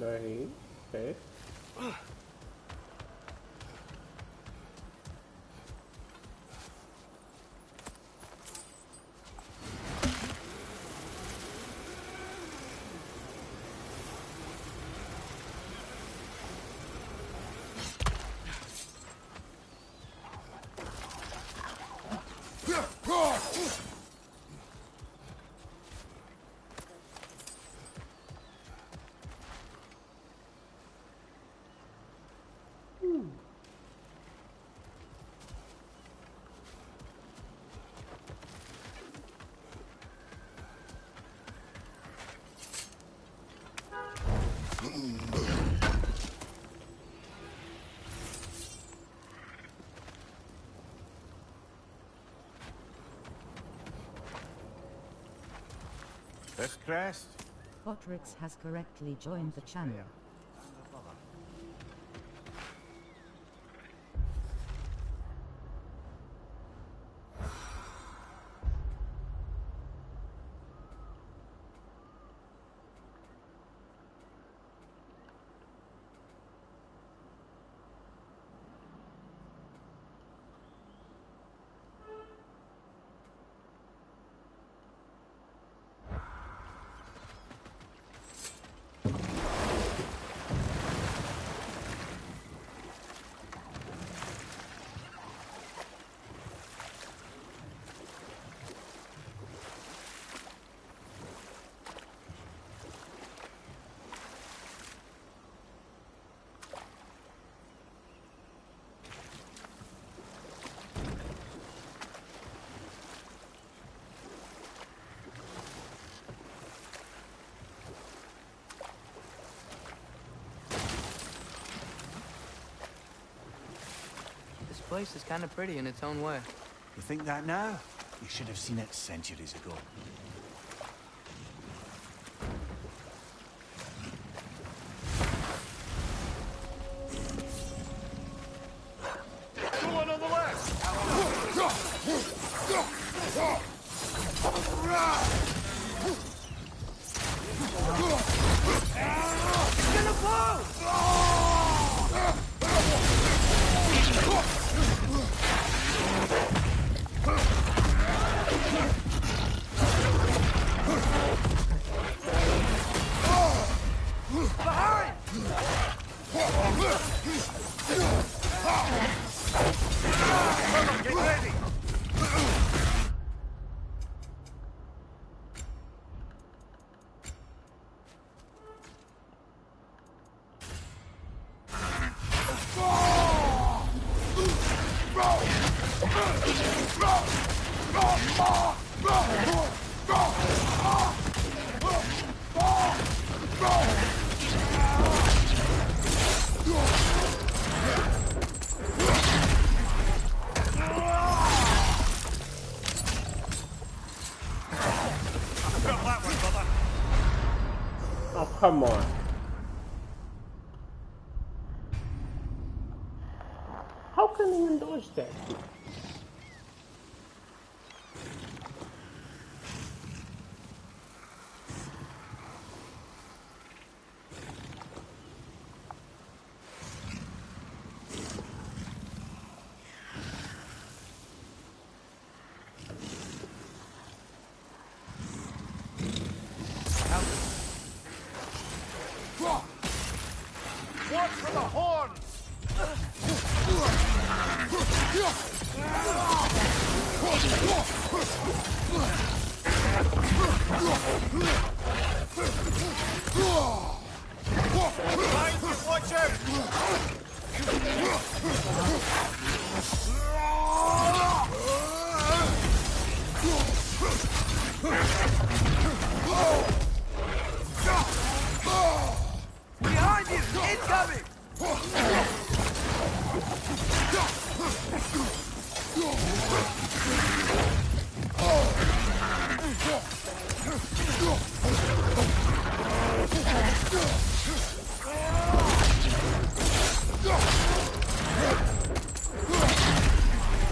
Aí, é. Best crest. Potrix has correctly joined the channel. This place is kind of pretty in its own way. You think that now? You should have seen it centuries ago. The one on the left! It's gonna blow! Behind! Get ready! Oh, come on. How can he even dodge that? Watch for the horns! Watch out! Behind you! Incoming!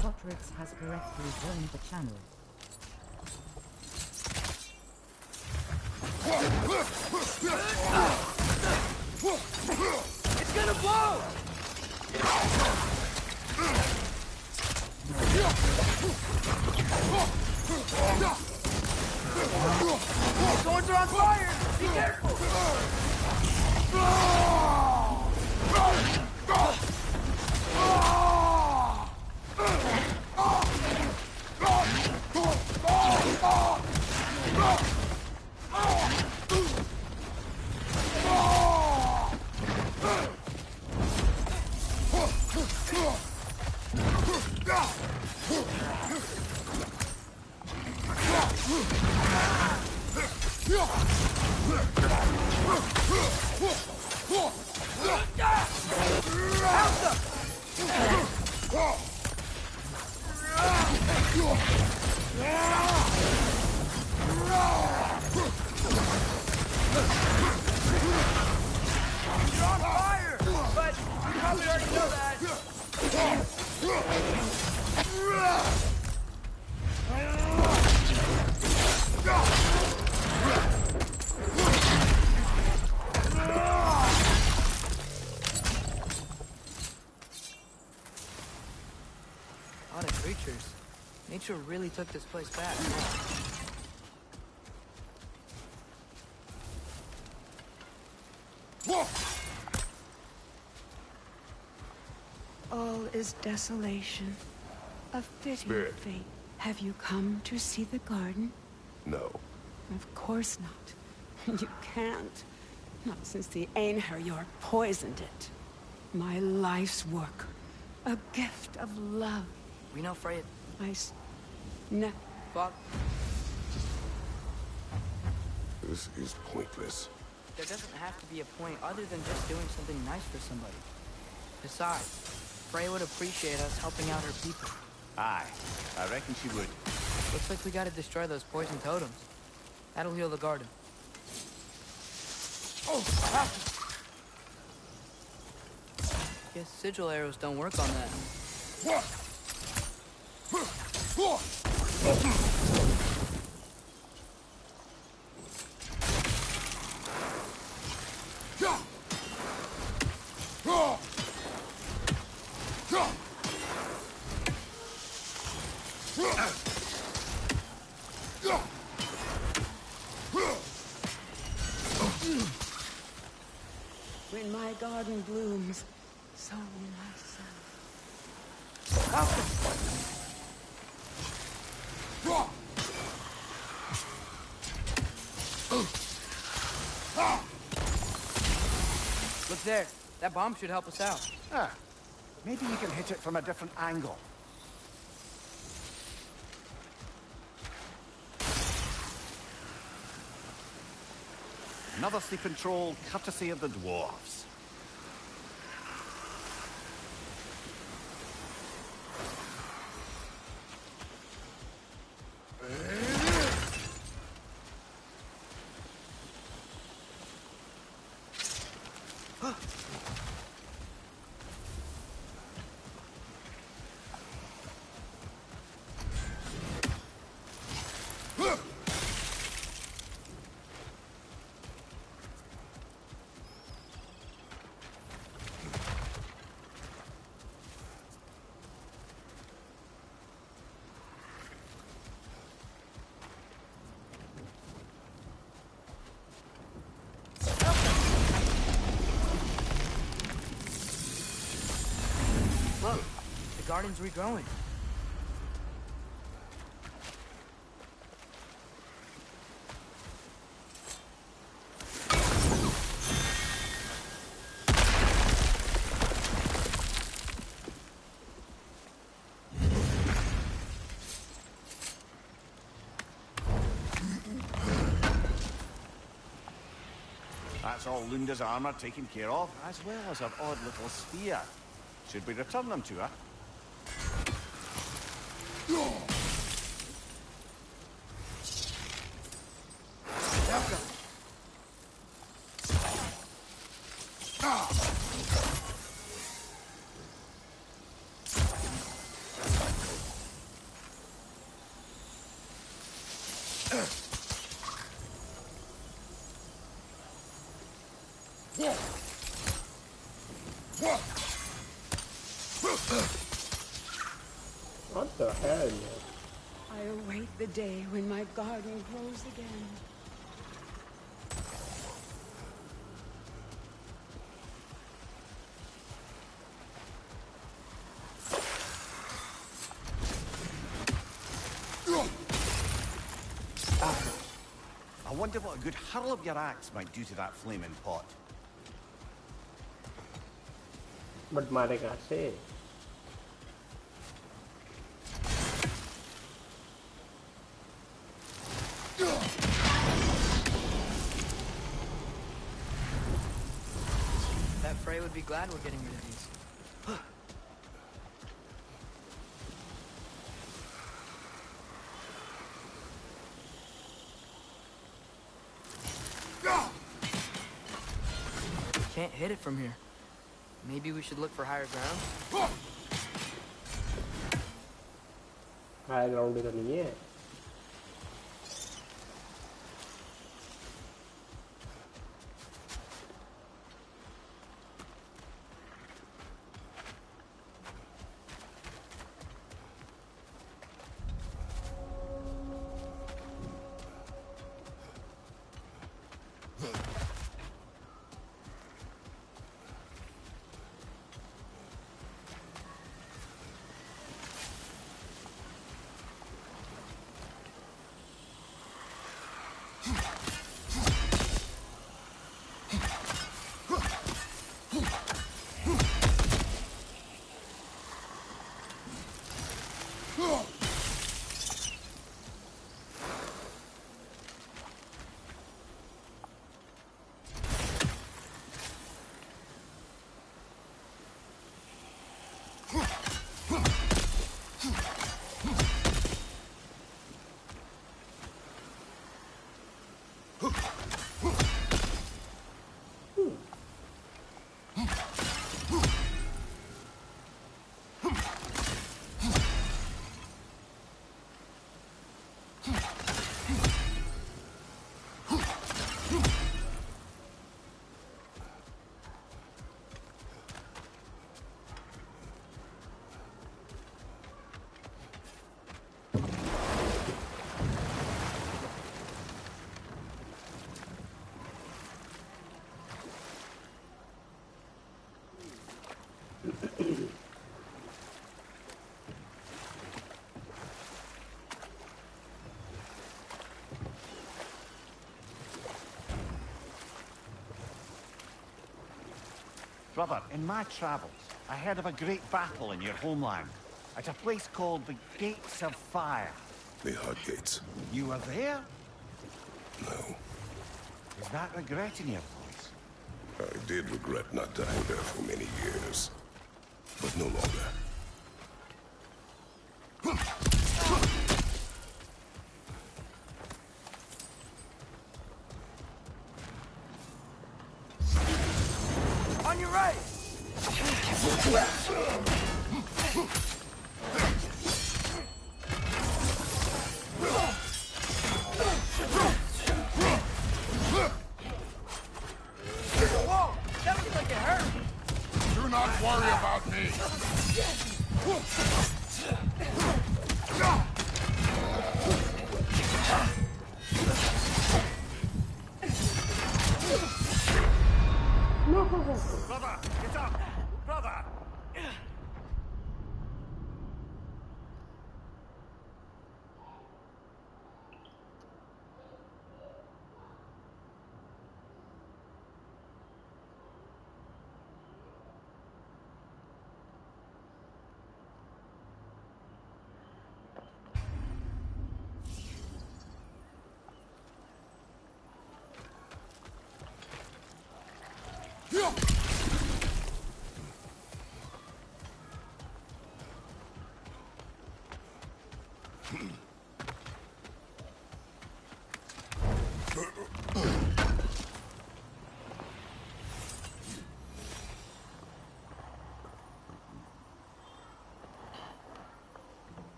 Potrix has correctly joined the channel. on fire! Be careful! Nature really took this place back. All is desolation. A fitting Spirit. fate. Have you come to see the garden? No. Of course not. You can't. Not since the Einherjar poisoned it. My life's work. A gift of love. We know Freya. Fuck. This is pointless. There doesn't have to be a point other than just doing something nice for somebody. Besides, Freya would appreciate us helping out her people. Aye, I reckon she would. Looks like we gotta destroy those poison totems. That'll heal the garden. Oh, guess sigil arrows don't work on that. When my garden blooms, so will my son. Look there. That bomb should help us out. Ah, maybe you can hit it from a different angle. Another sleep control, courtesy of the dwarves. Look, the garden's regrowing. That's all Lunda's armor taken care of, as well as her odd little spear. Should we return them to her? What the hell? I await the day when my garden grows again. wonder what a good hurl of your axe might do to that flaming pot. But मारेगा से That Frey would be glad we're getting rid of these. Can't hit it from here. Maybe we should look for higher ground? high ground तो नहीं है Brother, in my travels, I heard of a great battle in your homeland, at a place called the Gates of Fire. The Hot Gates. You were there? No. Is that regret in your voice? I did regret not dying there for many years. But no longer. On your right! Whoa! That looks like it hurt! Do not worry about me. Brother, get up! Brother!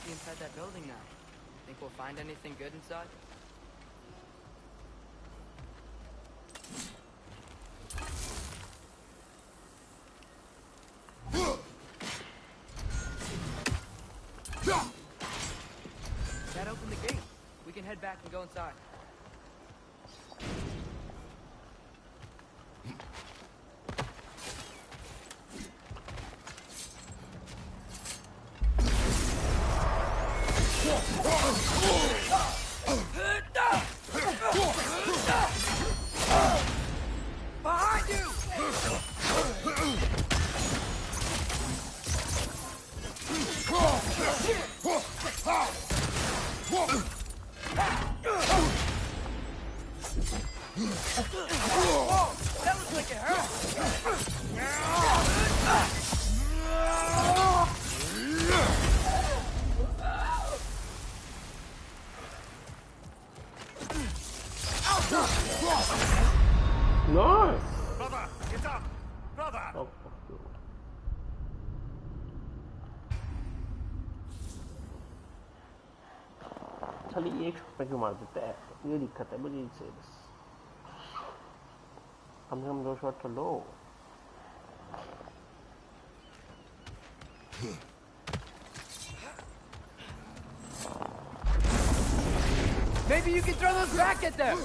Inside that building now. Think we'll find anything good inside? That opened the gate. We can head back and go inside. Behind you! Whoa! That looks like it hurt! Nice. Brother, get up! Brother! Oh, चलिए एक shot में क्यों मार देते हैं ये दिक्कत है मुझे इससे बस कम से कम 2 शॉट तो लो Maybe you can throw those back at them!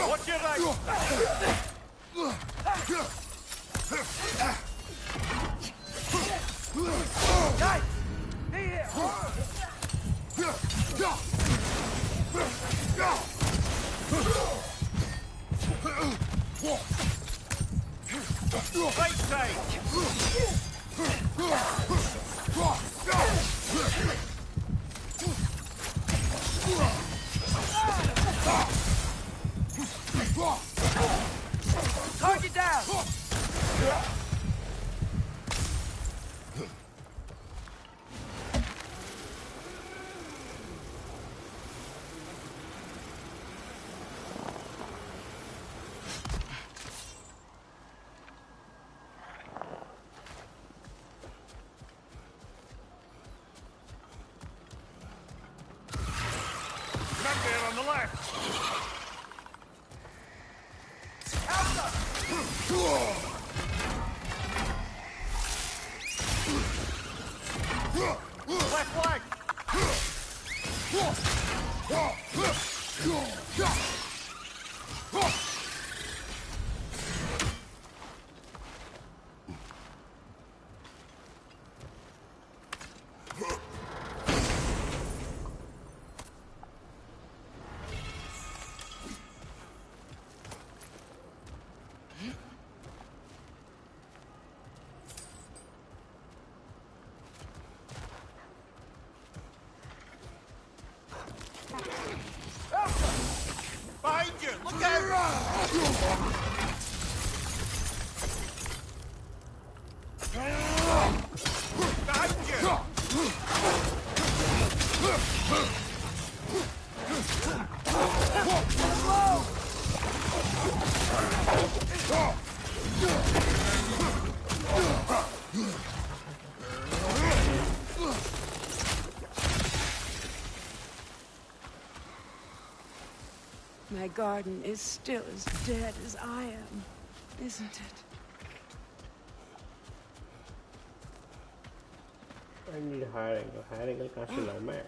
Watch your right! Nice! Stay here! Right side! Target down! Remember on the left! Left flank! Behind you! Look out! Behind you! My garden is still as dead as I am, isn't it? I need a higher angle. Higher angle कहाँ से लाऊं मैं?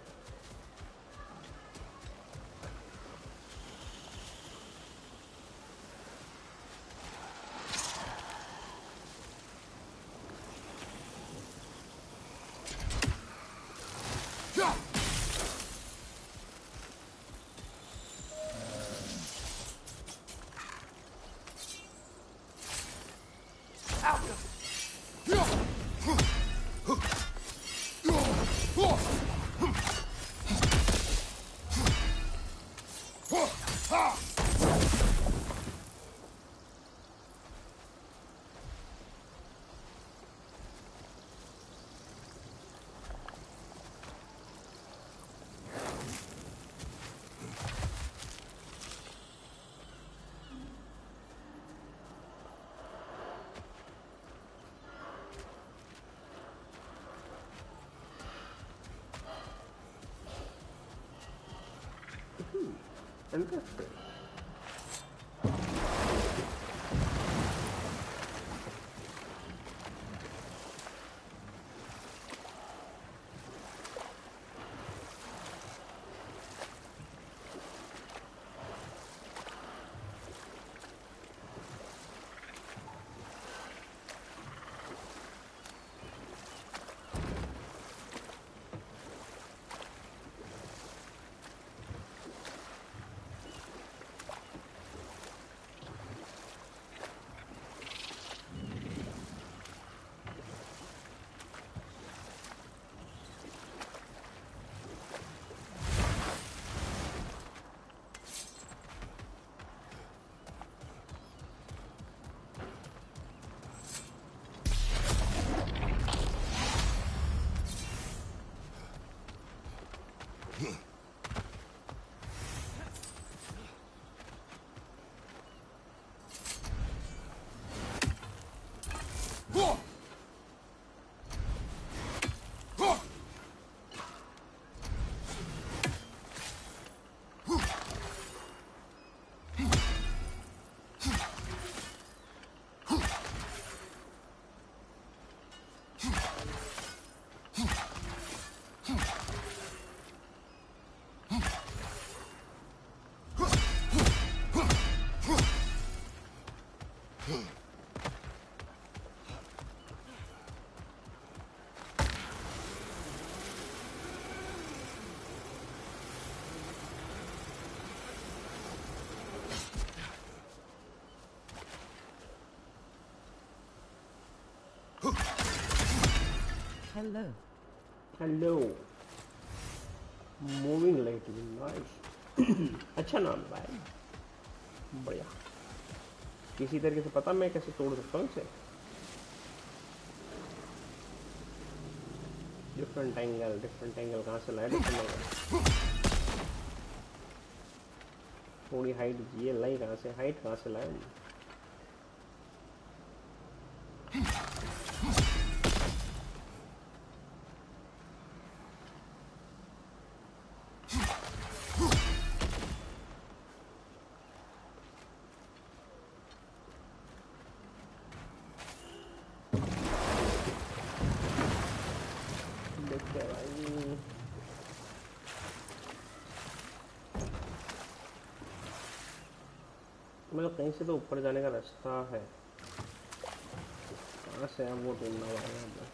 Interesting. Hello. Hello. Moving lightly, nice. अच्छा नाम भाई, बढ़िया. किसी तरीके से पता मैं कैसे तोड़ सकता हूँ इसे. डिफरेंट एंगल कहाँ से लाया? Different angle. थोड़ी हाइट ये लाई कहाँ से? हाइट कहाँ से लाया? मतलब कहीं से तो ऊपर जाने का रास्ता है. कहाँ से है वो ढूंढना होगा.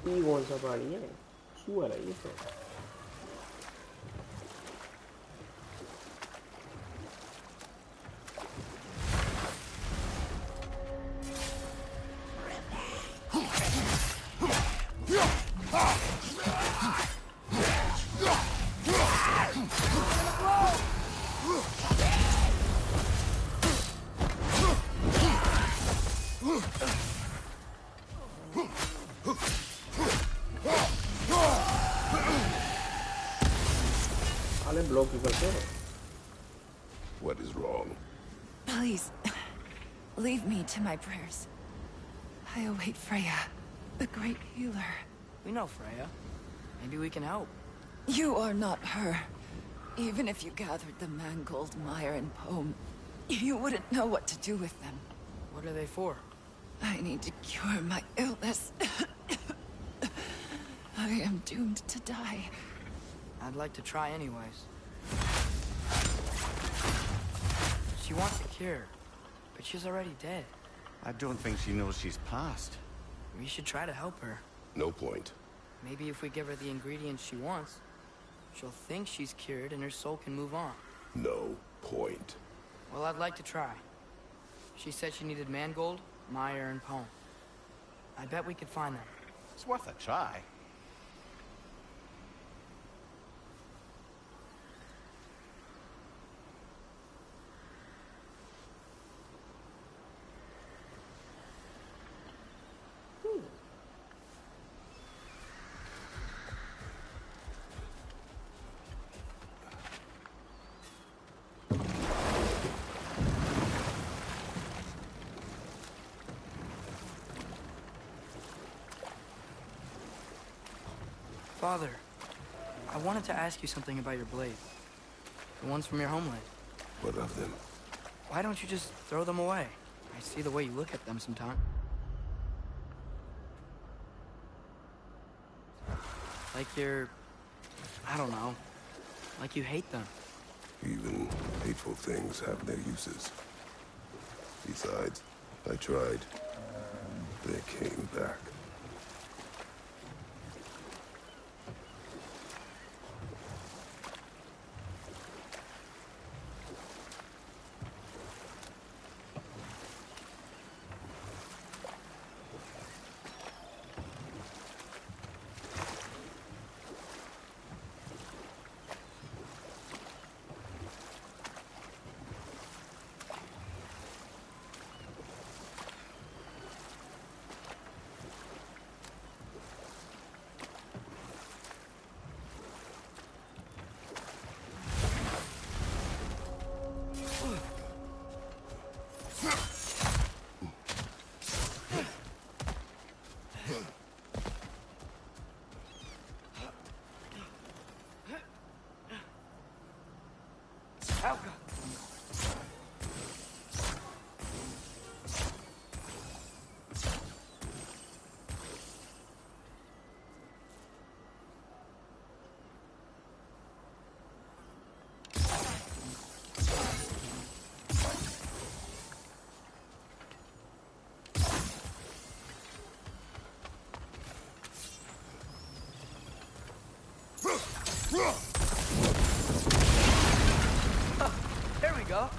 ये कौन सा प्राणी है? सुअर है ये तो. What is wrong? Please, leave me to my prayers. I await Freya, the great healer. We know Freya. Maybe we can help. You are not her. Even if you gathered the mangold, mire, and poem, you wouldn't know what to do with them. What are they for? I need to cure my illness. I am doomed to die. I'd like to try anyways. She wants a cure, but she's already dead. I don't think she knows she's passed. We should try to help her. No point. Maybe if we give her the ingredients she wants, she'll think she's cured and her soul can move on. No point. Well, I'd like to try. She said she needed mangold, mire, and poem. I bet we could find them. It's worth a try. Father, I wanted to ask you something about your blades. The ones from your homeland. What of them? Why don't you just throw them away? I see the way you look at them sometimes. Like you're... I don't know. Like you hate them. Even hateful things have their uses. Besides, I tried. They came back. There we go.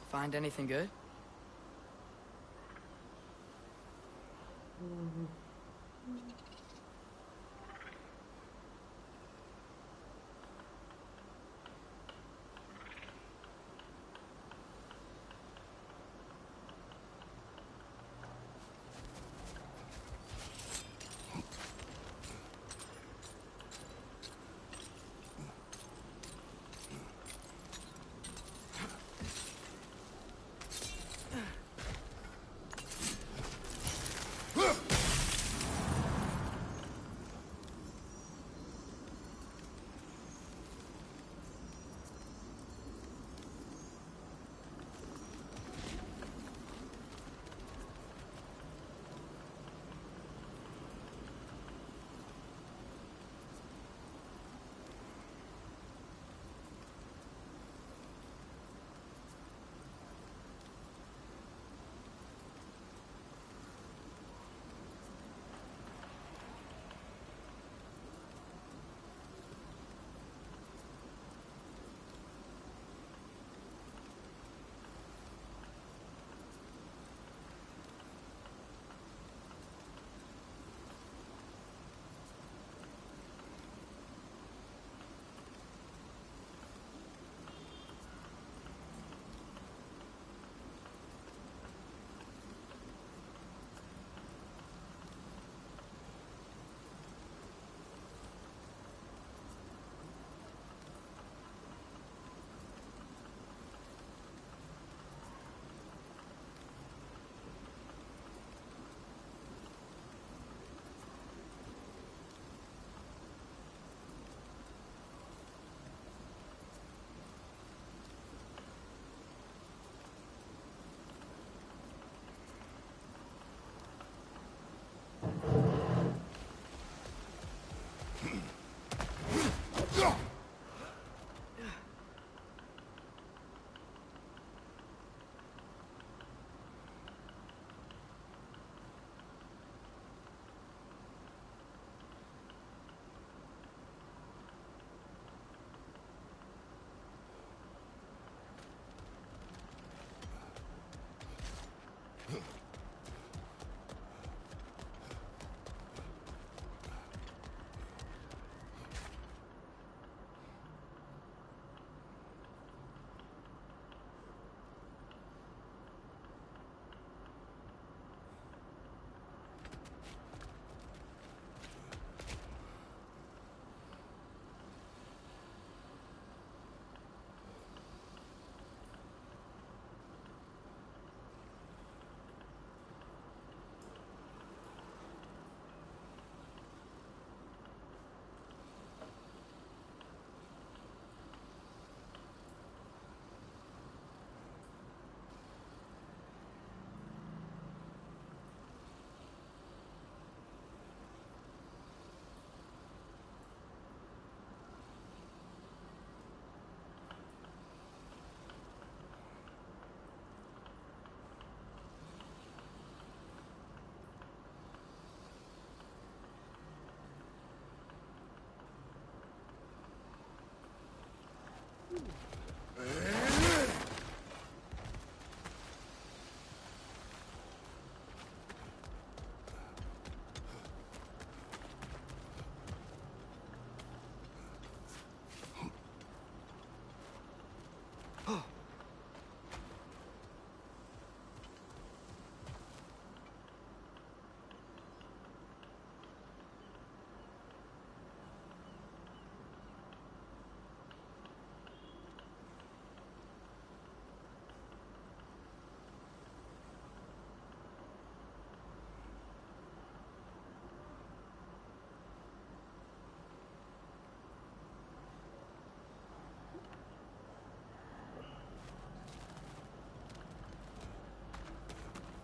Find anything good?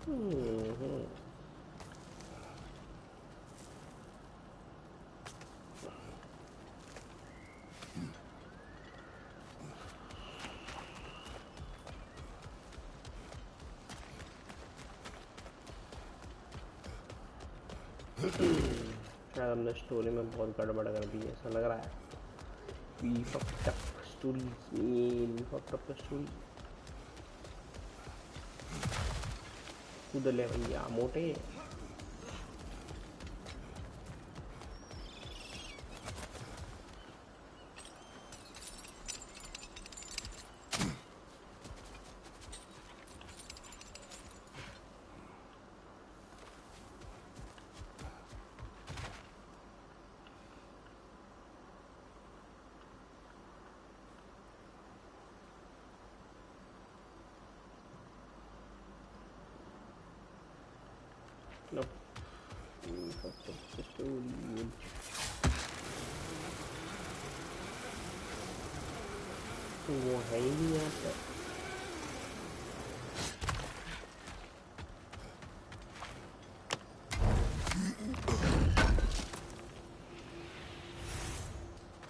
शायद हमने story में बहुत गड़बड़ कर दी है, ऐसा लग रहा है। We fucked up stories, man. We fucked up the story. कूद ले भैया मोटे। वो है ही नहीं यहाँ पे।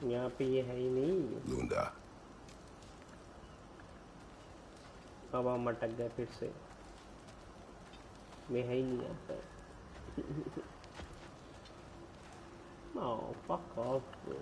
यहाँ पे ये है ही नहीं। Lunda. अब हम अटक गए फिर से। मैं है ही नहीं यहाँ पे। Oh, fuck off, bro.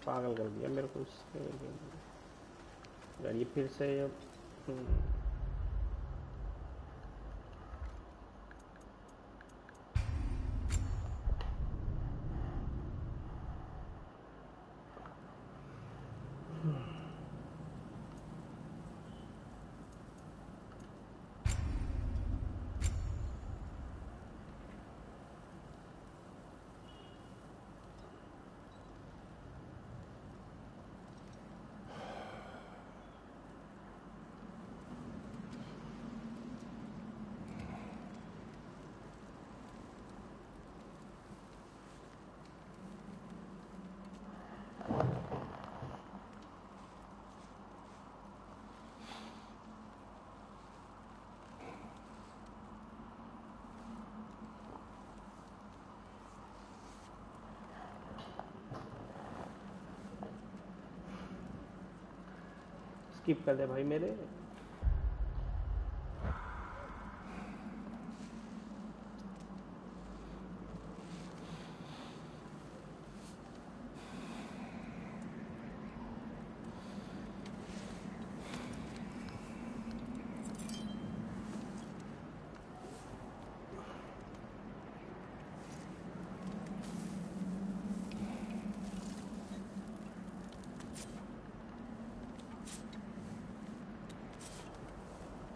पागल कर दिया मेरे को इसने। यार ये फिर से अब स्किप कर दे भाई मेरे।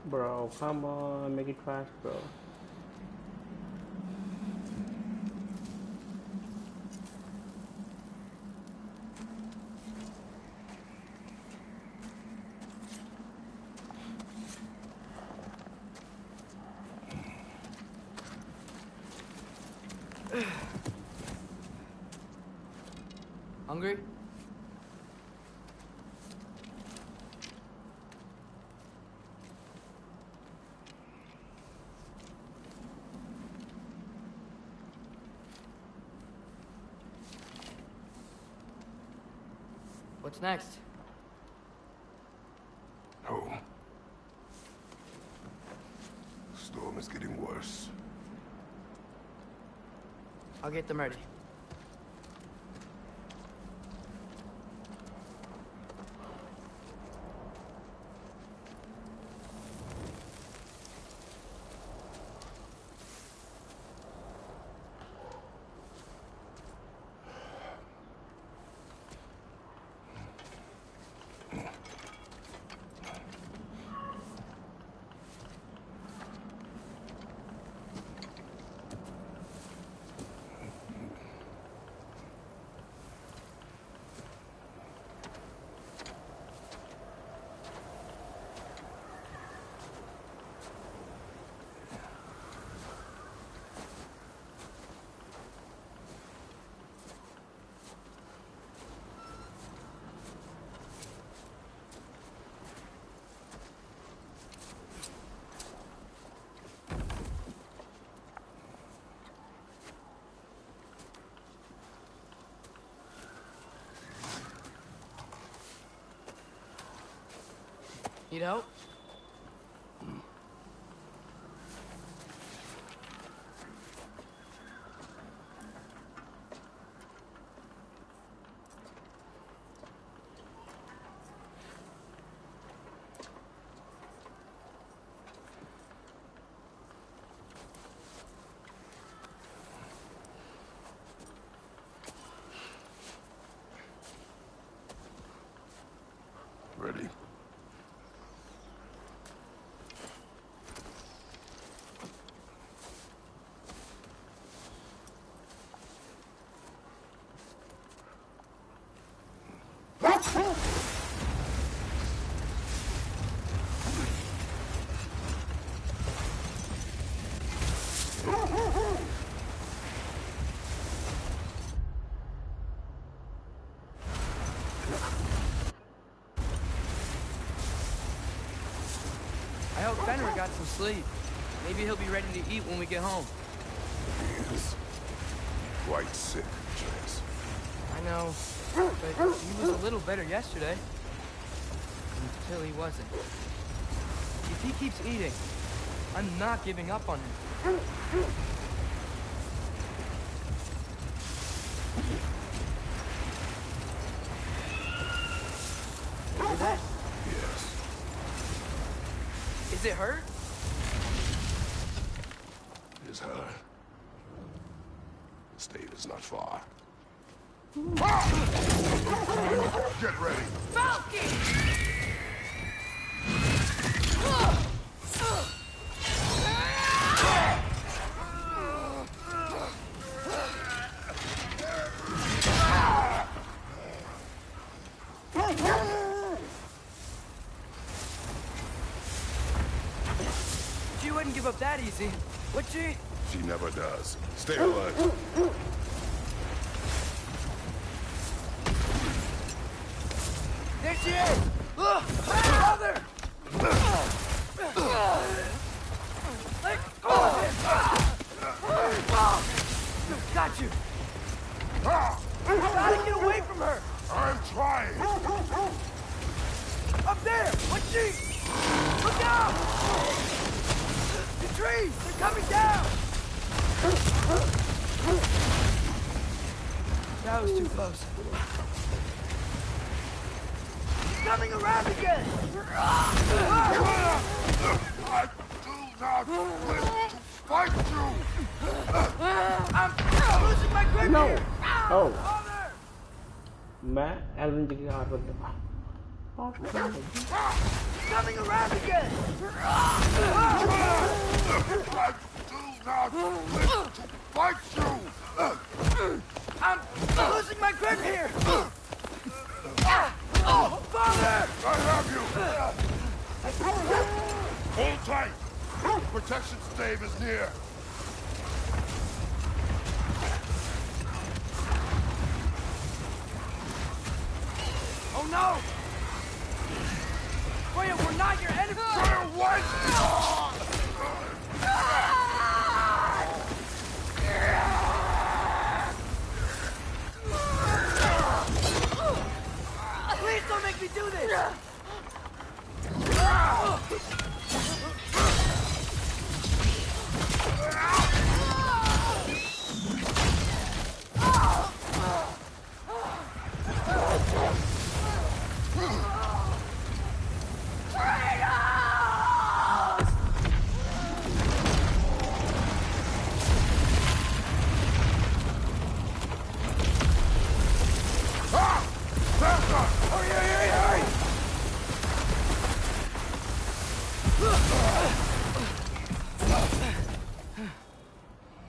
Bro, come on, make it fast, bro. Hungry? What's next? Home. Storm is getting worse. I'll get them ready. Need help? Ready? I hope Fenrir got some sleep. Maybe he'll be ready to eat when we get home. He is quite sick, Chance. I know, but he was a little better yesterday. Until he wasn't. If he keeps eating, I'm not giving up on him. Hear that? Yes. Is it her? It is her. The state is not far. Get ready. Falcon! She wouldn't give up that easy, would she? She never does. Stay alert. There she is! Mother! Let go of him! Got you! Gotta get away from her! I'm trying. Up there! What's she? Look out! The trees! They're coming down! That was too close. Coming around again! I do not wish to fight you. I'm losing my grip No. here! Oh. Father! मैं Alvin जी की हार पर दबा Coming around again! I do not wish to fight you. I'm losing my grip here! Oh, Father! I have you. Hold tight. The protection stave is near. Oh no! Freya, we're not your enemy! Fire what? Please don't make me do this!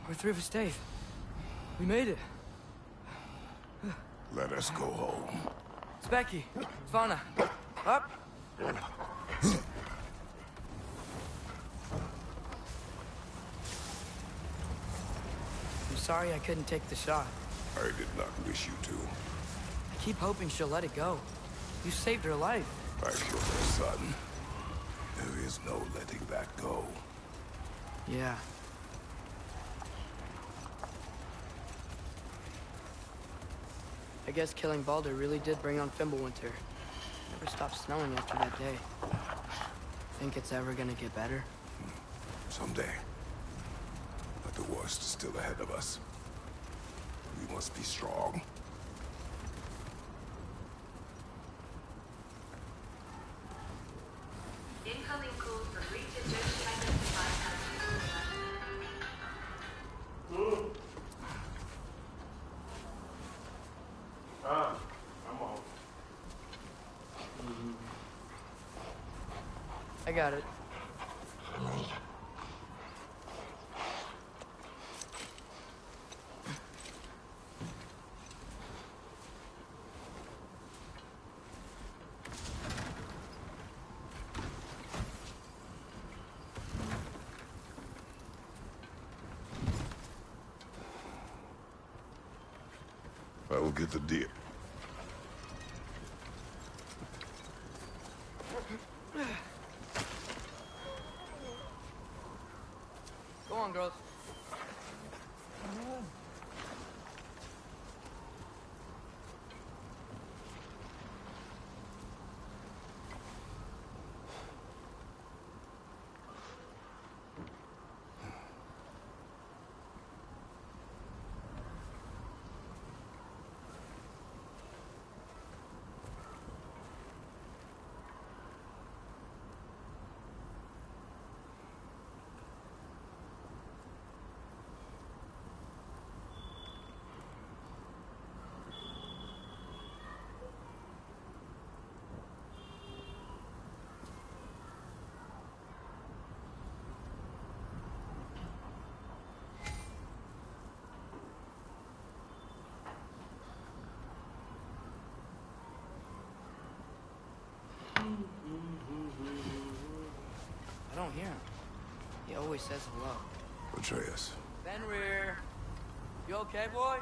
We're through the stave. We made it. Let us go home. It's Becky. Svana. Up. I'm sorry I couldn't take the shot. I did not wish you to. I keep hoping she'll let it go. You saved her life. I killed her son. There is no letting that go. Yeah. I guess killing Baldur really did bring on Fimbulwinter. Never stopped snowing after that day. Think it's ever gonna get better? Someday. But the worst is still ahead of us. We must be strong. Incoming call from Region Joshi identified as I'm on. I got it. I will get the deal. Go on, girls. I don't hear him. He always says hello. Atreus. Fenrir! You okay, boy?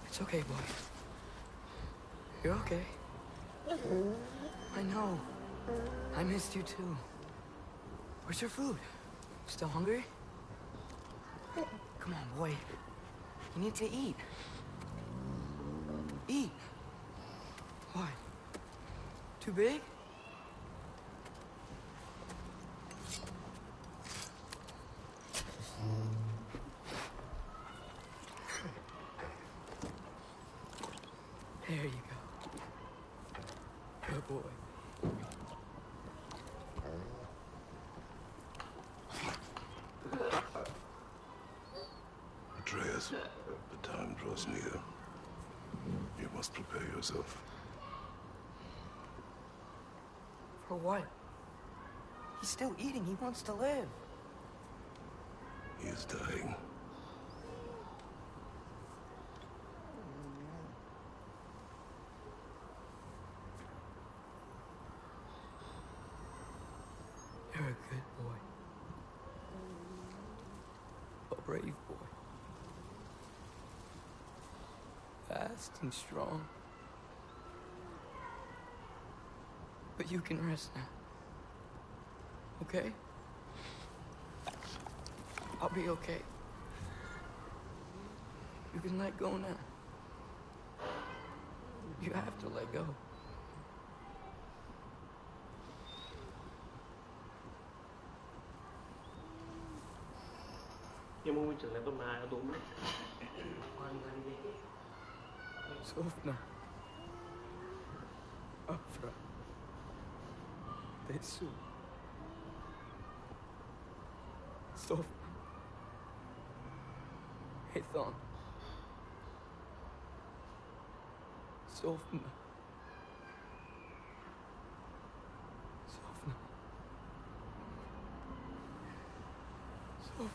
It's okay, boy. You're okay. I know. I missed you too. Where's your food? Still hungry? Come on, boy. You need to eat. Eat. What? Too big? There you go. Good boy. Atreus, the time draws near. You must prepare yourself. For what? He's still eating. He wants to live. He is dying. You're a good boy. A brave boy. Fast and strong. But you can rest now. Okay? I'll be okay. You can let go now. You have to let go. Em muốn trường này tôi mà tôi mất. Hoàn toàn đi. Sofna. Afra. Tesu. Sofna. Hathon. Sofna. Sofna. Sofna.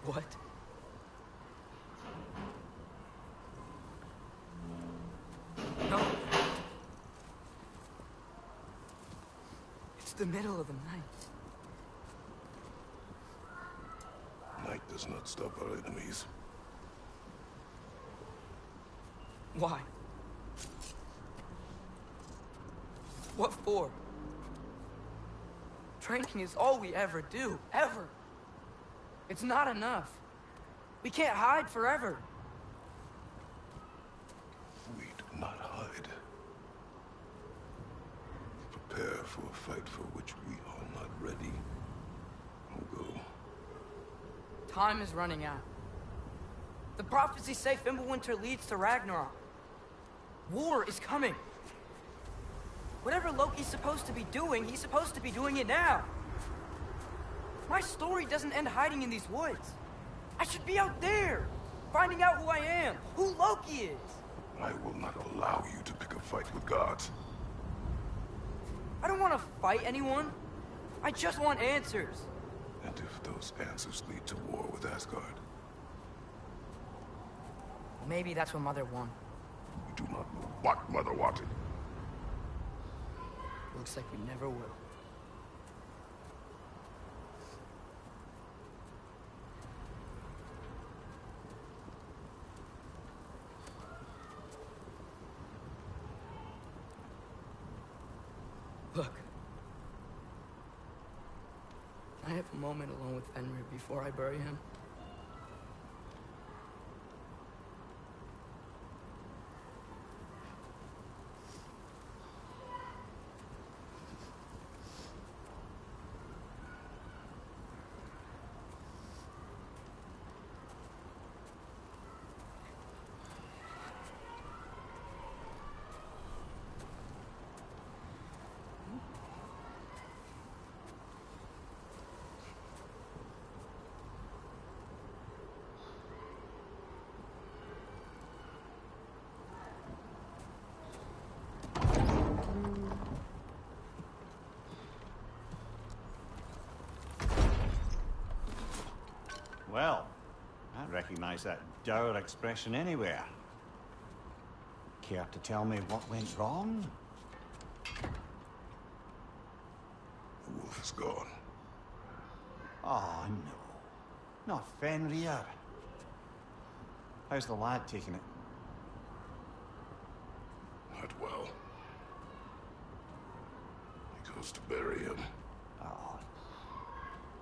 What? No. It's the middle of the night. Night does not stop our enemies. Why? What for? Training is all we ever do, ever. It's not enough. We can't hide forever. We do not hide. Prepare for a fight for which we are not ready. We'll go. Time is running out. The prophecies say Fimbulwinter leads to Ragnarok. War is coming. Whatever Loki's supposed to be doing, he's supposed to be doing it now. My story doesn't end hiding in these woods. I should be out there, finding out who I am, who Loki is. I will not allow you to pick a fight with gods. I don't want to fight anyone. I just want answers. And if those answers lead to war with Asgard? Maybe that's what Mother wanted. We do not know what Mother wanted. Looks like we never will. Look. I have a moment alone with Fenrir before I bury him. Well, I recognize that dour expression anywhere. Care to tell me what went wrong? The wolf is gone. Oh, no. Not Fenrir. How's the lad taking it? Not well. He goes to bury him. Oh,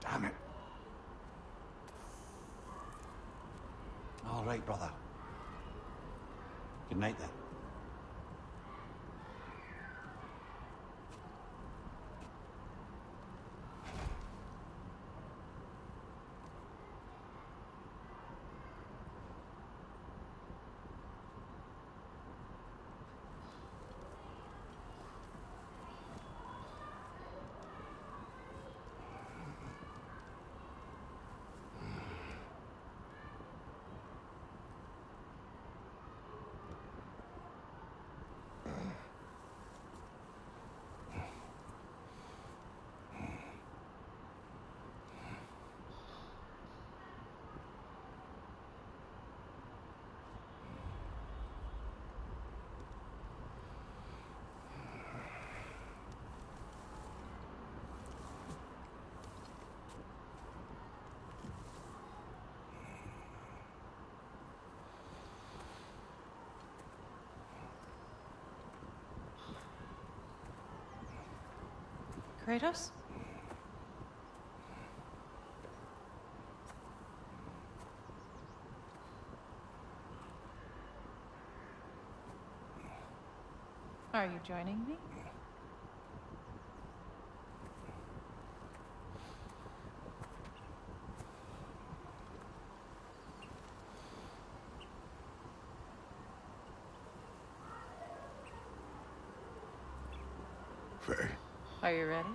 damn it. All right, brother. Good night, then. Kratos? Are you joining me? Faye. Are you ready?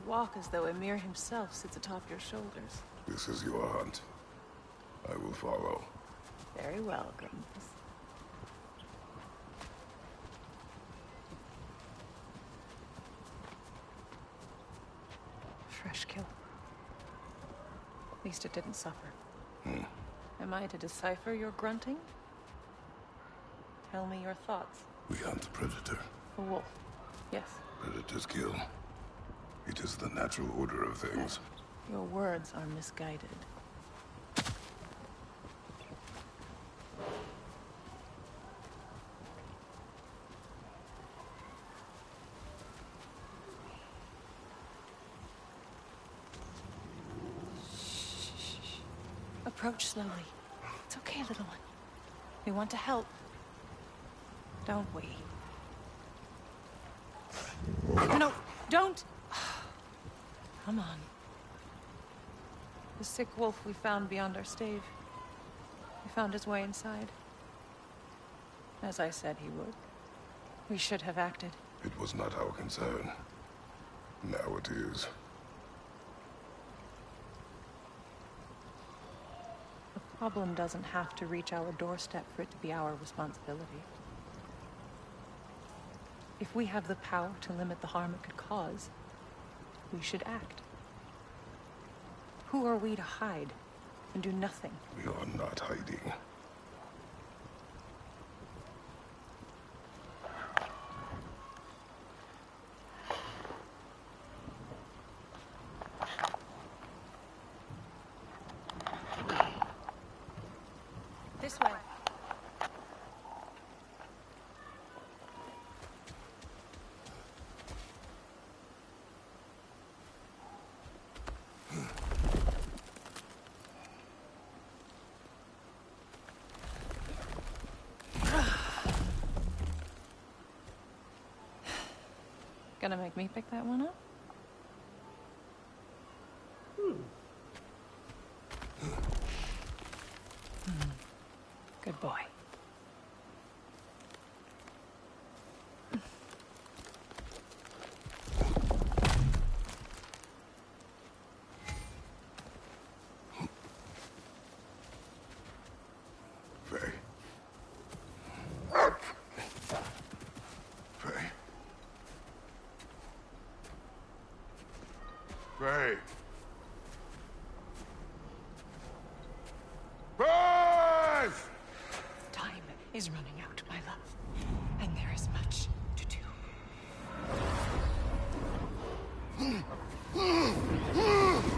walk as though Emir himself sits atop your shoulders. This is your hunt. I will follow. Very well, Grimace. Fresh kill. At least it didn't suffer. Am I to decipher your grunting? Tell me your thoughts. We hunt a predator. A wolf. Yes. Predators kill. It is the natural order of things. Your words are misguided. Approach slowly. It's okay, little one. We want to help. Don't we? No, don't! Come on. The sick wolf we found beyond our stave. He found his way inside. As I said he would. We should have acted. It was not our concern. Now it is. The problem doesn't have to reach our doorstep for it to be our responsibility. If we have the power to limit the harm it could cause, we should act. Who are we to hide and do nothing? We are not hiding. This way. Gonna make me pick that one up? Good boy. Faye. Faye. Faye. Faye! Time is running out, my love. And there is much to do.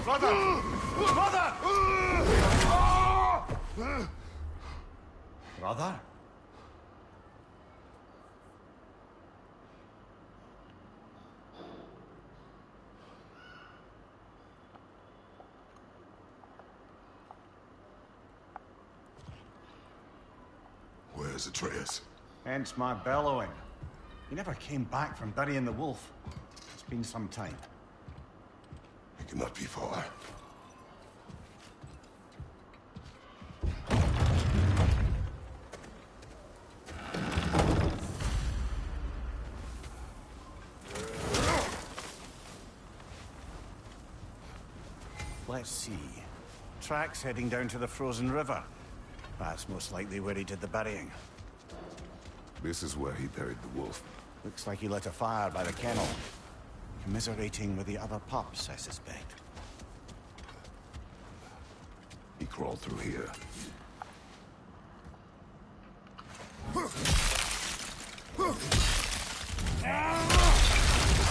Brother! Brother! Brother? Where's Atreus? Hence my bellowing. He never came back from burying the wolf. It's been some time. He cannot be far. Let's see. Tracks heading down to the frozen river. That's most likely where he did the burying. This is where he buried the wolf. Looks like he lit a fire by the kennel. Commiserating with the other pups, I suspect. He crawled through here.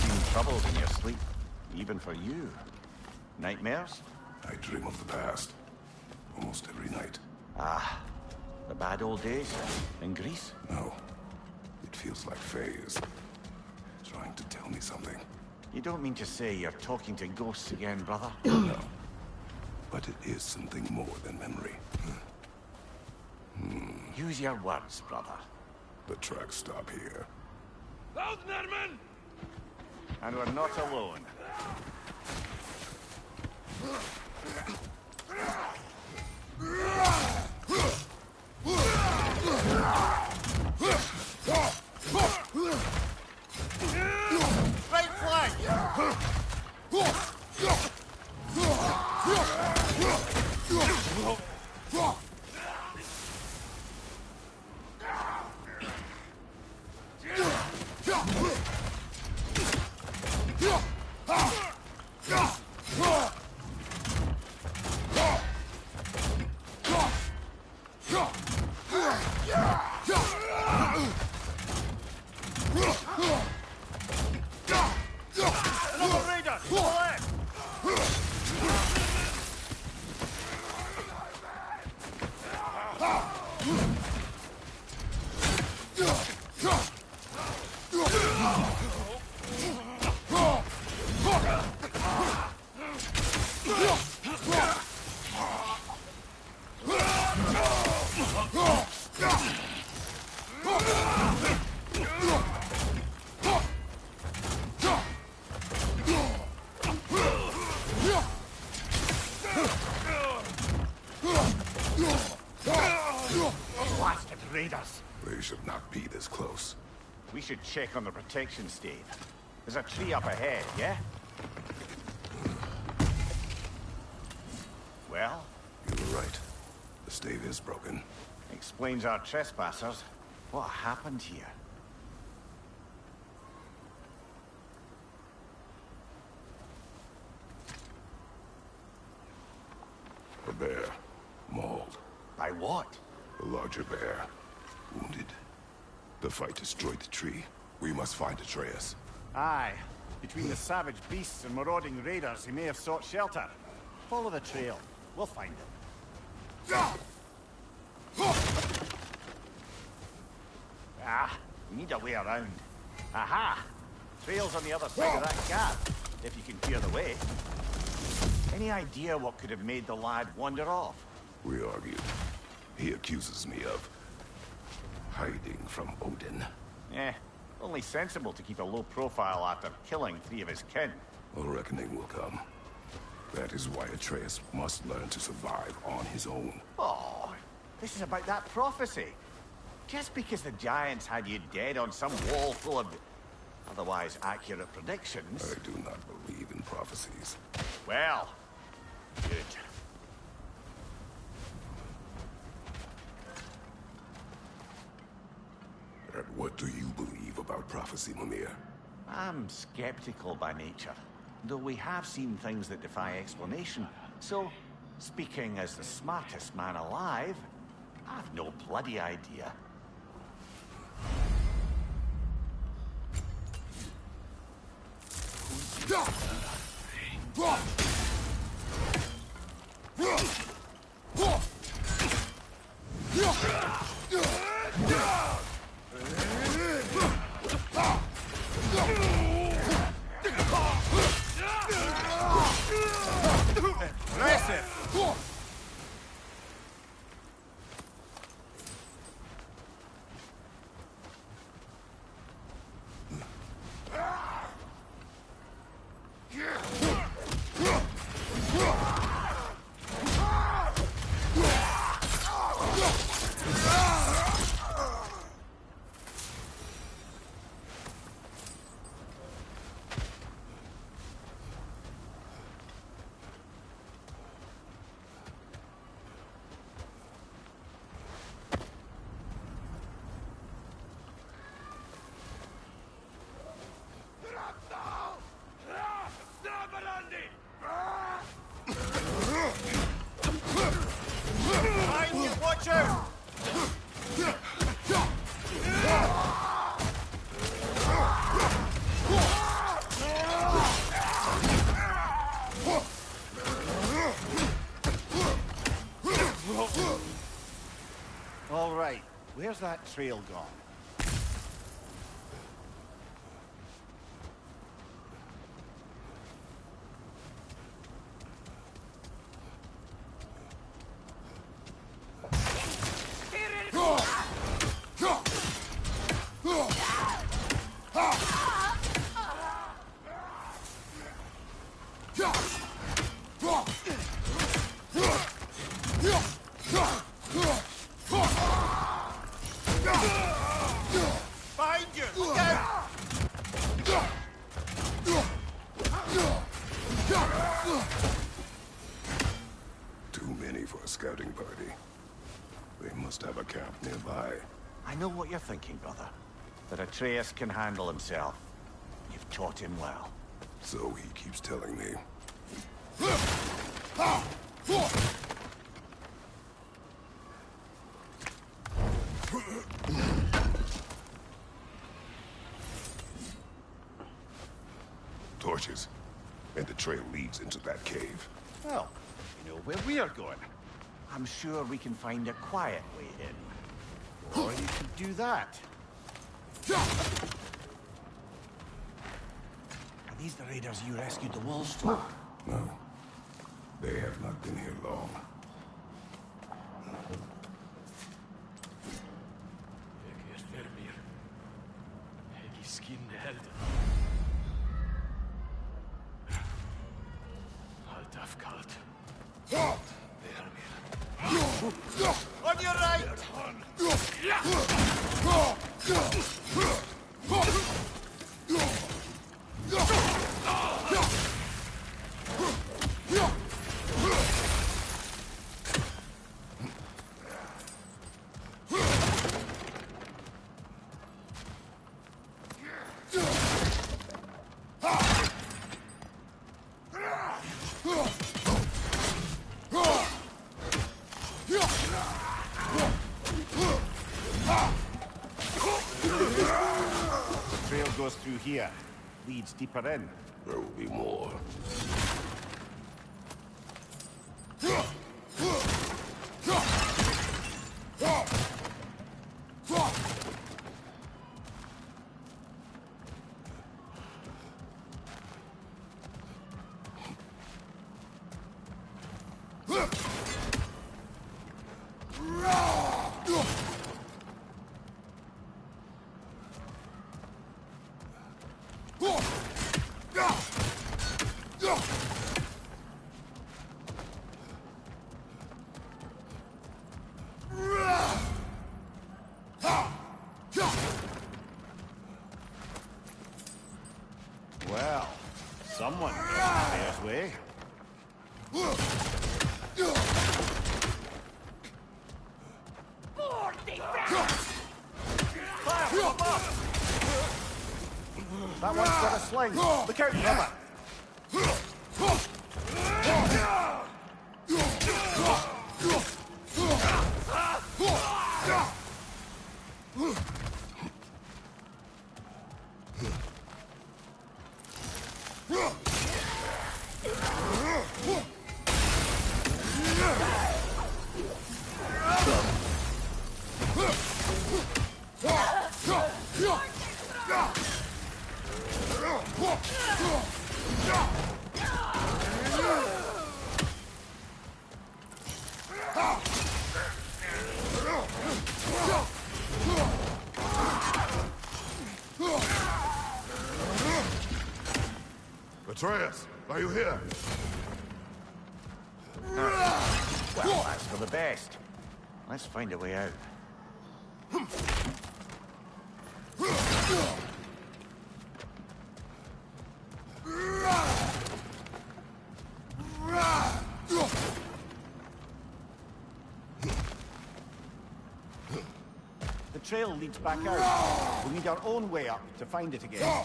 Seen troubles in your sleep, even for you. Nightmares? I dream of the past. Almost every night. Ah, the bad old days in Greece? No. It feels like Faye is trying to tell me something. You don't mean to say you're talking to ghosts again, brother? No. But it is something more than memory. Use your words, brother. The tracks stop here. And we're not alone. Right flag! Blasted raiders! They should not be this close. We should check on the protection stave. There's a tree up ahead, yeah? Well? You were right. The stave is broken. Explains our trespassers. What happened here? A bear. Mauled. By what? A larger bear. Wounded. The fight destroyed the tree. We must find Atreus. Aye. Between the savage beasts and marauding raiders, he may have sought shelter. Follow the trail. We'll find him. Ah, we need a way around. Aha! Trail's on the other side of that gap, if you can clear the way. Any idea what could have made the lad wander off? We argued. He accuses me of hiding from Odin. Only sensible to keep a low profile after killing 3 of his kin. A reckoning will come. That is why Atreus must learn to survive on his own. Oh, this is about that prophecy. Just because the giants had you dead on some wall full of otherwise accurate predictions... I do not believe in prophecies. Well, good. And what do you believe about prophecy, Mimir? I'm skeptical by nature, though we have seen things that defy explanation. So, speaking as the smartest man alive, I've no bloody idea. Watch out! All right, where's that trail gone? scouting party. They must have a camp nearby. I know what you're thinking, brother. That Atreus can handle himself. You've taught him well. So he keeps telling me. Torches. And the trail leads into that cave. Well, you know where we are going. I'm sure we can find a quiet way in. Or you could do that. Are these the raiders you rescued the wolves from? No. They have not been here long. On your right! Goes through here. Leads deeper in. There will be more. Well, someone got Bear's way. Fire from above! That one's got a sling. Look out, brother! Atreus, are you here? Well, that's for the best. Let's find a way out. The trail leads back out. We need our own way up to find it again.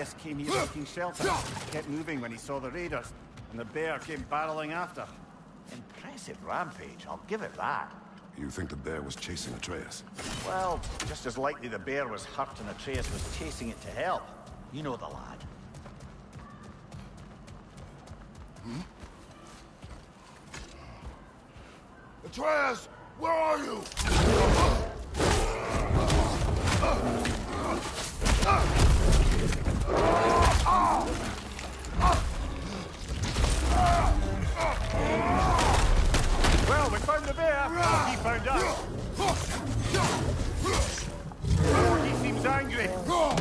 Atreus came here taking shelter. Kept moving when he saw the raiders, and the bear came barreling after. Impressive rampage, I'll give it that. You think the bear was chasing Atreus? Well, just as likely the bear was hurt and Atreus was chasing it to help. You know the lad. Atreus, where are you? Well, we found the bear. He found us. Oh, he seems angry. Oh,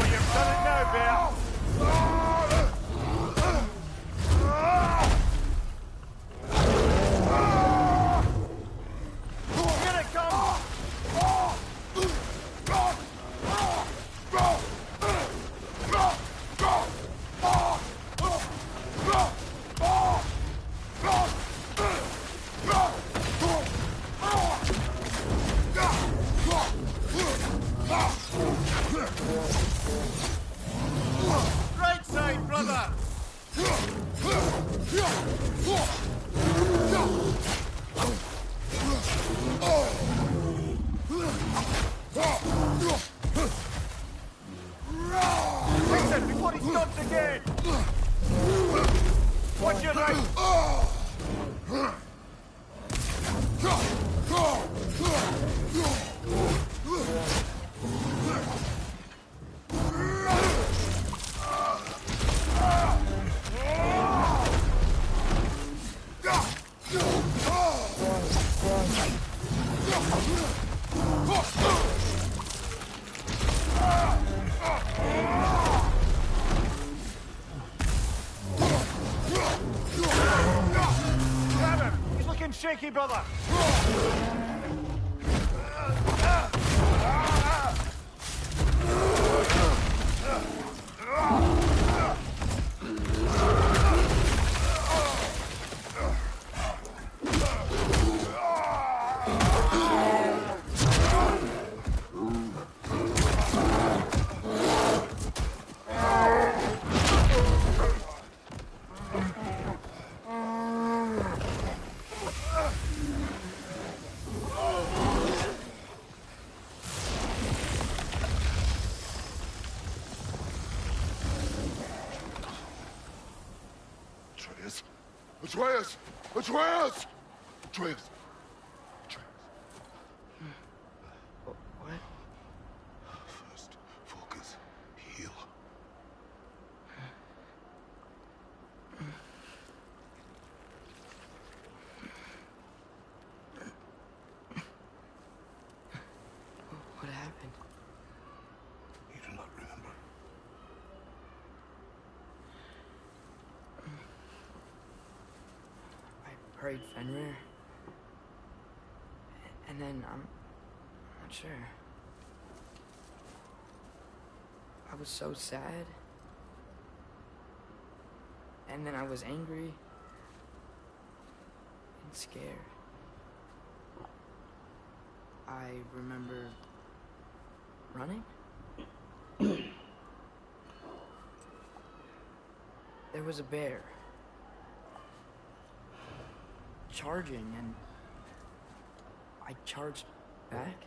you've done it now, bear. Here it comes! Right side, brother! Listen, before he stops again! Watch your right! Grab him! He's looking shaky, brother! Atreus! Atreus! Atreus! What? First, focus. Heal. What happened? You do not remember. I prayed Fenrir. And then, I'm not sure. I was so sad. And then I was angry. And scared. I remember running. There was a bear. Charging, and I charged back.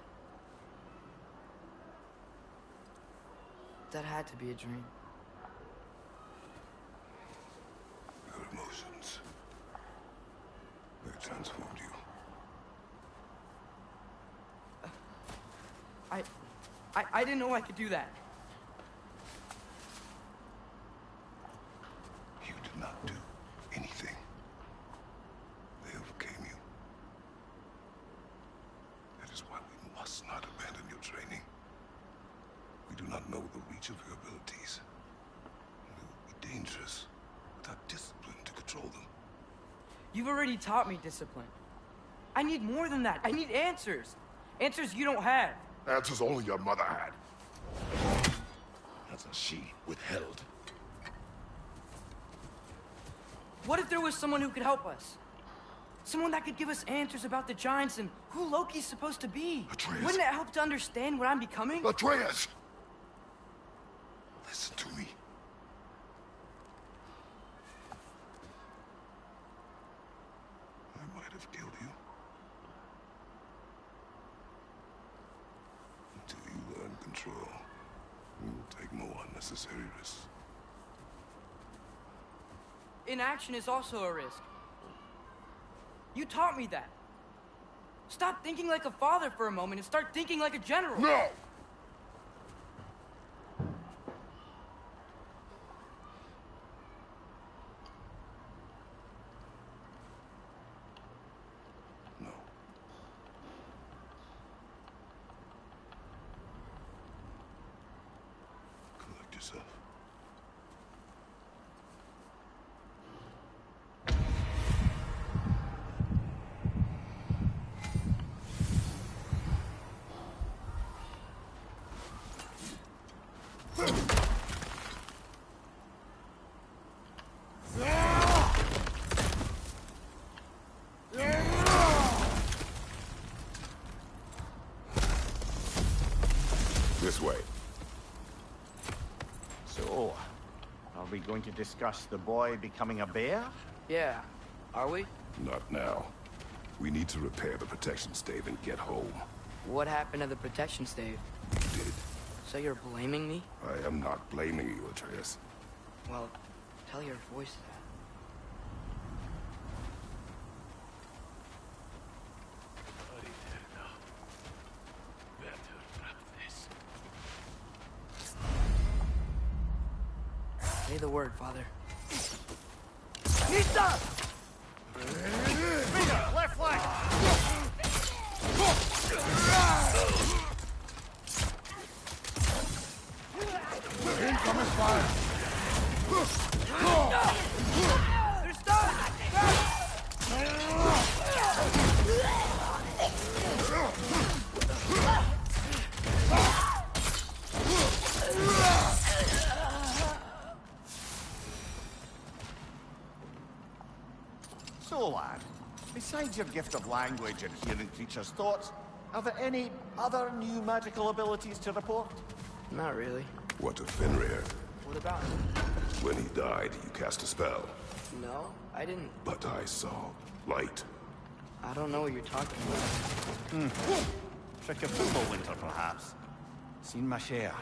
That had to be a dream. Your emotions. They transformed you. I didn't know I could do that. You did not do anything. must not abandon your training. We do not know the reach of your abilities. It would be dangerous without discipline to control them. You've already taught me discipline. I need more than that. I need answers. Answers you don't have. Answers only your mother had. Answers she withheld. What if there was someone who could help us? Someone that could give us answers about the Giants and who Loki's supposed to be. Atreus. Wouldn't it help to understand what I'm becoming? Atreus! Listen to me. I might have killed you. Until you learn control, you will take no unnecessary risks. Inaction is also a risk. You taught me that. Stop thinking like a father for a moment and start thinking like a general. No! No. Collect yourself. This way. So, are we going to discuss the boy becoming a bear? Yeah, are we? Not now. We need to repair the protection stave and get home. What happened to the protection stave? You did. So you're blaming me? I am not blaming you, Atreus. Well, tell your voice that. Say the word, Father. Nista! Finger, left flank! Incoming fire! They're stuck! So, lad, besides your gift of language and hearing creatures' thoughts, are there any other new magical abilities to report? Not really. What of Fenrir? What about him? When he died, you cast a spell. No, I didn't. But I saw light. I don't know what you're talking about. Trick of Winter, perhaps. Seen my share.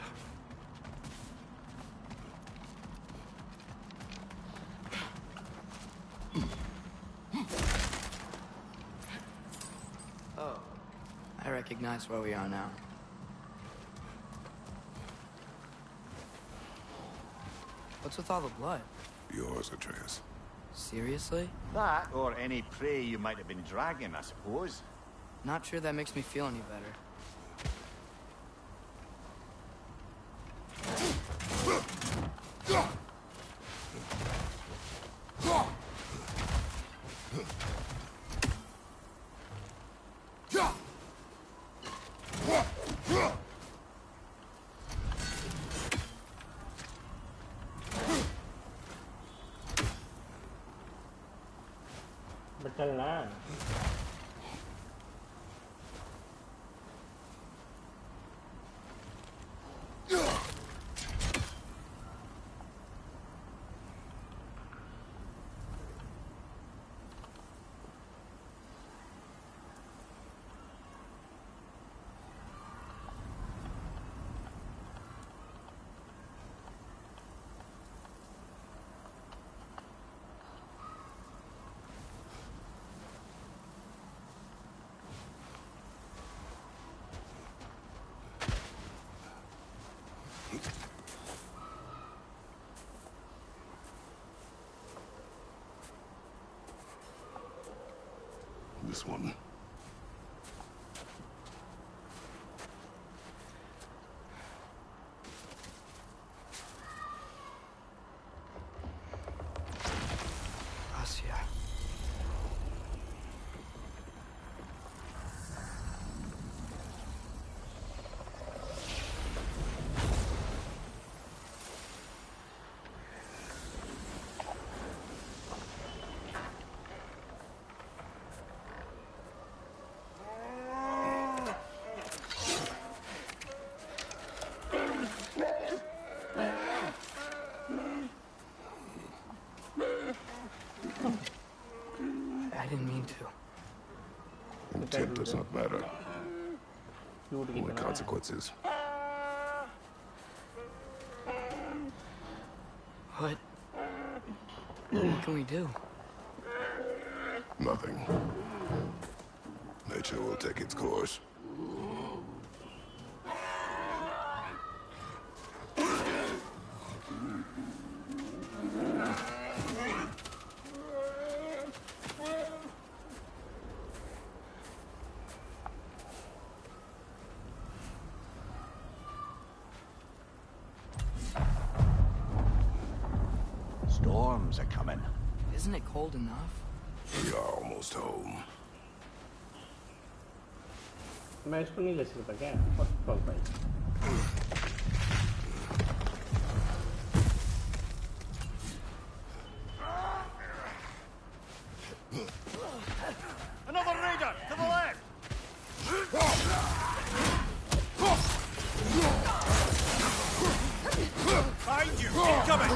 Oh, I recognize where we are now. What's with all the blood? Yours, Atreus. Seriously? That, or any prey you might have been dragging, I suppose. Not sure that makes me feel any better. चलना This one. Intent does not matter. Cute Only कितना है consequences. What can we do? Nothing. Nature will take its course. Storms are coming. Isn't it cold enough? We are almost home. मैं इसको नहीं ले सकता क्या fuck भाई Another raider to the left. Behind you, incoming.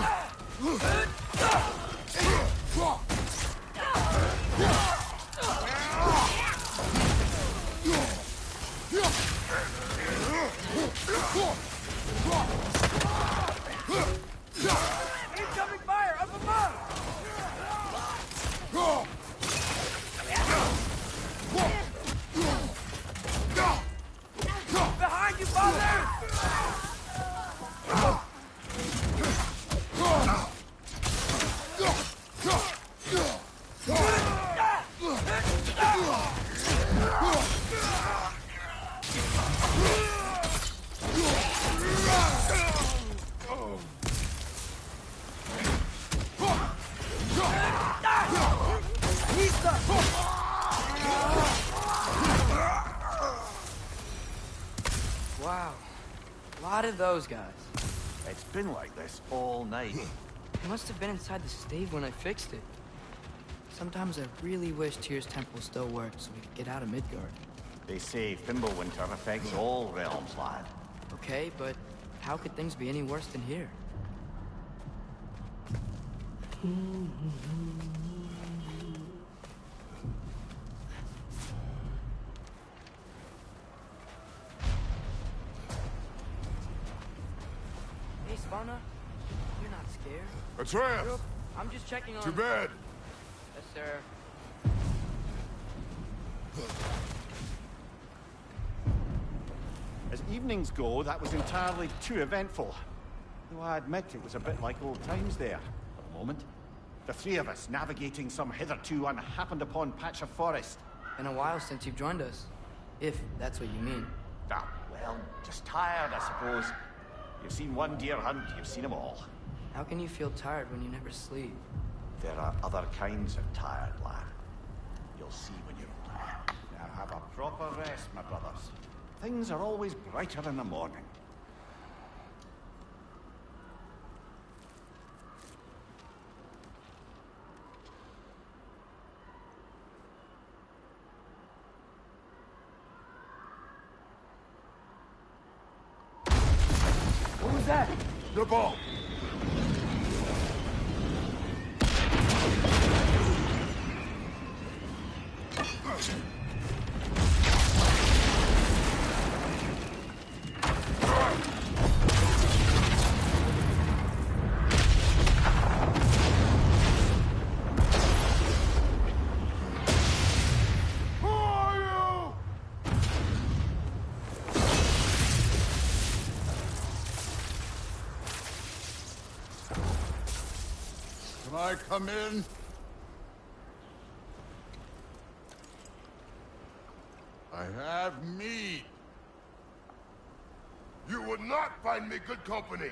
Incoming fire up above! Behind you, father! Wow. A lot of those guys. It's been like this all night. They must have been inside the stave when I fixed it. Sometimes I really wish Tyr's temple still worked so we could get out of Midgard. They say Fimbulwinter affects all realms, lad. Okay, but how could things be any worse than here? Hey, Spana. You're not scared? Atreus! I'm just checking on... To bed! Yes, sir. As evenings go, that was entirely too eventful. Though I admit it was a bit like old times there, for the moment. The three of us navigating some hitherto unhappened upon patch of forest. Been a while since you've joined us. If that's what you mean. Ah, well, just tired, I suppose. You've seen one deer hunt, you've seen them all. How can you feel tired when you never sleep? There are other kinds of tired, lad. You'll see when you're older. Now have a proper rest, my brothers. Things are always brighter in the morning. What was that? The ball! Can I come in? I have meat. You would not find me good company.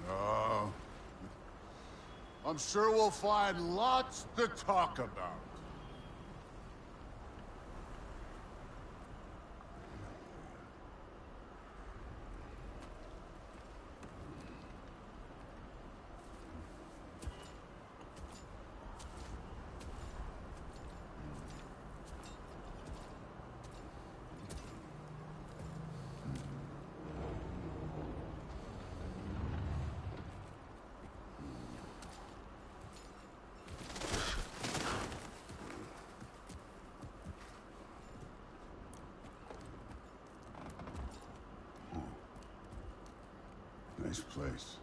No. I'm sure we'll find lots to talk about. Nice place.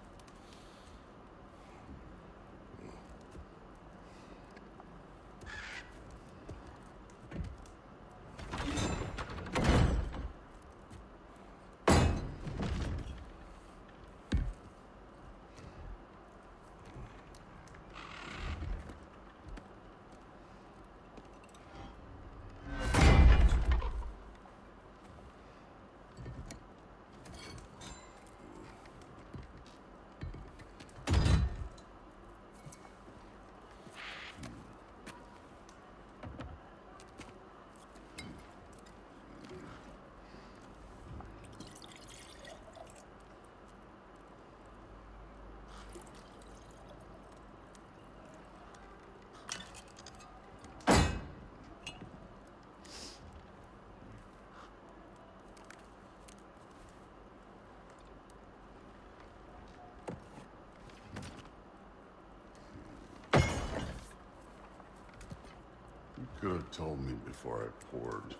You could have told me before I poured.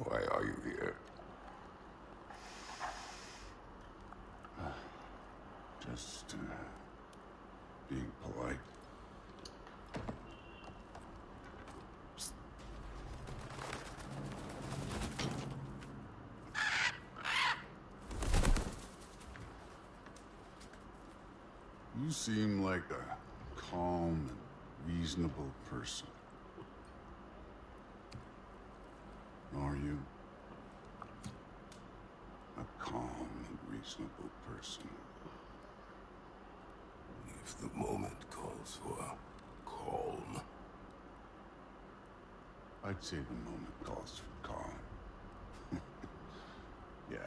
Why are you here? Just being polite. You seem like a calm and reasonable person. Are you? A calm and reasonable person. If the moment calls for calm. I'd say the moment calls for calm. Yeah.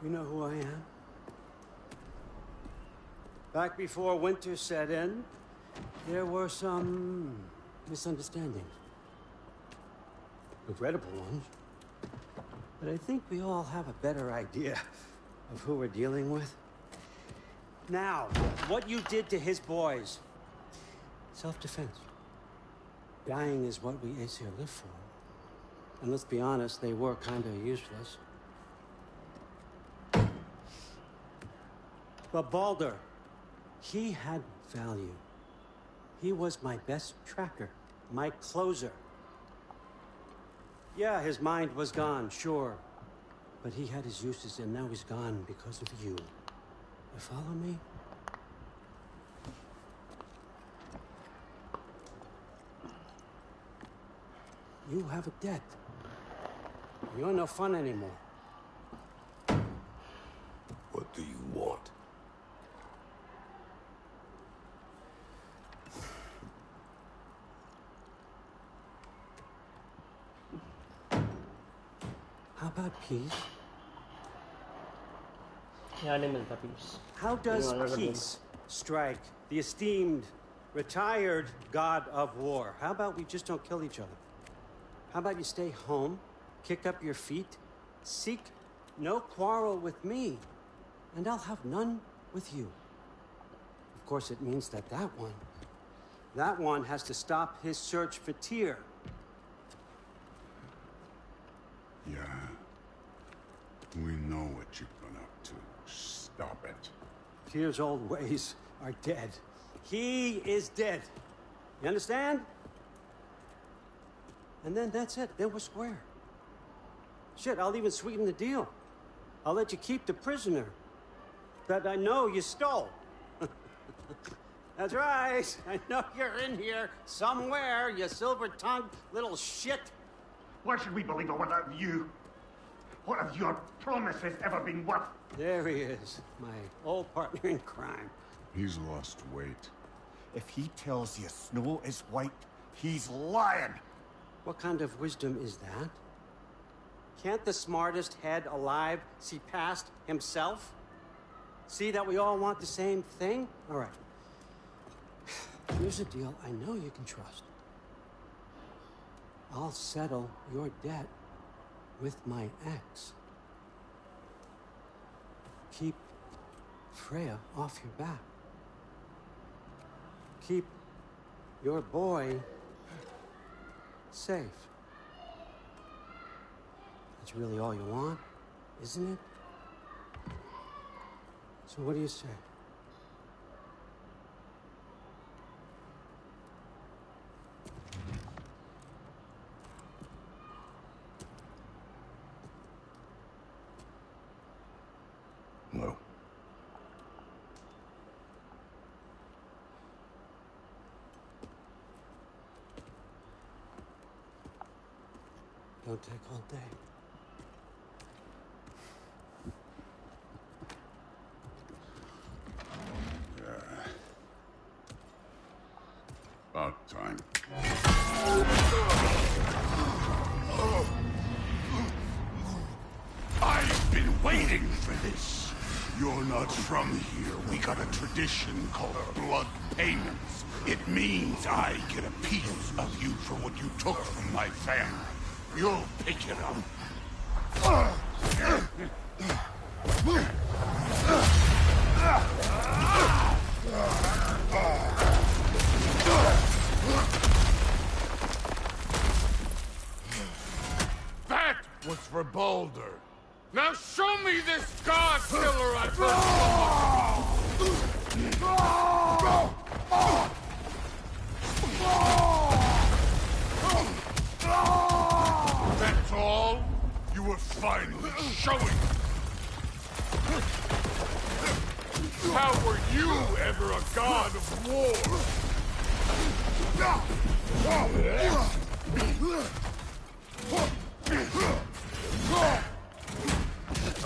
You know who I am? Back before winter set in, there were some misunderstandings. Regrettable ones. But I think we all have a better idea of who we're dealing with. Now, what you did to his boys. Self-defense. Dying is what we Aesir live for. And let's be honest, they were kind of useless. But Baldur, he had value. He was my best tracker, my closer. Yeah, his mind was gone, sure. But he had his uses, and now he's gone because of you. You follow me? You have a debt. You're no fun anymore. What do you want? How about peace? Yeah, नहीं मिलता peace. How does peace strike the esteemed, retired god of war? How about we just don't kill each other? How about you stay home, kick up your feet, seek no quarrel with me, and I'll have none with you. Of course, it means that that one has to stop his search for Tyr. Yeah. We know what you've been up to. Stop it. Tyr's old ways are dead. He is dead. You understand? And then that's it. Then we're square. Shit, I'll even sweeten the deal. I'll let you keep the prisoner that I know you stole. That's right. I know you're in here somewhere, you silver-tongued little shit. Why should we believe a word out of you? What have your promises ever been worth? There he is, my old partner in crime. He's lost weight. If he tells you snow is white, he's lying. What kind of wisdom is that? Can't the smartest head alive see past himself? See that we all want the same thing? All right. Here's a deal I know you can trust. I'll settle your debt with my ex. Keep Freya off your back. Keep your boy safe. That's really all you want, isn't it? So what do you say? No. Don't take all day. About time. I've been waiting for this. You're not from here. We got a tradition called blood payments. It means I get a piece of you for what you took from my family. You'll pick it up. That was for Boulder. Now show me this god killer I've heard so much about. That's all? You were finally showing. How were you ever a god of war?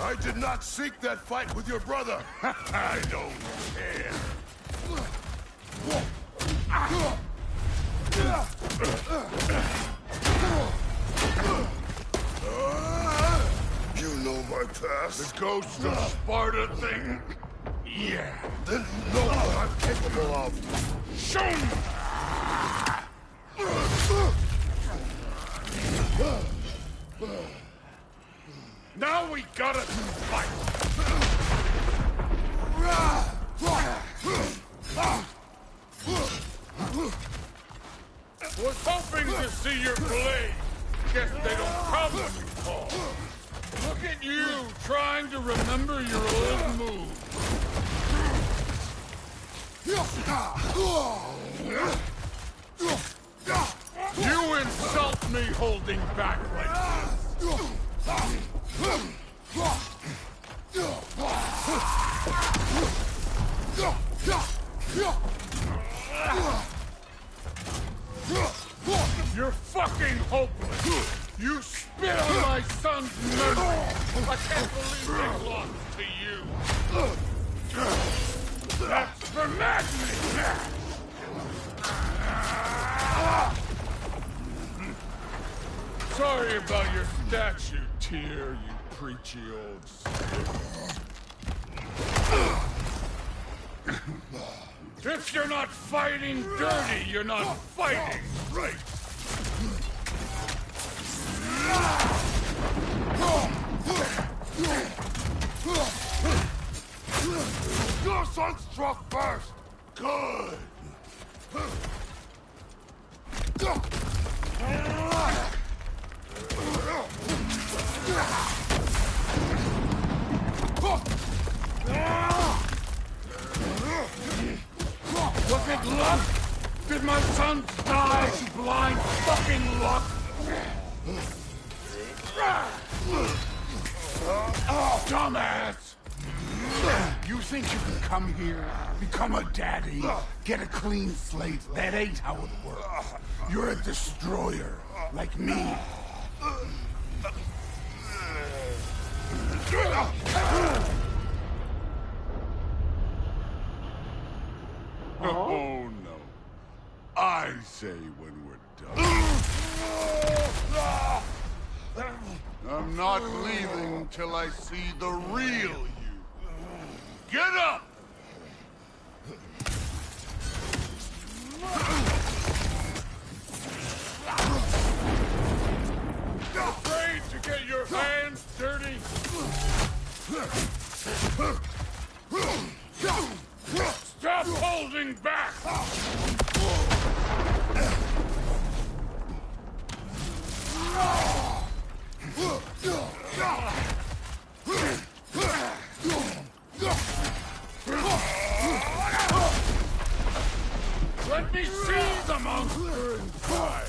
I did not seek that fight with your brother. I don't care. You know my past. The ghost of Sparta thing? Yeah. Then you know what I'm capable of. Show me! Now we gotta fight! Was hoping to see your blade. Guess they don't come when you call. Look at you, trying to remember your old moves. You insult me holding back like this. You're fucking hopeless. You spit on my son's memory. I can't believe they lost to you. That's for madness. Sorry about your statue, Tyr, you preachy old stick. If you're not fighting dirty, you're not fighting right. Your son struck first. Good. Was it luck? Did my son die to blind fucking luck? Dumbass! You think you can come here, become a daddy, get a clean slate? That ain't how it works. You're a destroyer, like me. Oh no. I say when we're done. I'm not leaving till I see the real you. Get up! Afraid to get your hands dirty? Stop holding back! Let me see the monster inside!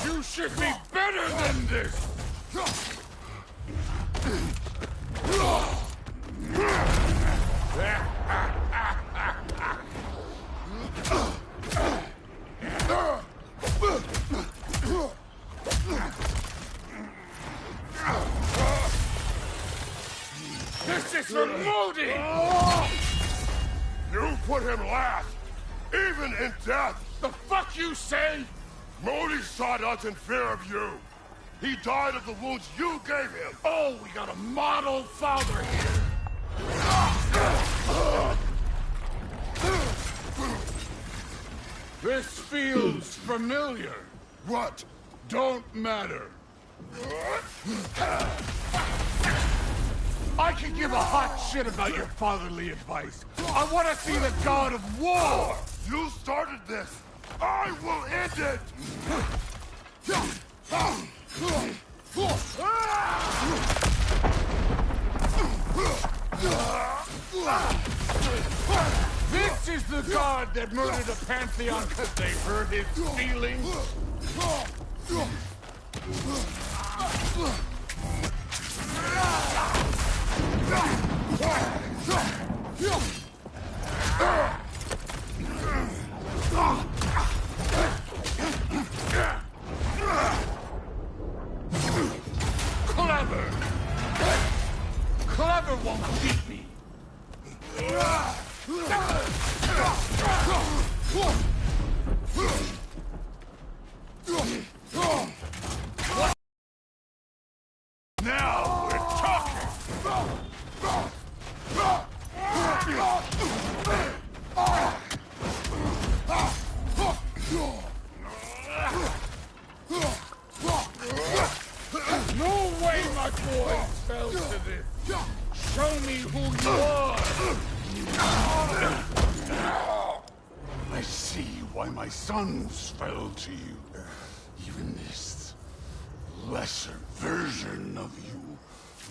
You should be better than this! This is for Modi! You put him last, even in death! The fuck you say? Modi sought us in fear of you. He died of the wounds you gave him. Oh, we got a model father here. This feels familiar. What? Don't matter. I can give a hot shit about your fatherly advice. I want to see the god of war! You started this! I will end it! This is the god that murdered a pantheon because they hurt his feelings? Clever! Clever won't beat me! Now we're talking! No way my boys fell to this! Show me who you are! I see why my sons fell to you. Even this lesser version of you.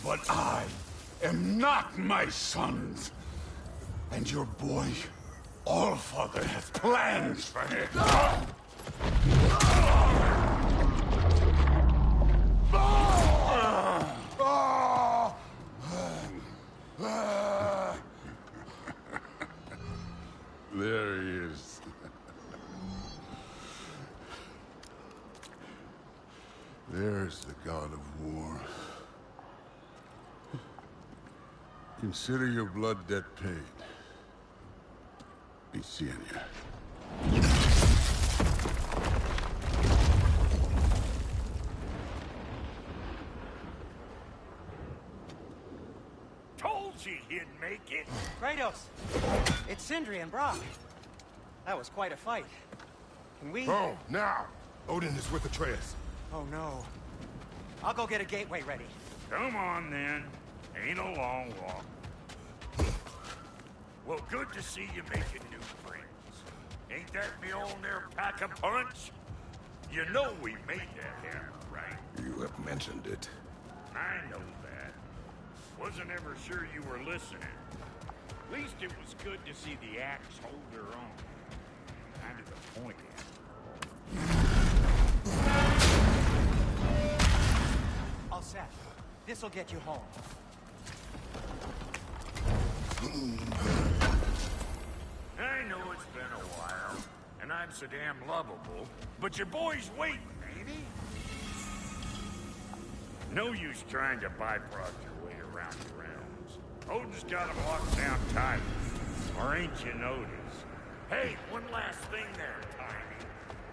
But I am not my sons. And your boy, Allfather, has plans for him. There he is. There's the god of war. Consider your blood debt paid. Be seeing ya. Told you he'd make it. Kratos, it's Sindri and Brock. That was quite a fight. Can we... Oh, now! Odin is with Atreus. Oh, no. I'll go get a gateway ready. Come on, then. Ain't a long walk. Well, good to see you making new friends. Ain't that me on there pack a punch? You know we made that hammer, right? You have mentioned it. I know that. Wasn't ever sure you were listening. At least it was good to see the axe hold her own. Kind of the point. All set. This'll get you home. I know it's been a while, and I'm so damn lovable, but your boy's waiting, ain't he? No use trying to bifrost your way around the realms. Odin's got them locked down tight. Or ain't you noticed? Hey, one last thing there, Tiny.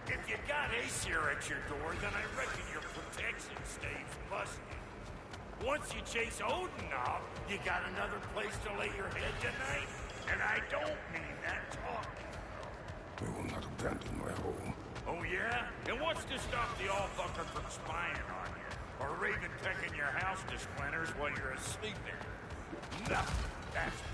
If you got Aesir at your door, then I reckon your protection stave's busted. Once you chase Odin off, you got another place to lay your head tonight? And I don't mean that talk. I will not abandon my home. Oh yeah? And what's to stop the all-fucker from spying on you? Or Raven pecking your house to splinters while you're asleep there? Nothing, that's why.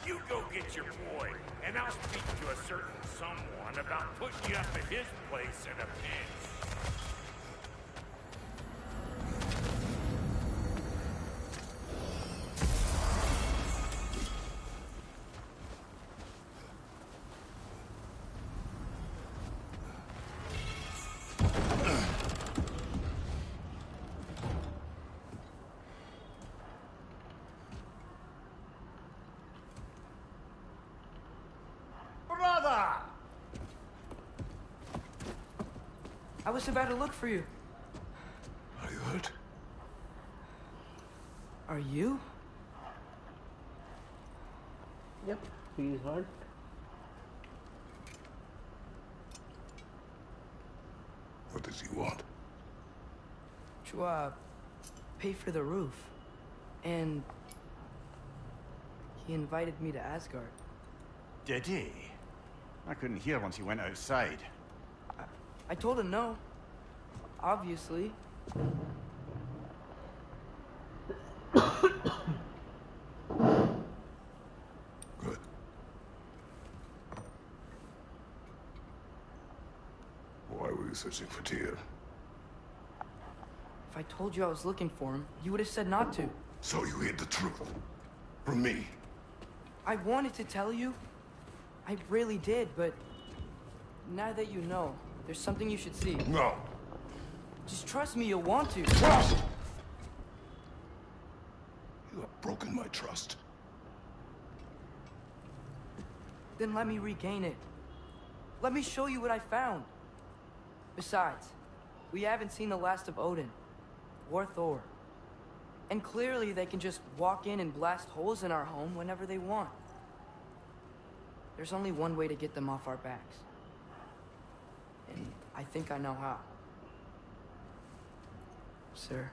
You go get your boy, and I'll speak to a certain someone about putting you up at his place in a pinch. I was about to look for you. Are you hurt? Are you? Yep, he's hurt. What does he want? To, pay for the roof. And he invited me to Asgard. Did he? I couldn't hear once he went outside. I told him no. Obviously. Good. Why were you searching for Tyr? If I told you I was looking for him, you would have said not to. So you hid the truth from me. I wanted to tell you. I really did, but now that you know, there's something you should see. No. Just trust me, you'll want to. Trust! You have broken my trust. Then let me regain it. Let me show you what I found. Besides, we haven't seen the last of Odin or Thor. And clearly they can just walk in and blast holes in our home whenever they want. There's only one way to get them off our backs. And I think I know how. Sir.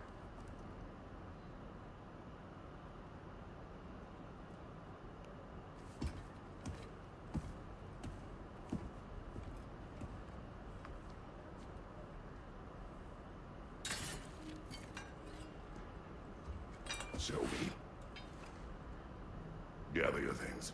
Show me. Gather your things.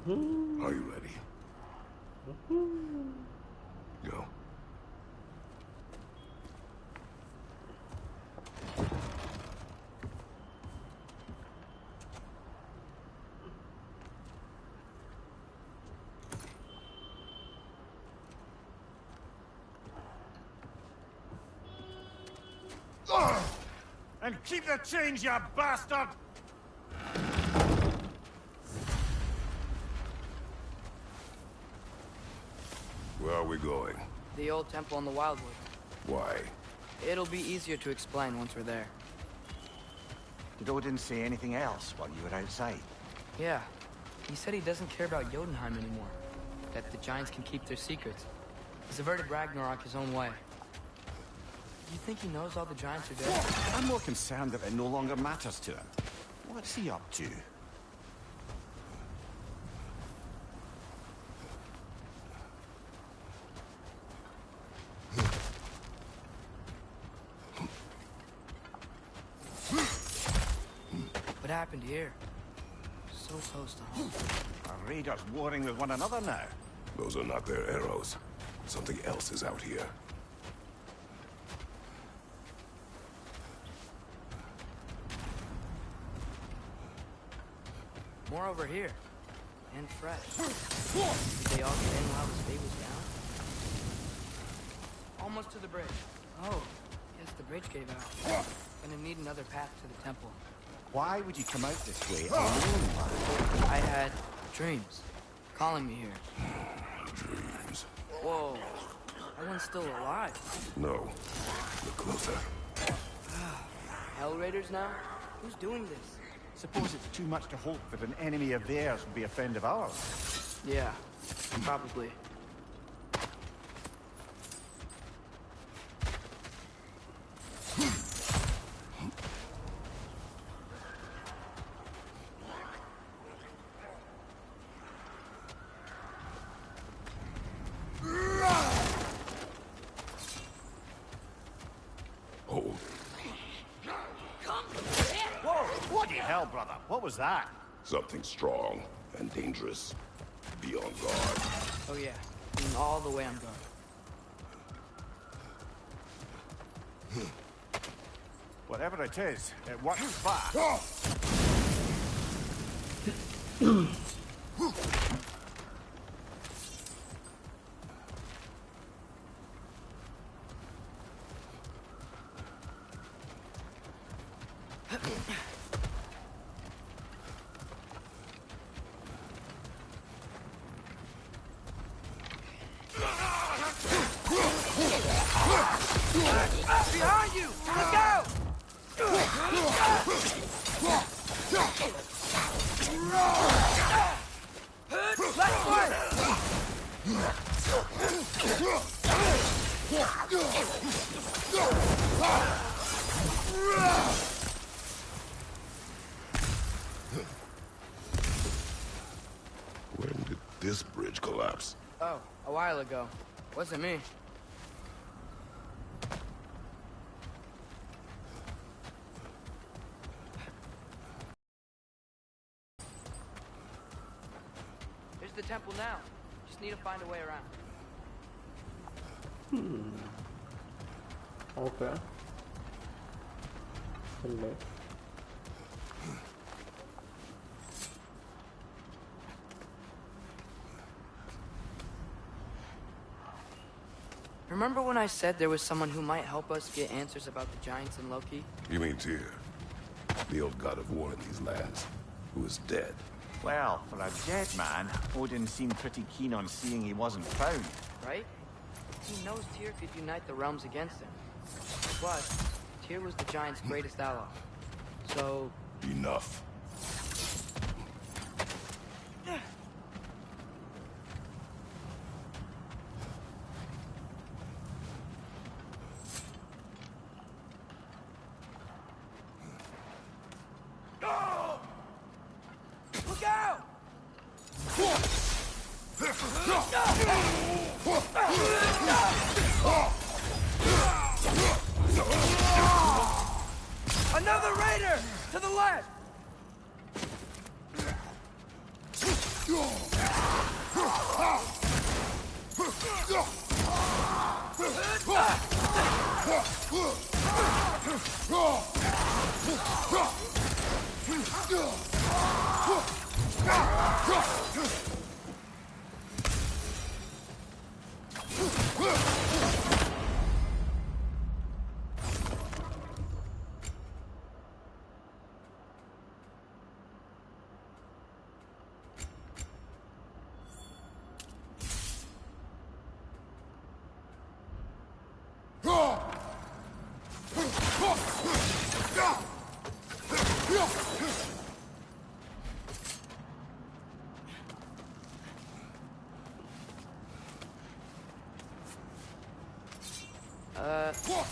Are you ready? Go. And keep the change, you bastard! Where are we going? The old temple in the Wildwood. Why? It'll be easier to explain once we're there. Did Odin say anything else while you were outside? Yeah. He said he doesn't care about Jotunheim anymore. That the Giants can keep their secrets. He's averted Ragnarok his own way. You think he knows all the Giants are dead? I'm more concerned that it no longer matters to him. What's he up to? What happened here? So close to home. Are raiders warring with one another now? Those are not their arrows. Something else is out here. More over here. And fresh. Did they all get in while the stave was down? Almost to the bridge. Oh, yes, the bridge gave out. Gonna need another path to the temple. Why would you come out this way alone, lad? I had dreams. Calling me here. Dreams. Whoa. That one's still alive. No. Look closer. Hell Raiders now? Who's doing this? Suppose it's too much to hope that an enemy of theirs would be a friend of ours. Yeah, probably. Hold. Whoa! Bloody hell, brother. What was that? Something strong and dangerous. Be on guard. Oh yeah, being all the way on guard. Whatever it is, it works fast. Behind you! Look out! Left When did this bridge collapse? Oh, a while ago. Wasn't me. There's the temple now. Just need to find a way around. Okay. चल Remember when I said there was someone who might help us get answers about the Giants and Loki? You mean Tyr? The old god of war in these lands, who is dead. Well, for a dead man, Odin seemed pretty keen on seeing he wasn't found. Right? He knows Tyr could unite the realms against him. Plus, Tyr was the Giants' greatest ally. So... Enough. Look out! Another raider! To the left!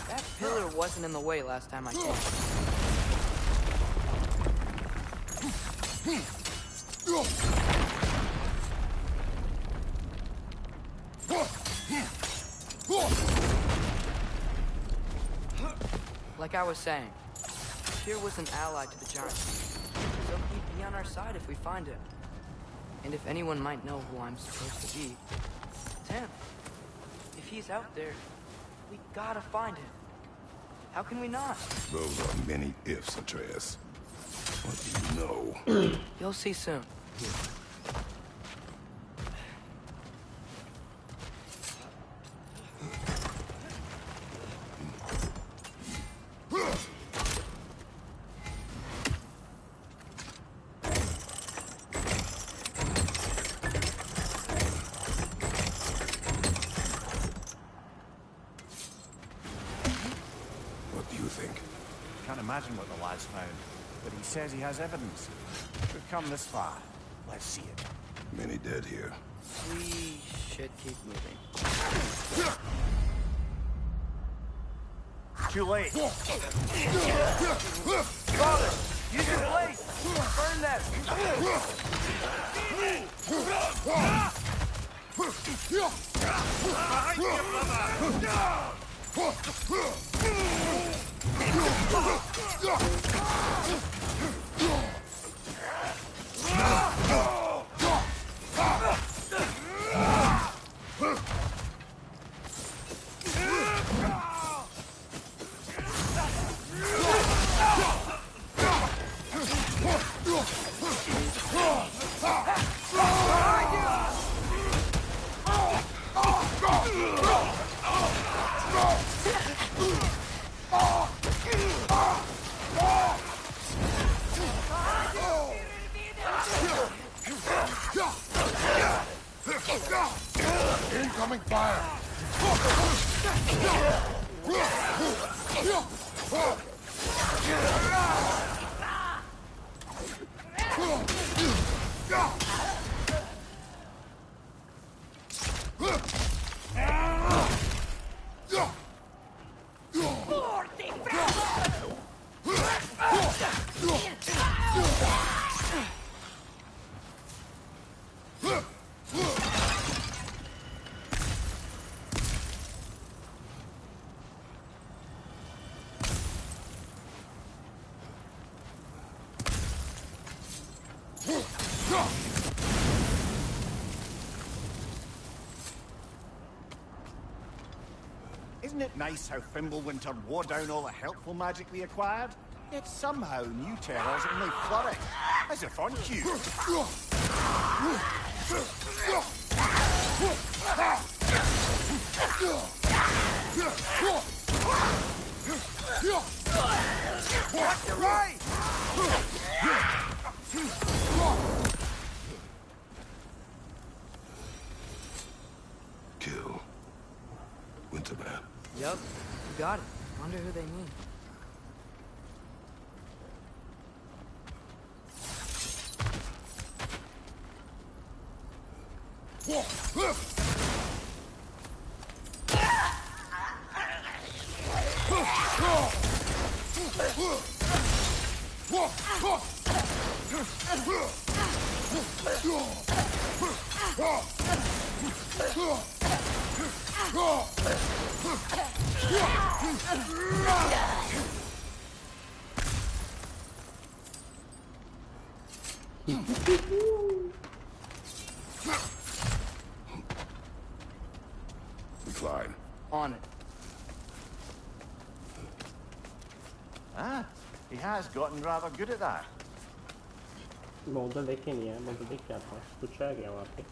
That pillar wasn't in the way last time I came. Like I was saying, Tyr was an ally to the Giants, so he'd be on our side if we find him. And if anyone might know who I'm supposed to be, it's him. If he's out there, we gotta find him. How can we not? Those are many ifs, Atreus. What do you know? You'll see soon. Imagine what the lad's found, but he says he has evidence. We've come this far. Let's see it. Many dead here. We should keep moving. Too late. Father, use your blade. Burn them. Behind you, Incoming fire! Isn't it nice how Fimbulwinter wore down all the helpful magic we acquired? Yet somehow new terrors only flourish, as if on cue. You're right! Kill. Winterman. Yup, you got it. Wonder who they mean. We climb. On it. Ah, he has gotten rather good at that. बहुत देखे नहीं है, मैं तो देख क्या था, कुछ आ गया वहाँ पे.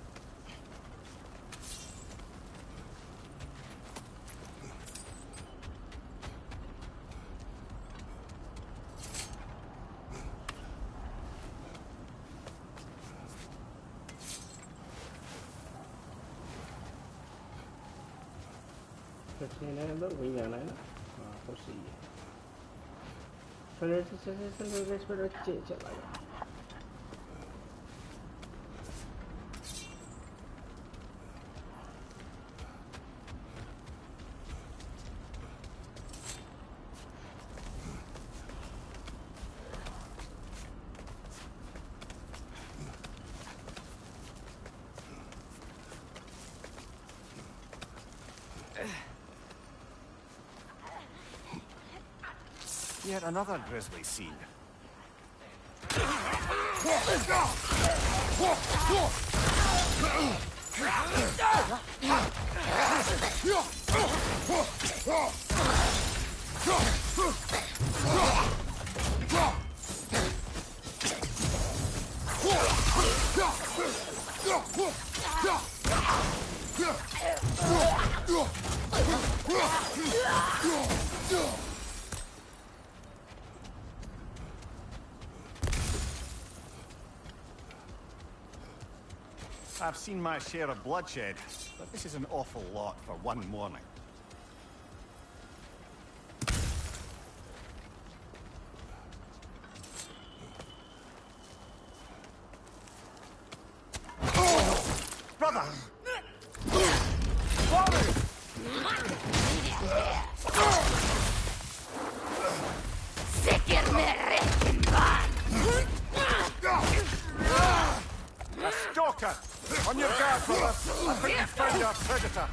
कैसे ना इधर वही जाना है ना, हाँ तो सही है. चला गया। Yet another grisly scene. I've seen my share of bloodshed, but this is an awful lot for one morning. Brother! A stalker! On your guard, brother! I think we found our predator!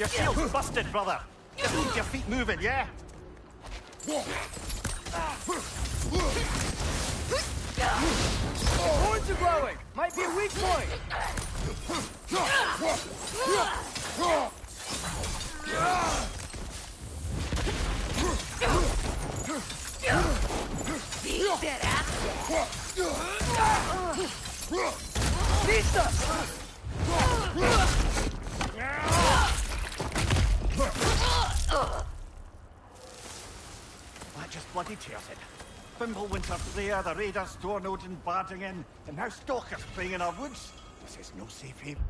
Your shield's busted, brother! Just keep your feet moving, yeah? The horns are growing! Might be a weak point! That just bloody tears it. Fimbulwinter's there, the raiders Stornode and barging in, and now stalkers playing in our woods. This is no safe haven.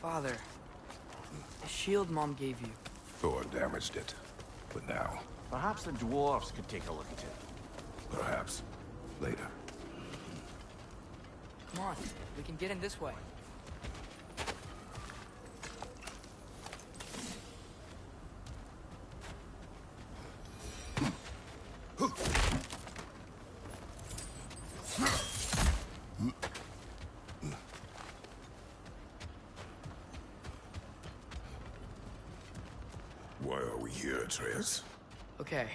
Father, the shield Mom gave you. Thor damaged it. But now... Perhaps the dwarves could take a look at it. Perhaps. Later. Come on, we can get in this way. Why are we here, Atreus? Okay.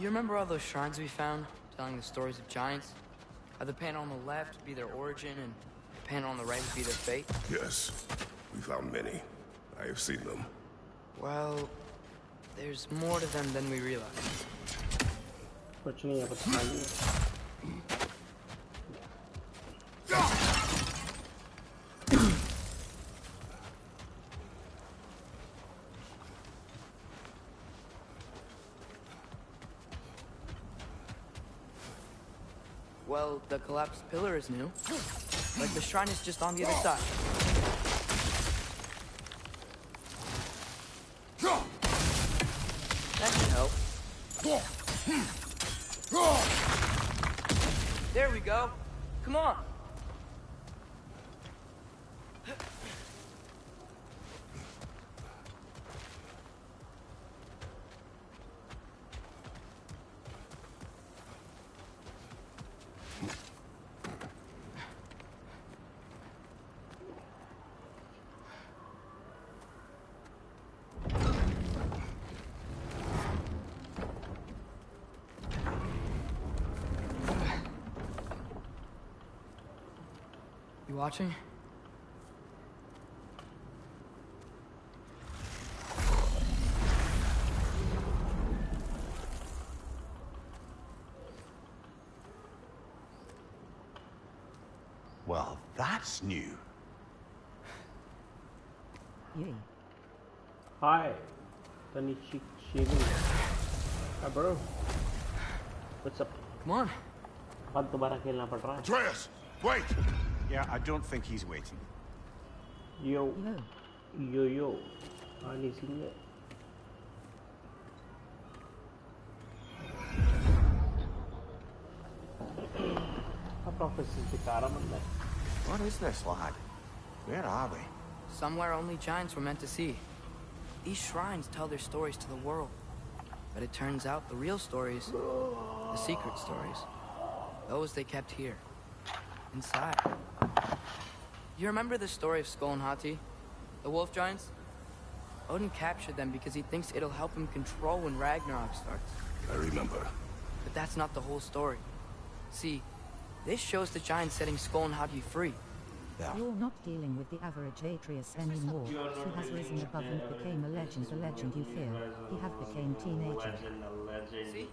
You remember all those shrines we found, telling the stories of giants? How the panel on the left would be their origin, and the panel on the right would be their fate? Yes. We found many. I have seen them. Well, there's more to them than we realize. Well, the collapsed pillar is new. Like the shrine is just on the other side. That should help. There we go. Come on. You watching? Well, that's new. Yay. Hi. Tanishi Shivu. Hi, bro. What's up? Come on. अब दोबारा खेलना पड़ रहा है. Atreus, wait! Yeah, I don't think he's waiting. Yo. Yo. आनी सी है. What is this, lad? Where are we? Somewhere only giants were meant to see. These shrines tell their stories to the world. But it turns out the real stories, the secret stories, those they kept here, inside. You remember the story of Skull and Hati? The wolf giants? Odin captured them because he thinks it'll help him control when Ragnarok starts. I remember. But that's not the whole story. See, this shows the giants setting Skull and Hati free. You're not dealing with the average Atreus anymore. He has risen above and became a legend, the legend you fear. He have became teenager. See?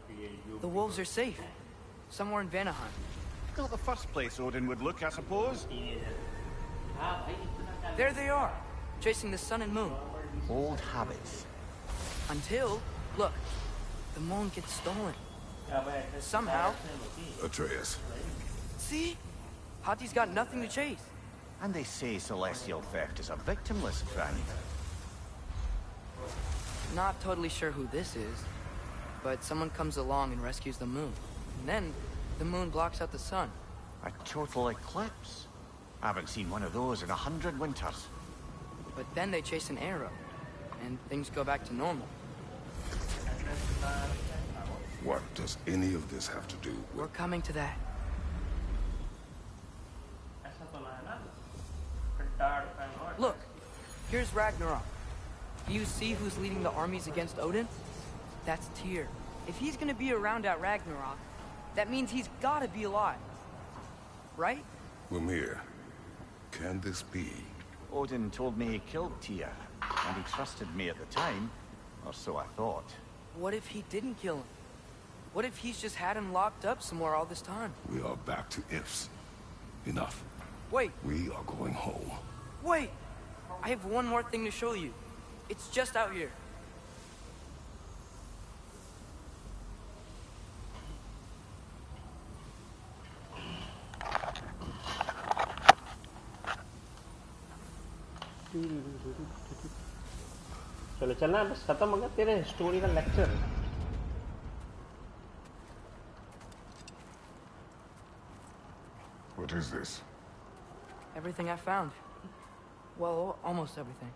The wolves are safe. Somewhere in Vanaheim. Not the first place Odin would look, I suppose. There they are, chasing the sun and moon. Old habits. Until, look, the moon gets stolen. Somehow. Atreus. See? Hati's got nothing to chase. And they say celestial theft is a victimless crime. Not totally sure who this is, but someone comes along and rescues the moon. And then, the moon blocks out the sun. A total eclipse. I haven't seen one of those in 100 winters. But then they chase an arrow, and things go back to normal. What does any of this have to do with... We're coming to that. Look, here's Ragnarok. Do you see who's leading the armies against Odin? That's Tyr. If he's gonna be around at Ragnarok, that means he's gotta be alive. Right? Mimir, can this be? Odin told me he killed Tyr, and he trusted me at the time, or so I thought. What if he didn't kill him? What if he's just had him locked up somewhere all this time? We are back to ifs. Enough. Wait. We are going home. Wait! I have one more thing to show you. It's just out here. चलो चलना है, बस खत्म हो गया तेरे story का lecture. What is this? Everything I found. Well, almost everything.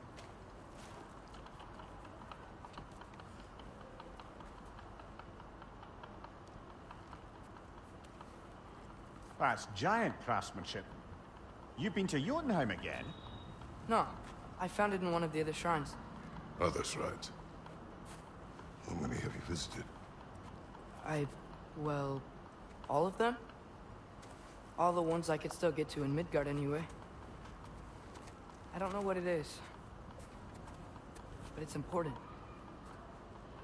That's giant craftsmanship. You've been to Jotunheim again? No, I found it in one of the other shrines. Other shrines? How many have you visited? Well, all of them? All the ones I could still get to in Midgard anyway. I don't know what it is, but it's important.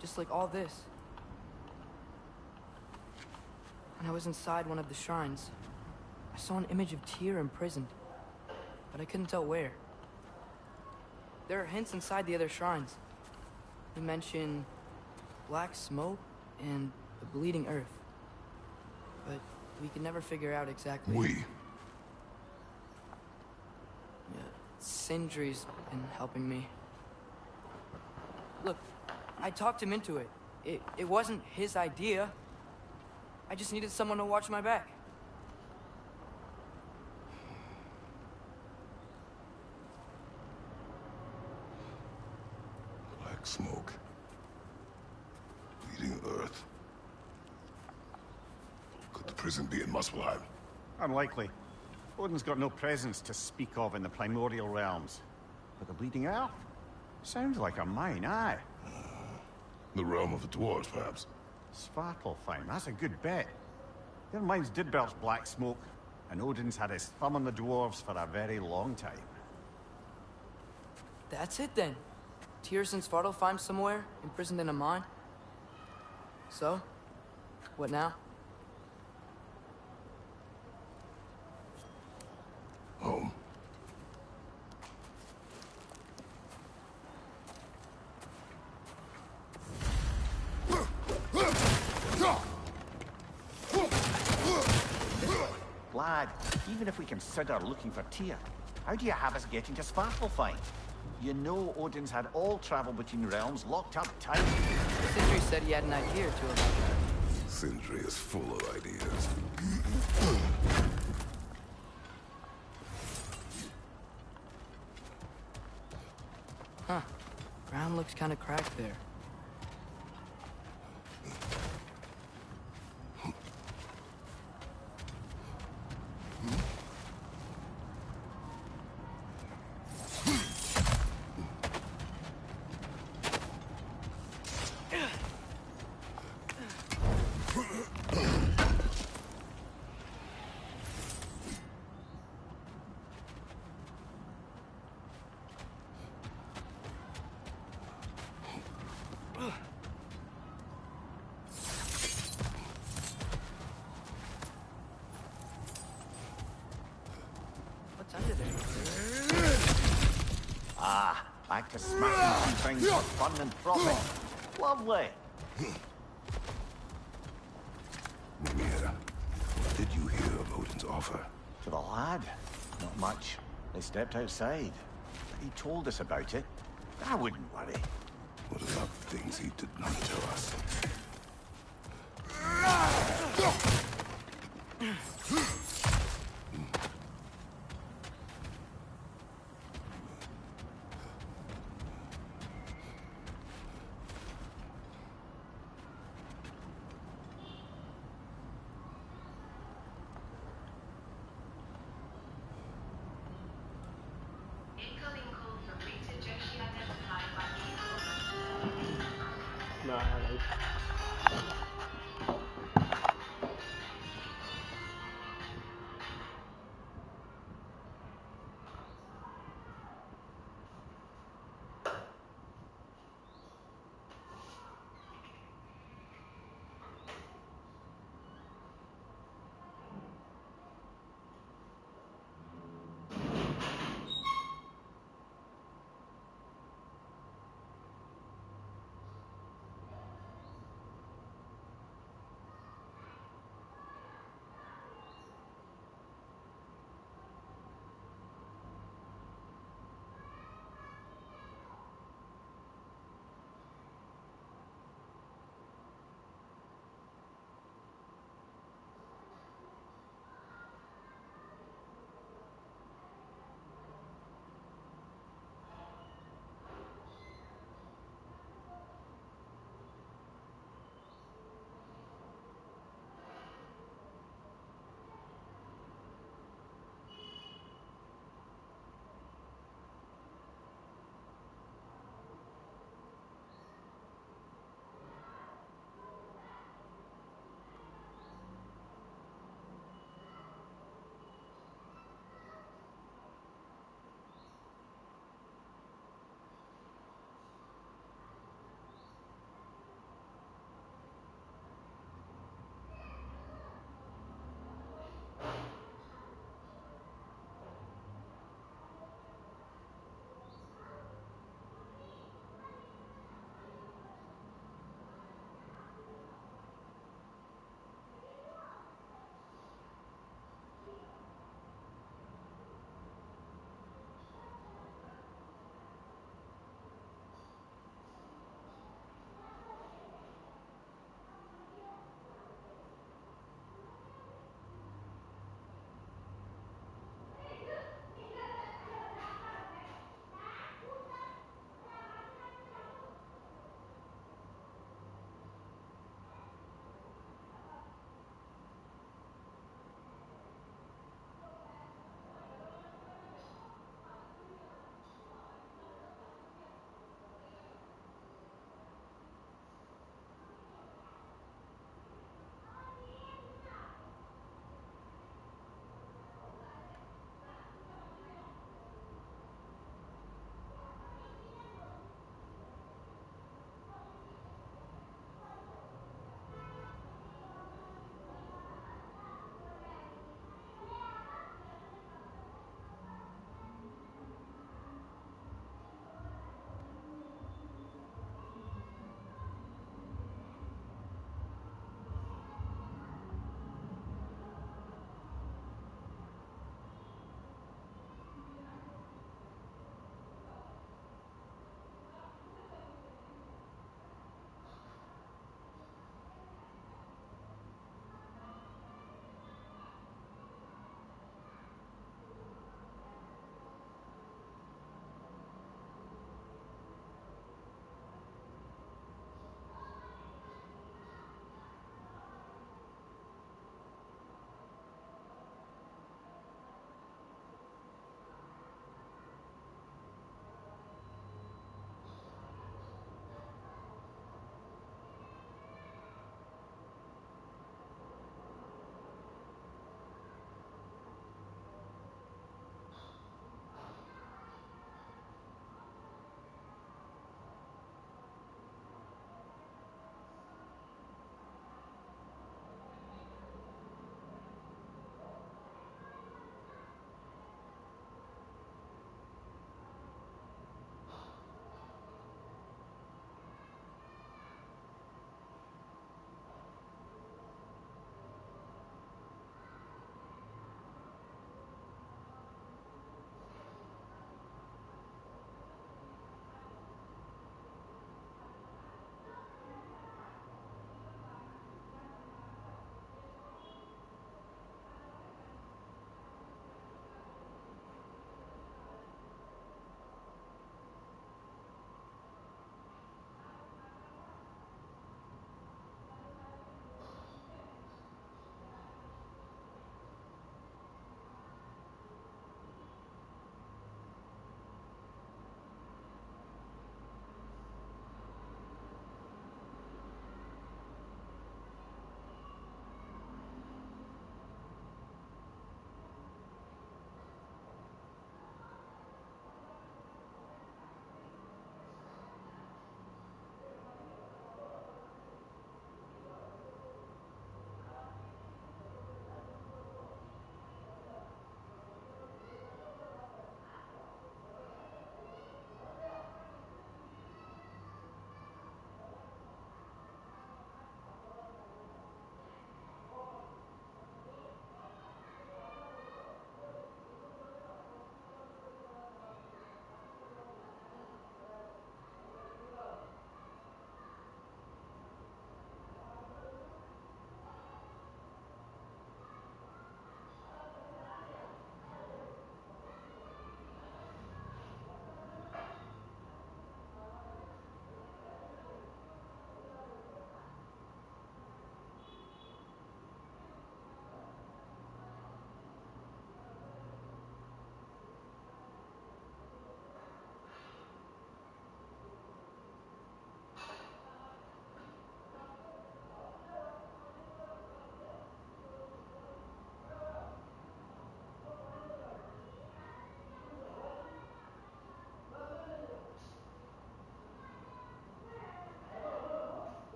Just like all this. When I was inside one of the shrines, I saw an image of Tyr imprisoned, but I couldn't tell where. There are hints inside the other shrines. They mention black smoke and the bleeding earth, but we could never figure out exactly. We? Yeah, Sindri's been helping me. Look, I talked him into it. It wasn't his idea. I just needed someone to watch my back. Black smoke. Bleeding earth. Could the prison be in Muspelheim? Unlikely. Odin's got no presence to speak of in the primordial realms. But the bleeding earth? Sounds like a mine, aye. The realm of the dwarves, perhaps? Svartalfheim, that's a good bet. Their mines did belch black smoke, and Odin's had his thumb on the dwarves for a very long time. That's it then. Tyr's in Svartalfheim somewhere, imprisoned in a mine. So, what now? Home. Lad, even if we consider looking for Tyr, how do you have us getting to Svartalfheim? You know Odin's had all travel between realms locked up tight. Sindri said he had an idea or two about that. Sindri is full of ideas. Huh. Ground looks kind of cracked there. What's under there? Ah, back to smashing some things for fun and profit. Lovely. Mimir, what did you hear of Odin's offer? To the lad? Not much. They stepped outside. But he told us about it. I wouldn't worry. What about the things he did not tell us? Incoming call from Rita Joshi identified by Nah, right.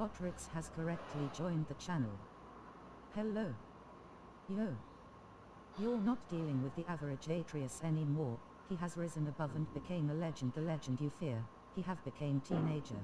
Otrix has correctly joined the channel. Hello. Yo. You're not dealing with the average Atreus anymore. He has risen above and became a legend, the legend you fear. He have became teenager.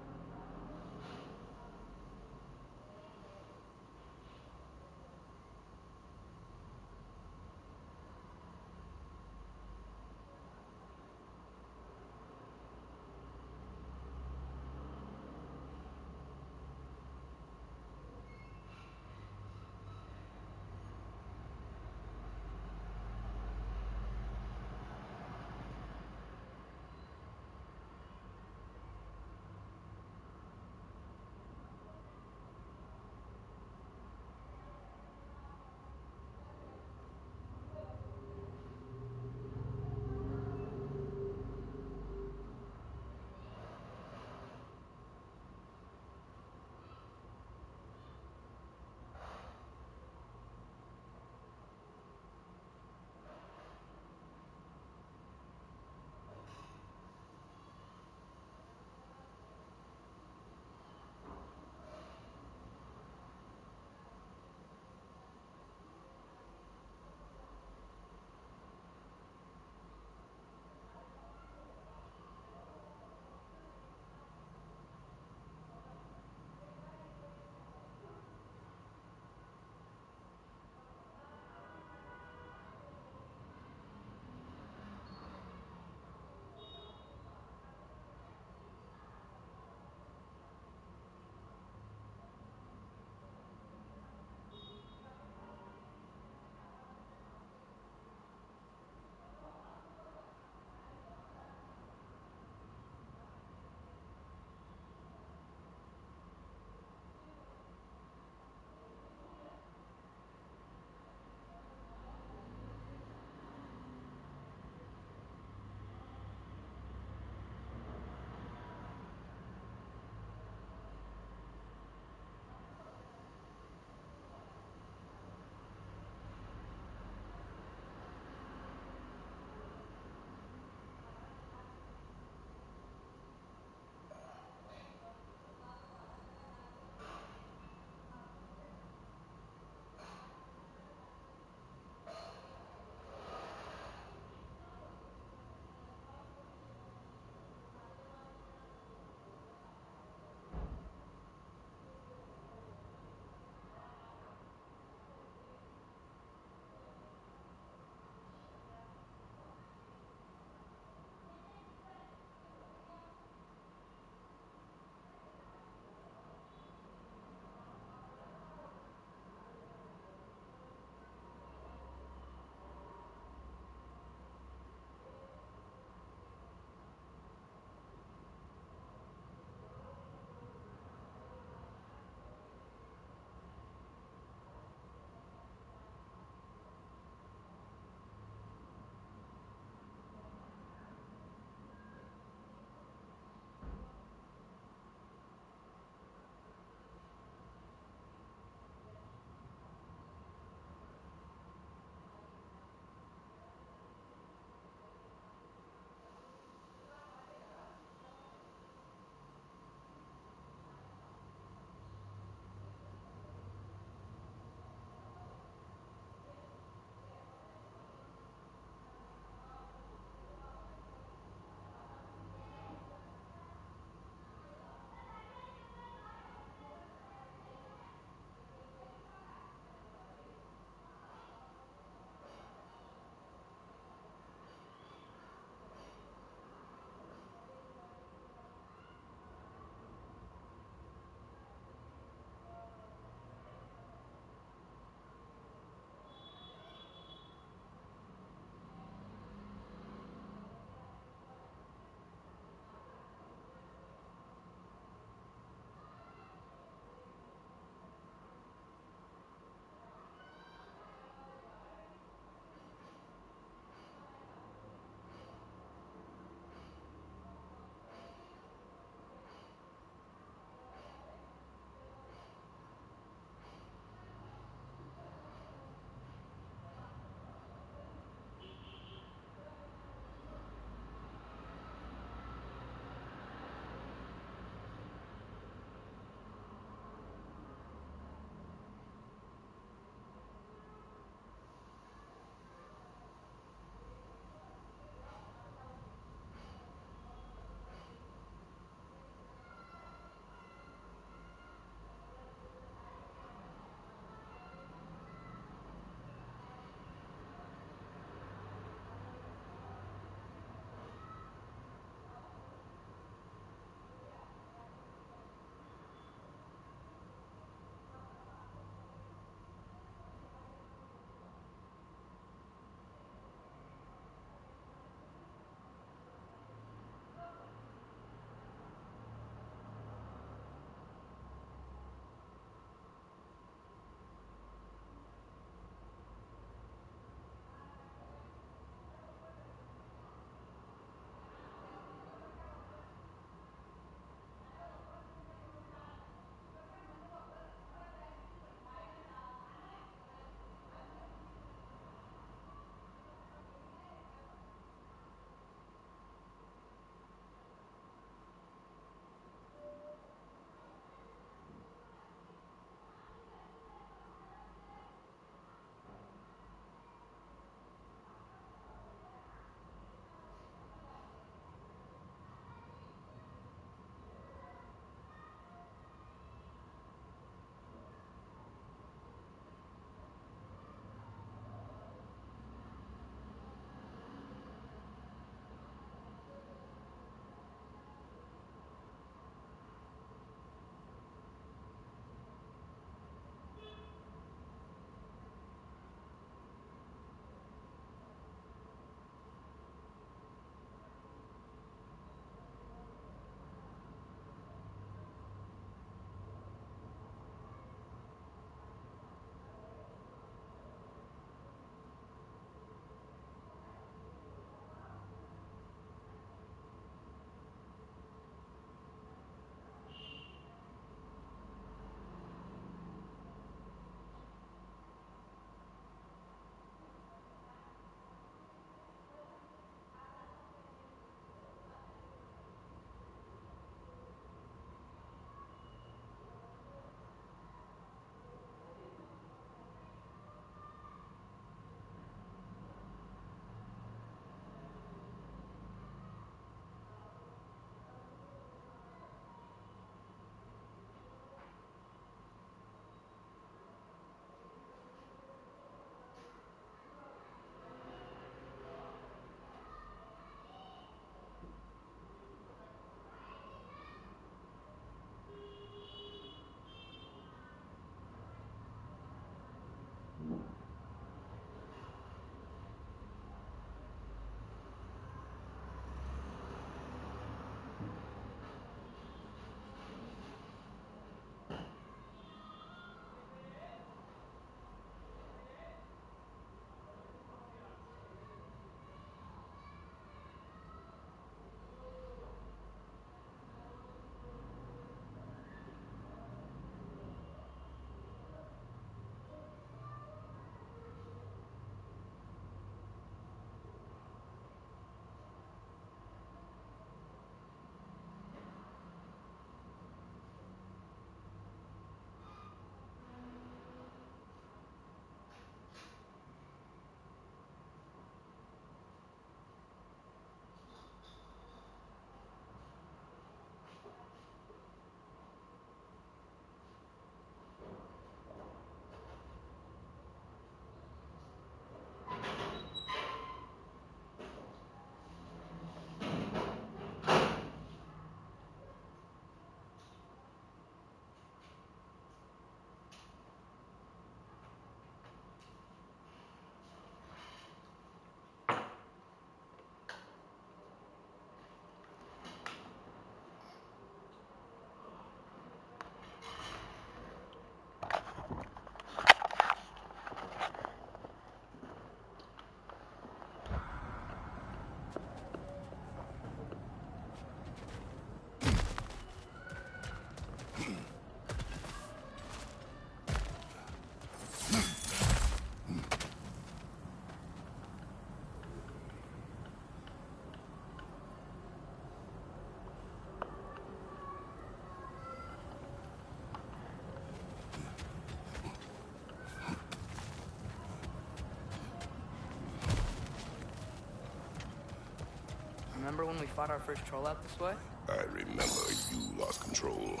Remember when we fought our first troll out this way? I remember you lost control.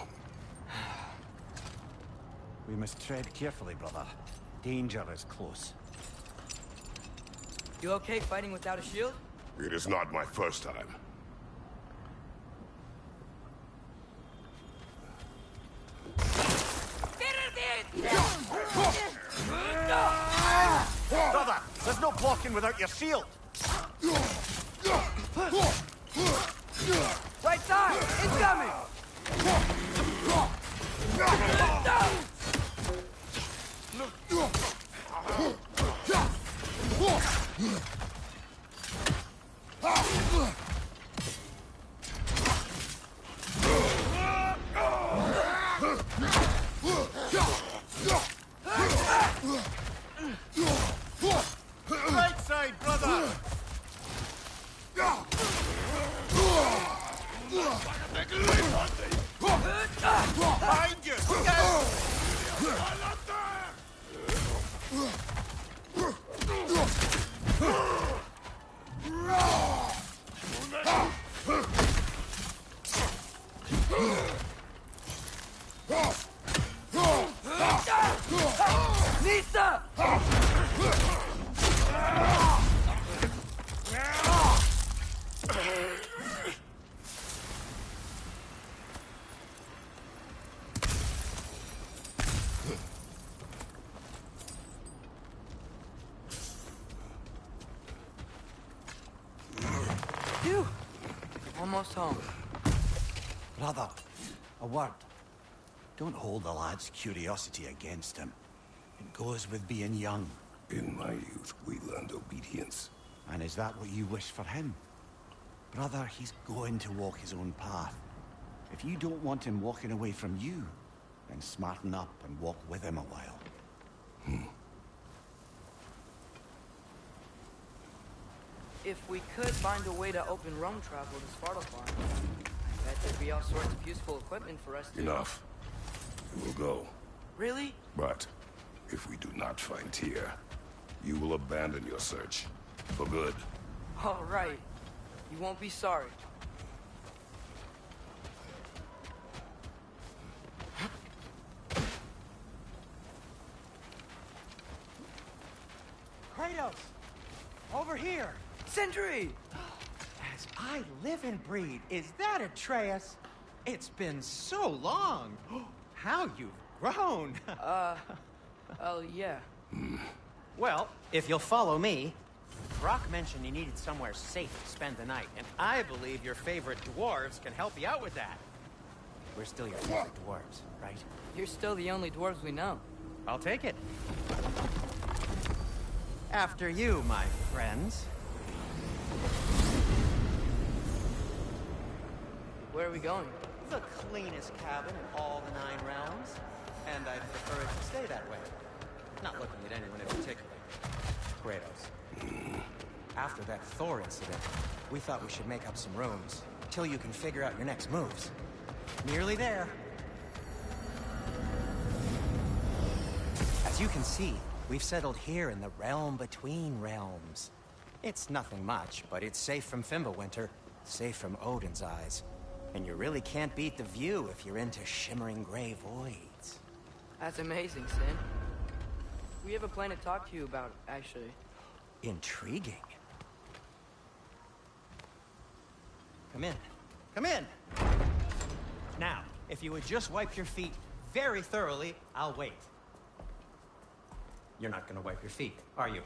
We must tread carefully, brother. Danger is close. You okay fighting without a shield? It is not my first time. Brother, there's no blocking without your shield. Right side! Incoming! Right side, brother! Behind you! Lisa! Phew. Almost home. Brother, a word. Don't hold the lad's curiosity against him. It goes with being young. In my youth, we learned obedience. And is that what you wish for him? Brother, he's going to walk his own path. If you don't want him walking away from you, then smarten up and walk with him a while. If we could find a way to open roam travel to Svartalfheim, I bet there'd be all sorts of useful equipment for us to... Enough. We will go. Really? But if we do not find Tyr, you will abandon your search. For good. All right. You won't be sorry. Kratos! Over here! Sentry! As I live and breathe, is that Atreus? It's been so long! How you've grown! Oh, yeah. Well, if you'll follow me, Brock mentioned you needed somewhere safe to spend the night, and I believe your favorite dwarves can help you out with that. We're still your favorite dwarves, right? You're still the only dwarves we know. I'll take it. After you, my friends. Where are we going? The cleanest cabin in all the 9 realms, and I'd prefer it to stay that way. Not looking at anyone in particular. Kratos. After that Thor incident, we thought we should make up some rooms, till you can figure out your next moves. Nearly there. As you can see, we've settled here in the realm between realms. It's nothing much, but it's safe from Fimbulwinter, safe from Odin's eyes. And you really can't beat the view if you're into shimmering gray voids. That's amazing, Sin. We have a plan to talk to you about, actually. Intriguing. Come in. Come in! Now, if you would just wipe your feet very thoroughly, I'll wait. You're not gonna wipe your feet, are you?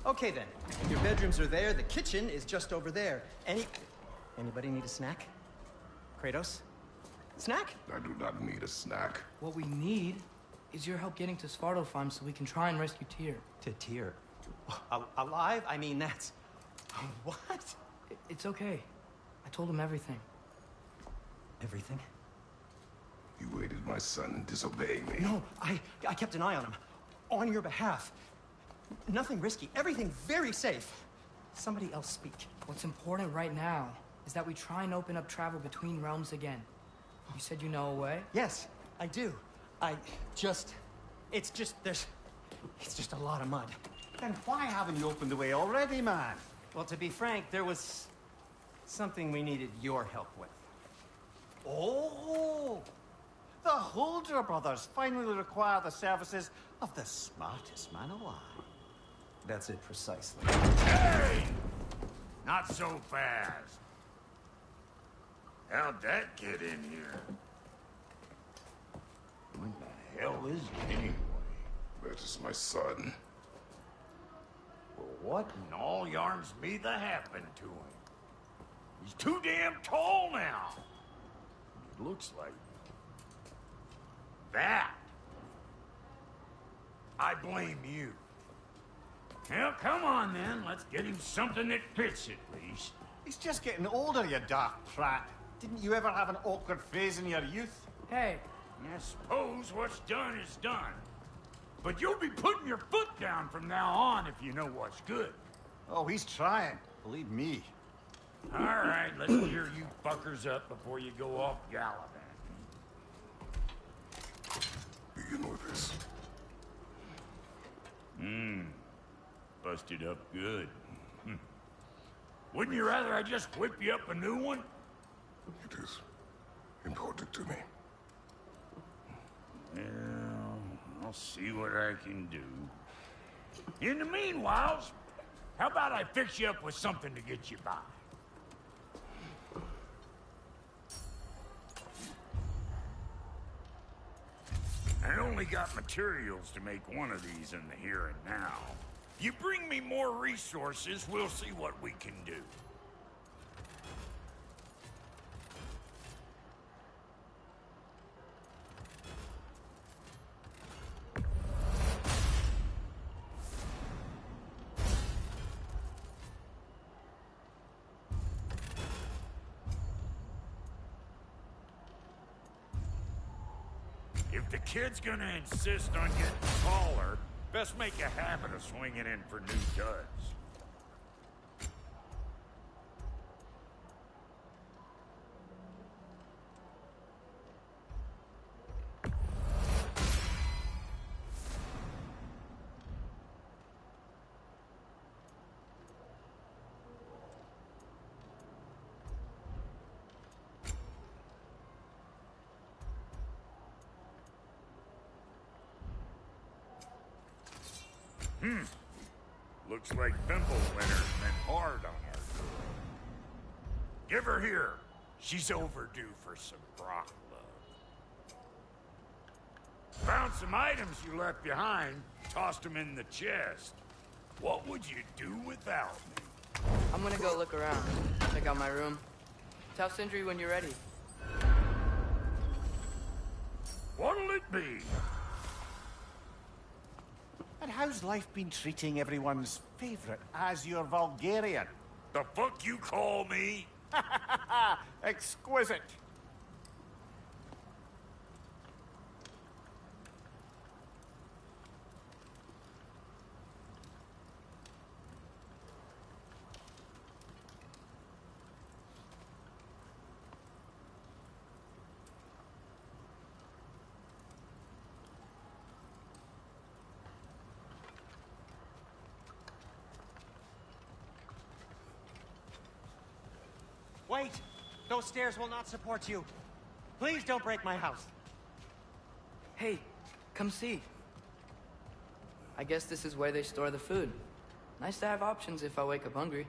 Okay then. Your bedrooms are there, the kitchen is just over there. Anybody need a snack? Kratos? Snack? I do not need a snack. What we need is your help getting to Svartalfheim so we can try and rescue Tyr. To Tyr? Alive? I mean, that's... What? It's okay. I told him everything. Everything? You aided my son in disobeying me. No, I kept an eye on him. On your behalf. Nothing risky. Everything very safe. Somebody else speak. What's important right now is that we try and open up travel between realms again. You said you know a way? Yes, I do. It's just a lot of mud. Then why haven't you opened the way already, man? Well, to be frank, there was Something we needed your help with. Oh! The Holder brothers finally require the services of the smartest man alive. That's it precisely. Hey! Not so fast. How'd that get in here? What the hell is it anyway? That is my son. Well, what in all yarns me that happened to him? He's too damn tall now. It looks like that. I blame you. Well, come on then. Let's get him something that fits at least. He's just getting older, you dark prat. Didn't you ever have an awkward phase in your youth? Hey. I suppose what's done is done. But you'll be putting your foot down from now on if you know what's good. Oh, he's trying. Believe me. All right, let's clear you fuckers up before you go off gallivanting. Begin with this. Busted up good. Wouldn't you rather I just whip you up a new one? It is important to me. Well, I'll see what I can do. In the meanwhile, how about I fix you up with something to get you by? I only got materials to make one of these in the here and now. You bring me more resources, we'll see what we can do. If the kid's gonna insist on getting taller, best make a habit of swinging in for new duds. Looks like Winter's been hard on our girl. Give her here. She's overdue for some brock love. Found some items you left behind, tossed them in the chest. What would you do without me? I'm gonna go look around. Check out my room. Tell Sindri when you're ready. What'll it be? And how's life been treating everyone's favorite Azure Vulgarian? The fuck you call me? Exquisite. Wait! Those stairs will not support you. Please don't break my house. Hey, come see. I guess this is where they store the food. Nice to have options if I wake up hungry.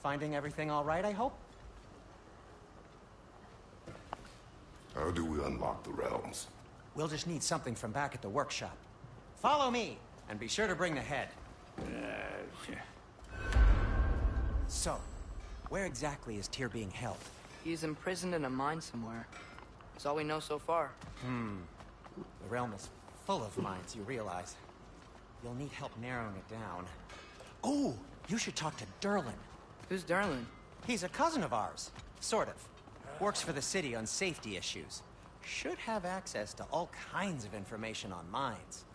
Finding everything all right, I hope? How do we unlock the realms? We'll just need something from back at the workshop. Follow me, and be sure to bring the head. So, where exactly is Tyr being held? He's imprisoned in a mine somewhere. That's all we know so far. The realm is full of mines, you realize. You'll need help narrowing it down. Oh, you should talk to Derlin. Who's Derlin? He's a cousin of ours. Sort of. Works for the city on safety issues. Should have access to all kinds of information on mines.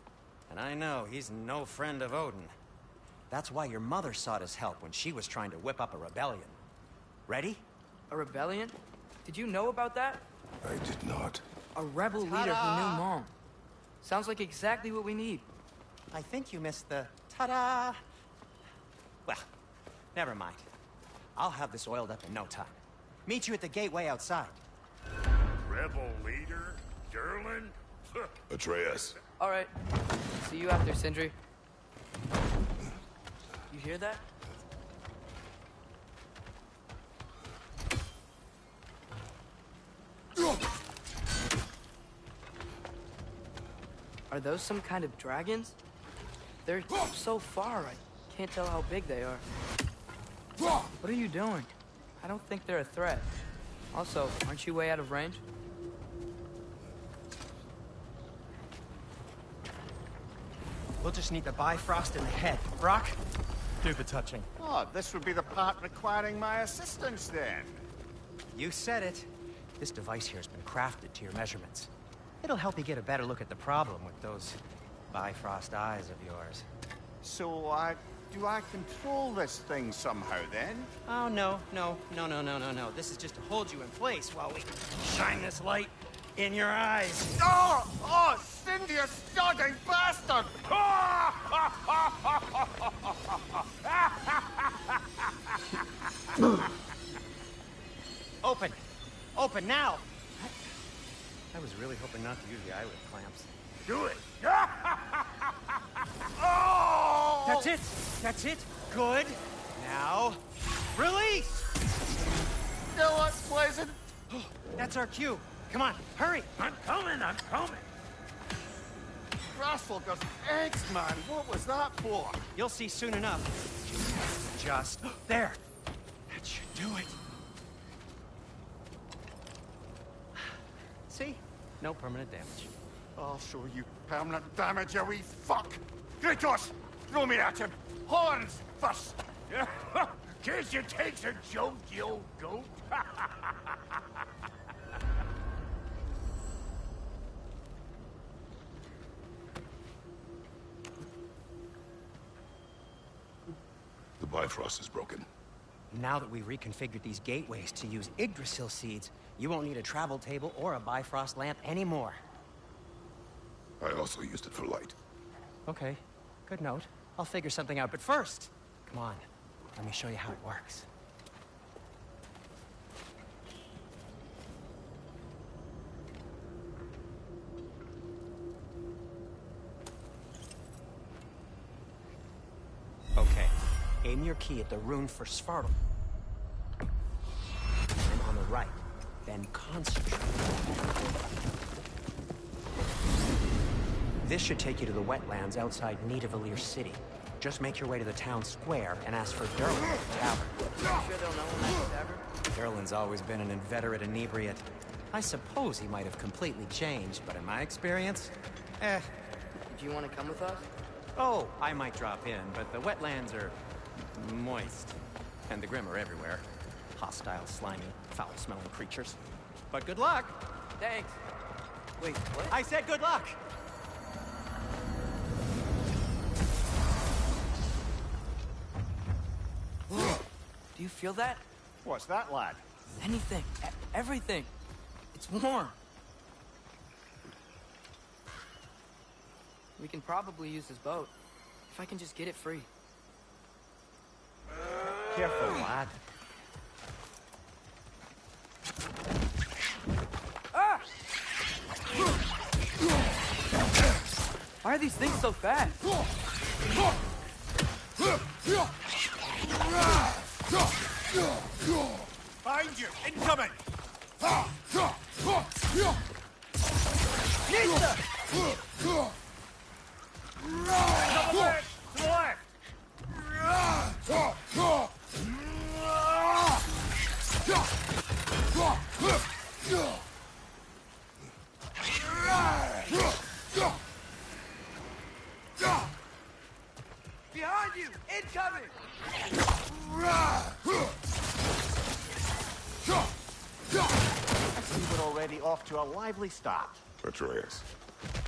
And I know he's no friend of Odin. That's why your mother sought his help when she was trying to whip up a rebellion. Ready? A rebellion? Did you know about that? I did not. A rebel leader who knew Mom. Sounds like exactly what we need. I think you missed the ta-da. Well, never mind. I'll have this oiled up in no time. Meet you at the gateway outside. Rebel leader? Derlin? Atreus. All right. See you after, Sindri. You hear that? Are those some kind of dragons? They're so far, I can't tell how big they are. What are you doing? I don't think they're a threat. Also, aren't you way out of range? We'll just need the Bifrost in the head. Brock, do the touching. Oh, this would be the part requiring my assistance then. You said it. This device here has been crafted to your measurements. It'll help you get a better look at the problem with those Bifrost eyes of yours. So, do I control this thing somehow then? Oh, no. This is just to hold you in place while we shine this light in your eyes. Oh, Cindy, you sodding bastard! Open now! I was really hoping not to use the eyelid clamps. Do it! Oh! That's it! Good! Now, release! No, that's pleasant. That's our cue. Come on, hurry! I'm coming! Rascal does eggs, man. What was that for? You'll see soon enough. Just there. That should do it. See? No permanent damage. I'll show you permanent damage, you wee fuck! Kratos! Throw me at him! Horns first! Guess you takes a joke, you old goat. The Bifrost is broken. Now that we've reconfigured these gateways to use Yggdrasil seeds, you won't need a travel table or a Bifrost lamp anymore. I also used it for light. Okay, good note. I'll figure something out, but first, come on, let me show you how it works. Okay, aim your key at the rune for Svartal. And on the right, then concentrate. This should take you to the wetlands outside Nidavellir City. Just make your way to the town square and ask for Derlin at the tavern. Sure they'll know when I'm at the tavern? Derlin's always been an inveterate inebriate. I suppose he might have completely changed, but in my experience, Did you want to come with us? Oh, I might drop in, but the wetlands are moist. And the Grim are everywhere. Hostile, slimy, foul-smelling creatures. But good luck! Thanks. Wait, what? I said good luck! Do you feel that? What's that, lad? Anything. Everything. It's warm. We can probably use this boat. If I can just get it free. Careful, lad. Ah! Why are these things so fast? Behind you! Incoming! Nista! Double back! To the left! Behind you! Incoming! I see we're already off to a lively start. Atreus,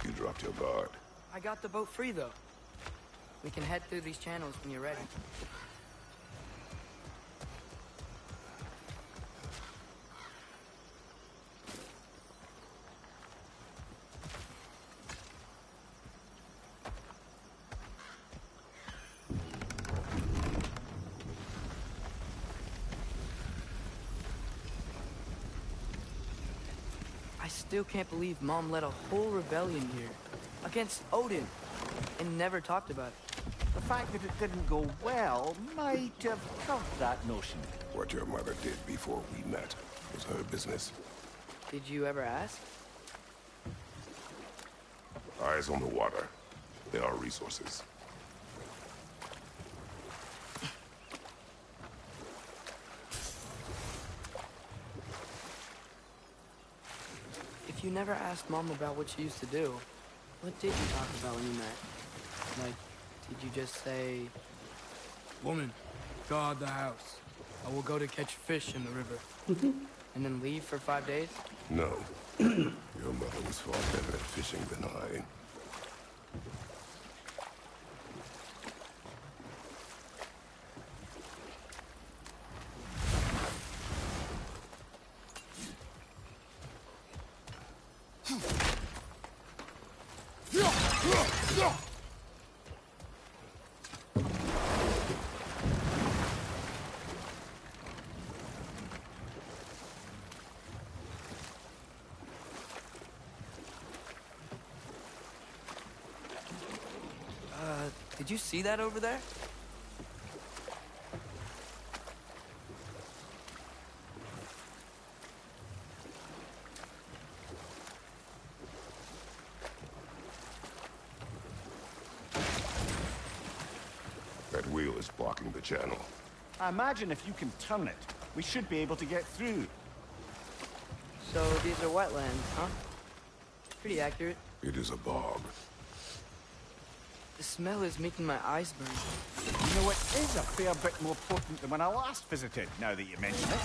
you dropped your guard. I got the boat free, though. We can head through these channels when you're ready. I still can't believe Mom led a whole rebellion here against Odin and never talked about it. The fact that it didn't go well might have killed that notion. What your mother did before we met was her business. Did you ever ask? Eyes on the water. There are resources. If you never asked Mom about what she used to do, what did you talk about when you met? Like, did you just say, "Woman, guard the house. I will go to catch fish in the river," and then leave for 5 days? No. Your mother was far better at fishing than I. Did you see that over there? That wheel is blocking the channel. I imagine if you can turn it, we should be able to get through. So these are wetlands, huh? Pretty accurate. It is a bog. The smell is making my eyes burn. You know, it is a fair bit more potent than when I last visited, now that you mention it.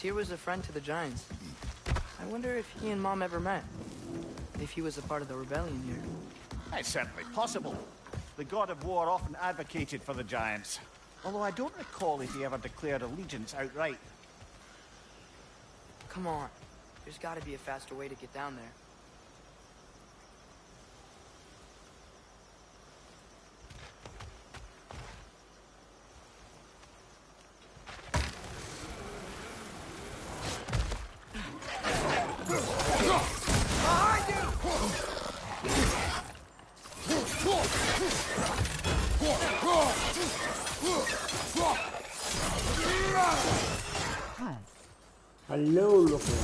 Tyr was a friend to the Giants. I wonder if he and Mom ever met. If he was a part of the rebellion here. It's certainly possible. The god of war often advocated for the Giants. Although I don't recall if he ever declared allegiance outright. Come on. There's got to be a faster way to get down there. Hello, looking.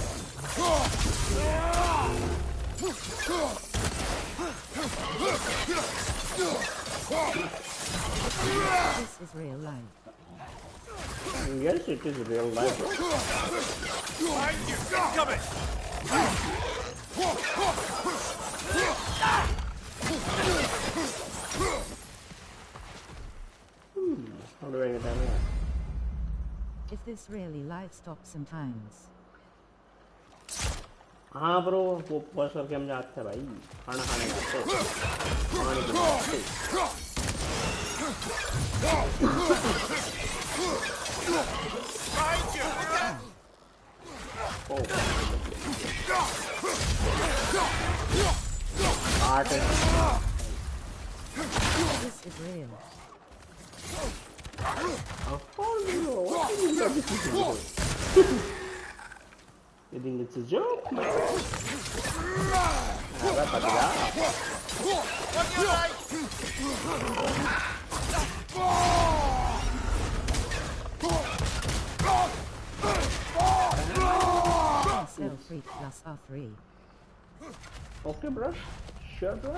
This is real life. Yes, it is real life. Coming! How do I get down here? Is this really livestock sometimes? हाँ bro वो बस करके हम जाते हैं भाई खाना खाने जाते हैं खाने के This is real. You think it's a joke? us are free. Okay, bro. Sure, bro.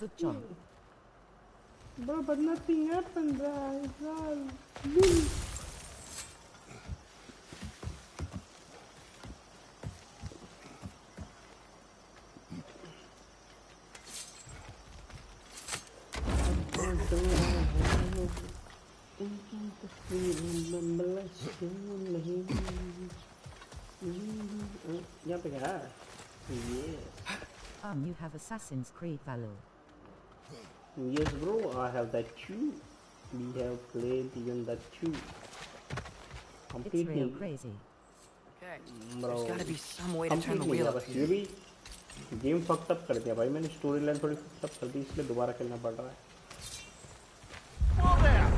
Good job. Bro, but nothing happened, bro. It's all me. यहाँ पे क्या? Yes. You have Assassin's Creed Valor. Yes, bro. I have that too. We have played even that too. It's real crazy. Okay. Bro, There's gotta be some way to turn the wheel up ये भी game fucked up कर दिया भाई मैंने story line थोड़ी fucked up कर दी इसलिए दोबारा खेलना पड़ रहा है. Whoa there!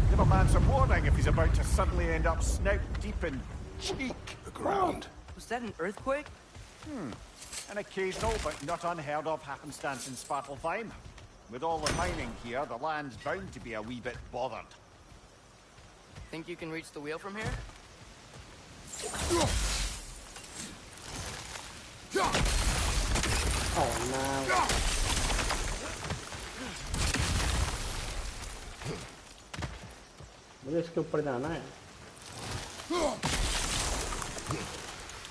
Give a man some warning if he's about to suddenly end up snout deep in cheek. The ground. Was that an earthquake? An occasional but not unheard of happenstance in Svartalfheim. With all the mining here, the land's bound to be a wee bit bothered. Think you can reach the wheel from here? Oh no. मुझे इसके ऊपर जाना है.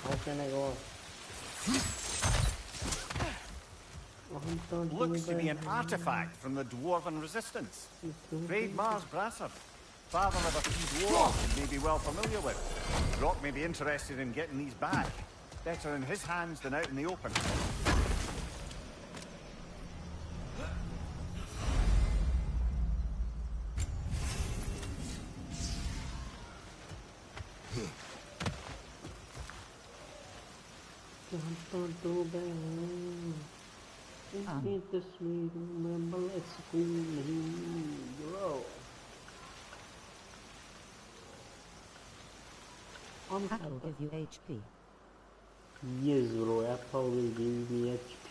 How can I go? Looks to be an artifact from the Dwarven Resistance. Raid Mars Brasser, father of a few dwarves you may be well familiar with. Rock may be interested in getting these back. Better in his hands than out in the open. Apple will give you HP. Yes, bro. Apple will give me HP.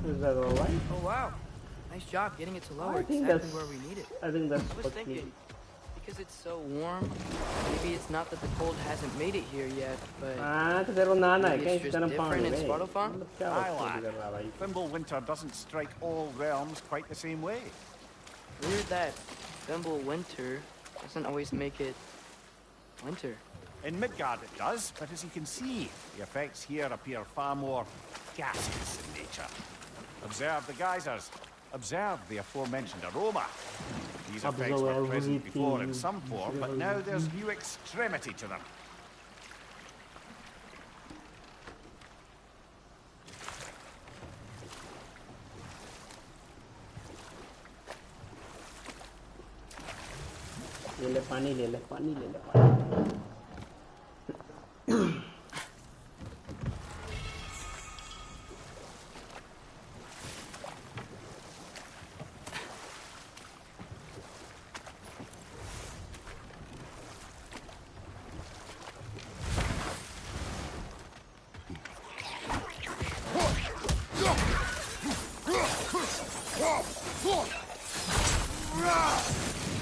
Is that alright? Oh wow. Nice job getting it to lower I think exactly that's where we need it. I think that's I was what we thinking, because it's so warm, maybe it's not that the cold hasn't made it here yet, but maybe it's just different in Svartalfheim? Aye, lad. Fimbulwinter doesn't strike all realms quite the same way. Weird that Fimbulwinter doesn't always make it winter. In Midgard it does, but as you can see, the effects here appear far more gaseous in nature. Observe the geysers. Observe the aforementioned aroma. These effects were present before in some form, but now there's new extremity to them. ले ले पानी ले ले पानी ले ले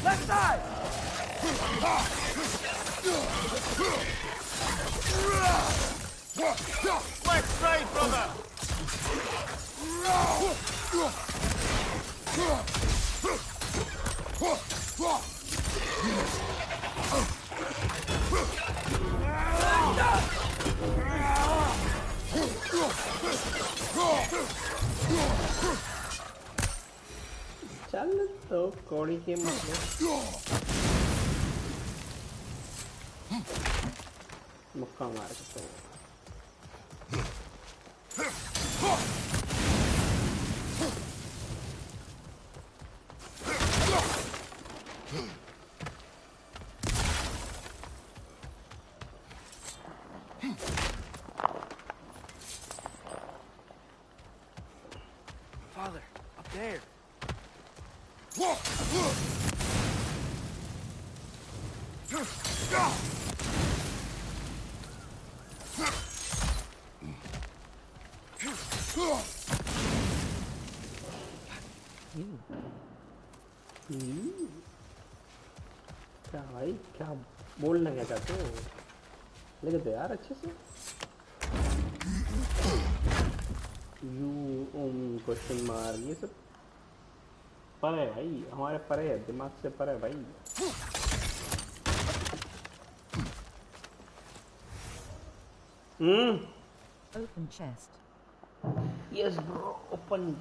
Left side! Left side, brother! चल तो कौड़ी के मतलब मुक्का मार सकते हैं क्या भाई, क्या बोलना क्या चाहते हो? लगे तो यार अच्छे से। क्वेश्चन मार्क ये सब पर है भाई, हमारे परे है, दिमाग से परे है भाई। Open chest. Yes bro, open.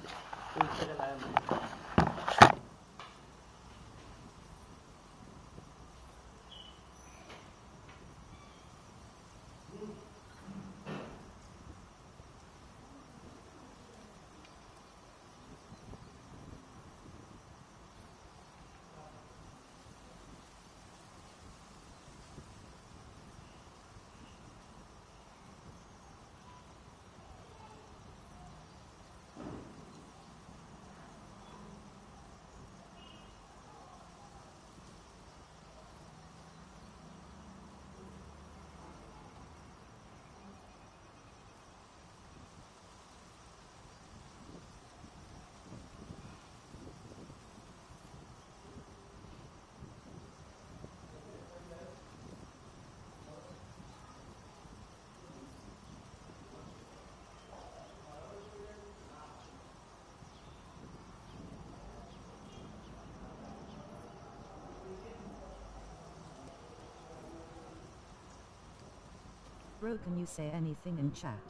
Bro, can you say anything in chat?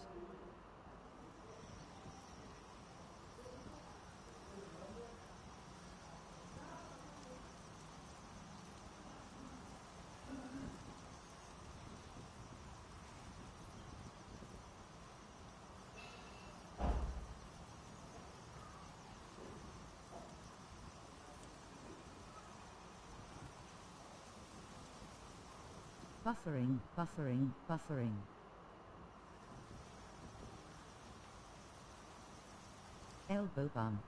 Buffering, buffering, buffering. Elbow bump.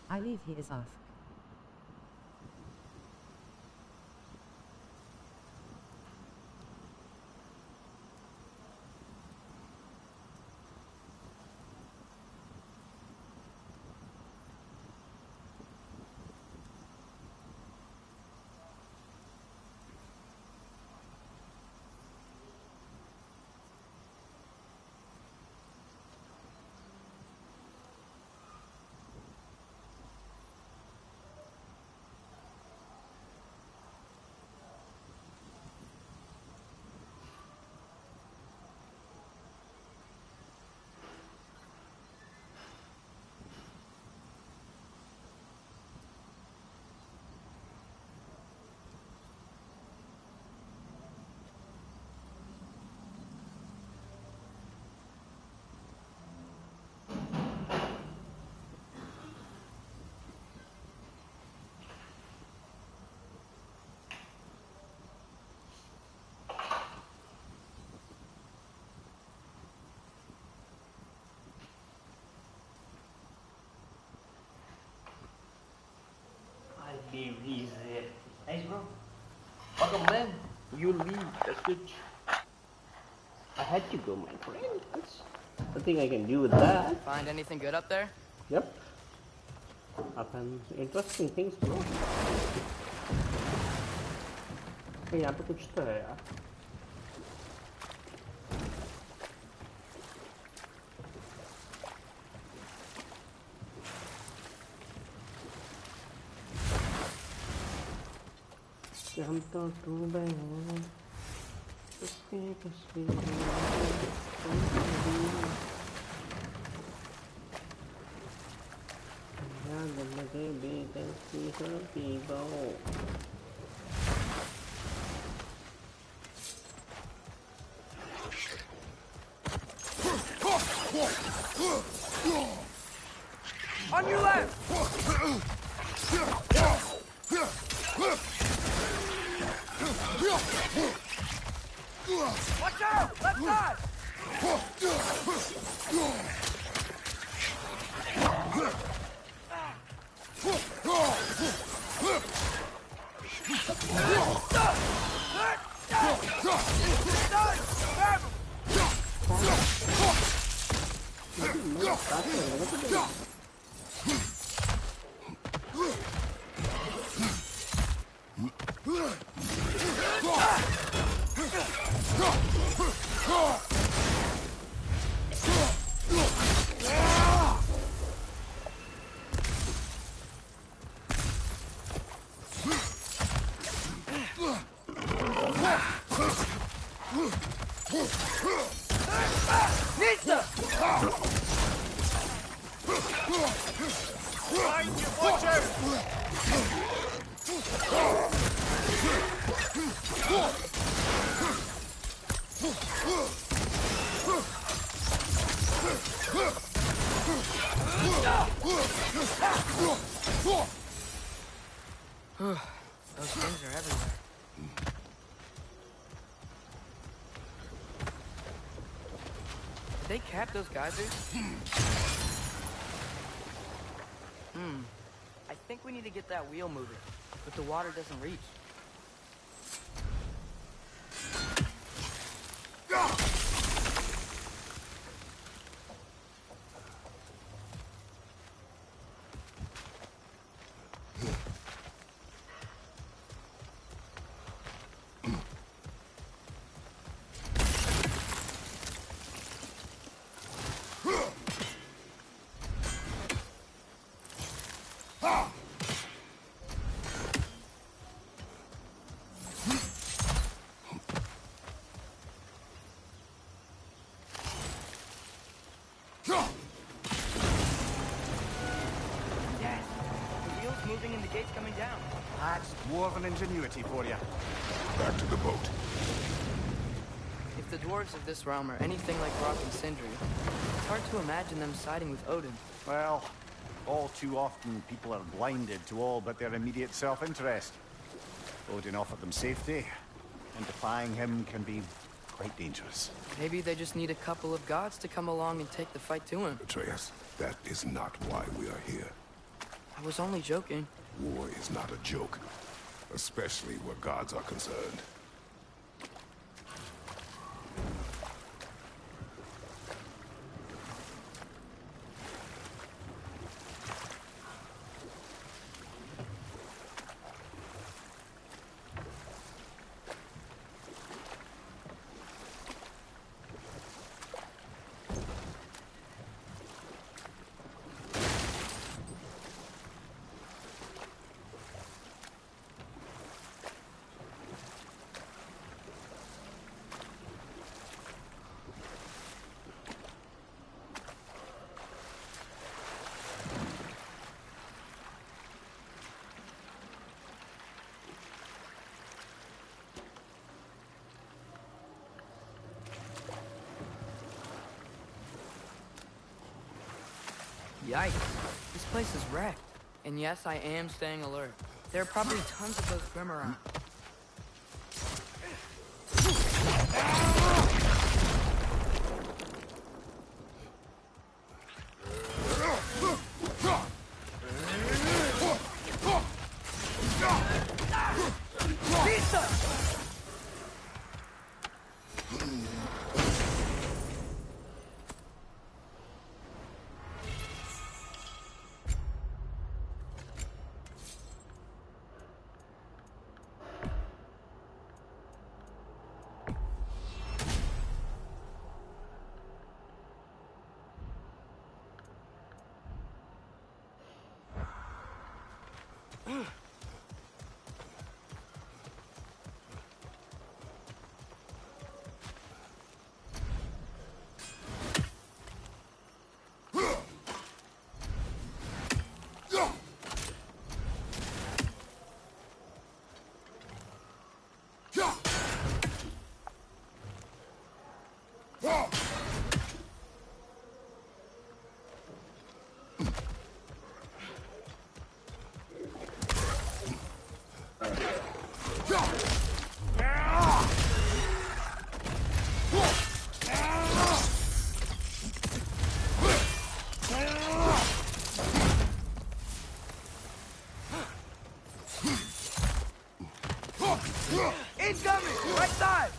I leave he is off. He's there. Nice bro. Welcome man. You leave. That's good. I had to go, my friend. That's nothing I can do with that. Find anything good up there? Yep. Happen interesting things, bro. Hey, यहाँ पे कुछ तो है यार. हम तो डूबे हैं. On your left! Watch out! Left side! Those things are everywhere. Did they cap those geysers? I think we need to get that wheel moving, but the water doesn't reach. Moving and the gate's coming down. That's dwarven ingenuity for you. Back to the boat. If the dwarves of this realm are anything like Rock and Sindri, it's hard to imagine them siding with Odin. Well, all too often people are blinded to all but their immediate self-interest. Odin offered them safety, and defying him can be quite dangerous. Maybe they just need a couple of gods to come along and take the fight to him. Atreus, that is not why we are here. I was only joking. War is not a joke, especially where gods are concerned. Yikes. This place is wrecked. And yes, I am staying alert. There are probably tons of those Grim around. Incoming! Right side!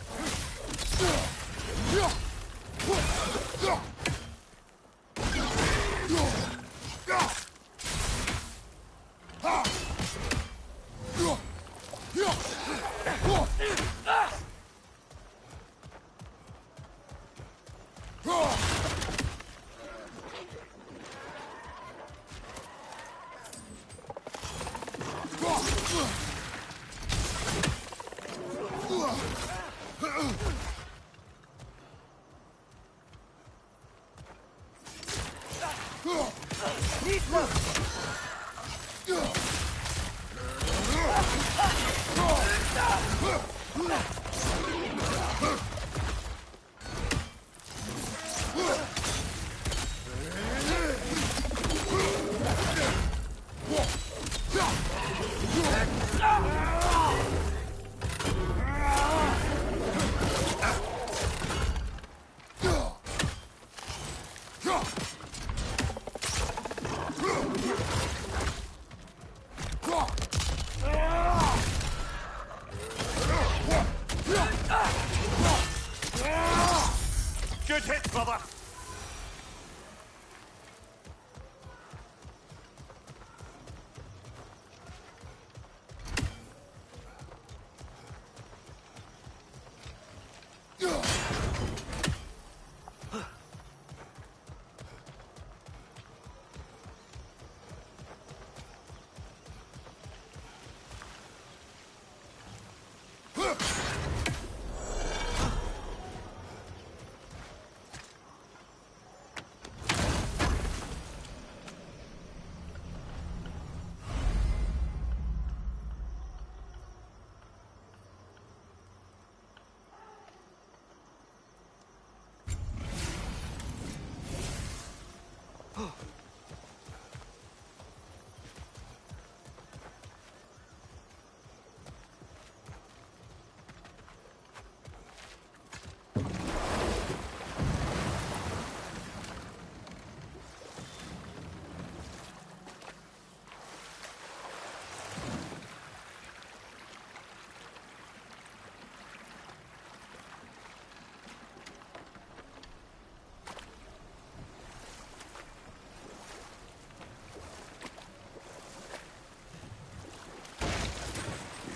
Good hit, brother!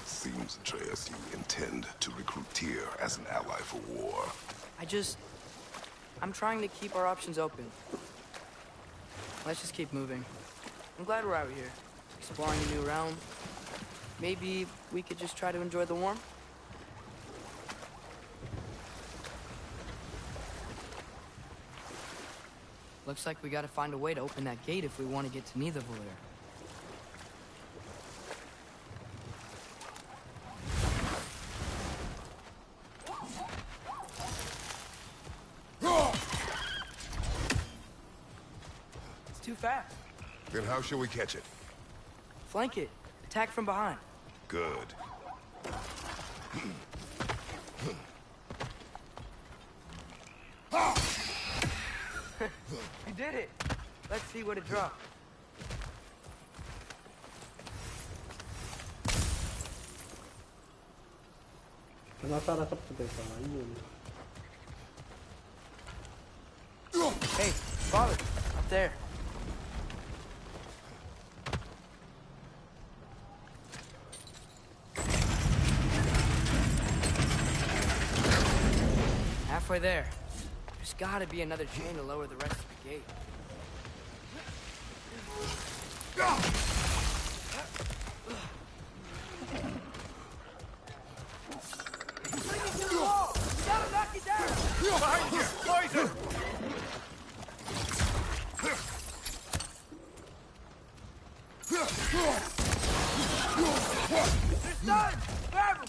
Seems, Atreus, you intend to recruit Tyr as an ally for war. I'm trying to keep our options open. Let's just keep moving. I'm glad we're out here, exploring a new realm. Maybe we could just try to enjoy the warmth? Looks like we gotta find a way to open that gate if we want to get to Nidavellir. Too fast. Then how shall we catch it? Flank it. Attack from behind. Good. You did it. Let's see what it dropped. Penasaran seperti itu. Hey, father, up there. Halfway there. There's gotta be another chain to lower the rest of the gate. Behind you! Poison! It's done! Grab him!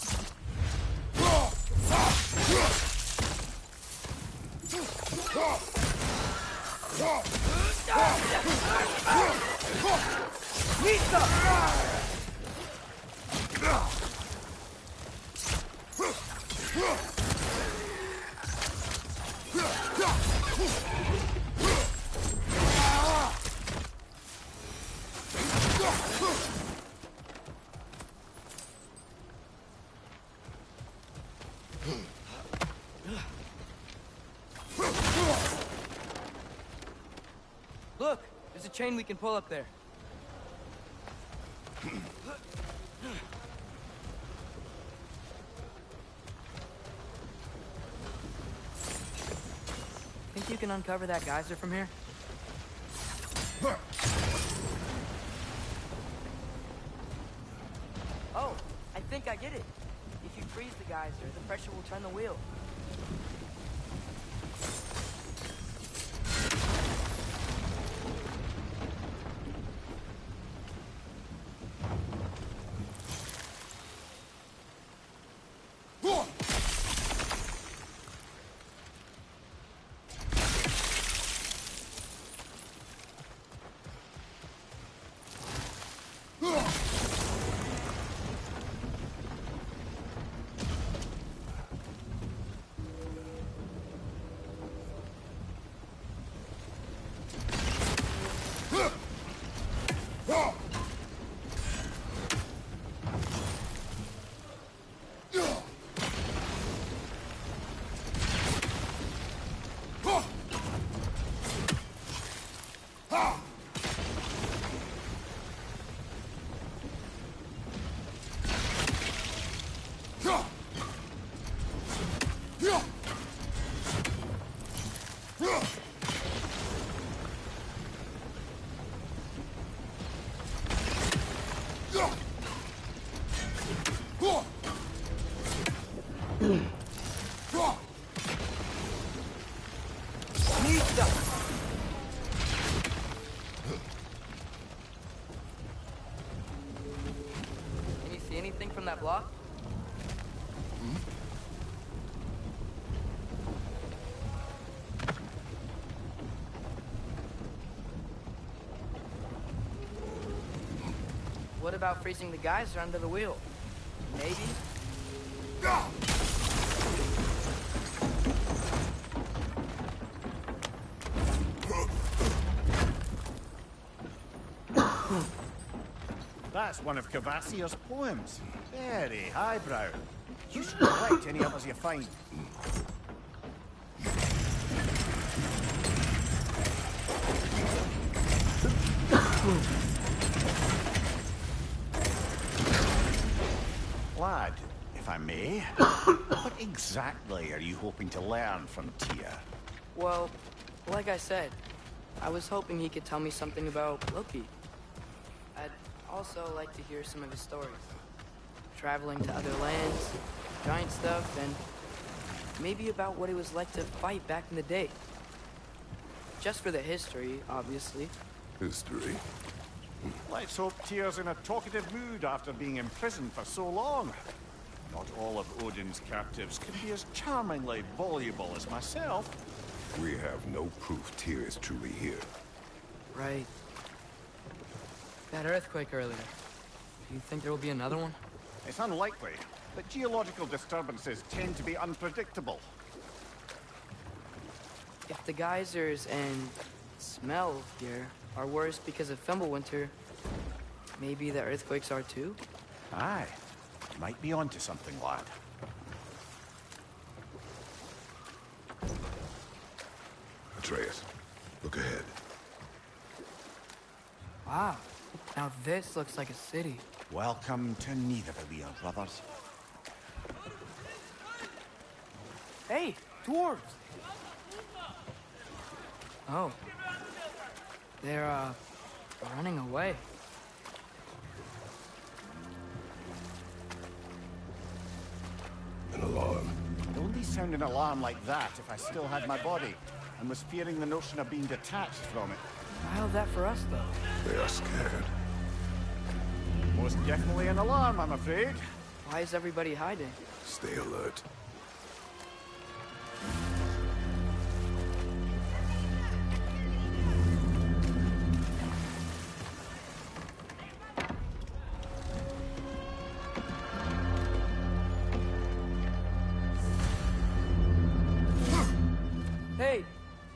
Look, there's a chain we can pull up there. Think you can uncover that geyser from here? Oh, I think I get it. If you freeze the geyser, the pressure will turn the wheel. Can you see anything from that block? What about freezing the geyser under the wheel? Maybe? That's one of Cavassier's poems. Very highbrow. You should collect any others you find. Lad, if I may, what exactly are you hoping to learn from Tia? Well, like I said, I was hoping he could tell me something about Loki. I'd also like to hear some of his stories. Traveling to other lands, giant stuff, and maybe about what it was like to fight back in the day. Just for the history, obviously. History? Let's hope Tyr's in a talkative mood after being imprisoned for so long. Not all of Odin's captives can be as charmingly voluble as myself. We have no proof Tyr is truly here. Right. That earthquake earlier. Do you think there will be another one? It's unlikely, but geological disturbances tend to be unpredictable. If the geysers and smell here are worse because of Fimbulwinter, maybe the earthquakes are too? Aye. You might be onto something, lad. Atreus, look ahead. Wow. Now this looks like a city. Welcome to Nidavellir, brothers. Hey, dwarves! Oh. They're, running away. An alarm. It'd only sound an alarm like that if I still had my body, and was fearing the notion of being detached from it. How's that for us, though? They are scared. Most definitely an alarm, I'm afraid. Why is everybody hiding? Stay alert.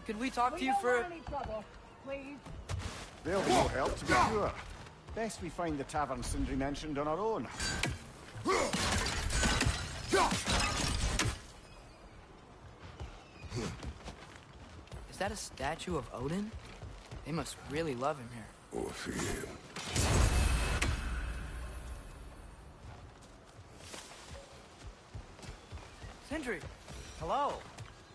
could we talk to you for... any trouble, please. There'll be no help, to be sure. Best we find the tavern Sindri mentioned on our own. Is that a statue of Odin? They must really love him here. Or fear him. Sindri! Hello.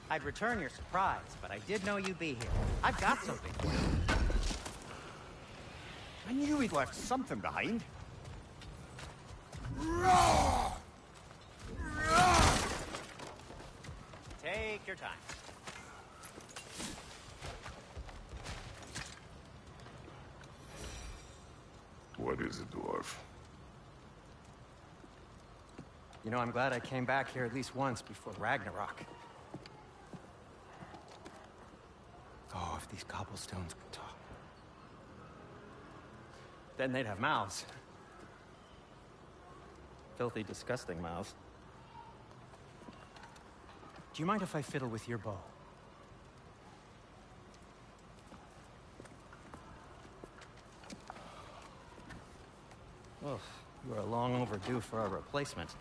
I'd return your surprise, but I did know you'd be here. I've got something for you. I knew we'd left something behind. Take your time. What is it, dwarf? You know, I'm glad I came back here at least once before Ragnarok. Oh, if these cobblestones could talk. Then they'd have mouths. Filthy, disgusting mouths. Do you mind if I fiddle with your bow? Oh, you are long overdue for a replacement.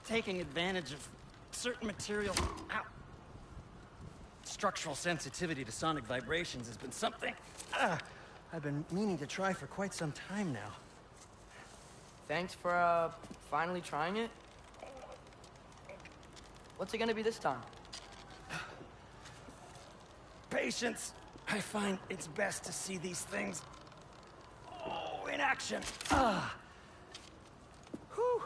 Taking advantage of certain material... Ow. Structural sensitivity to sonic vibrations has been something I've been meaning to try for quite some time now. Thanks for, finally trying it. What's it gonna be this time? Patience. I find it's best to see these things in action. Whew.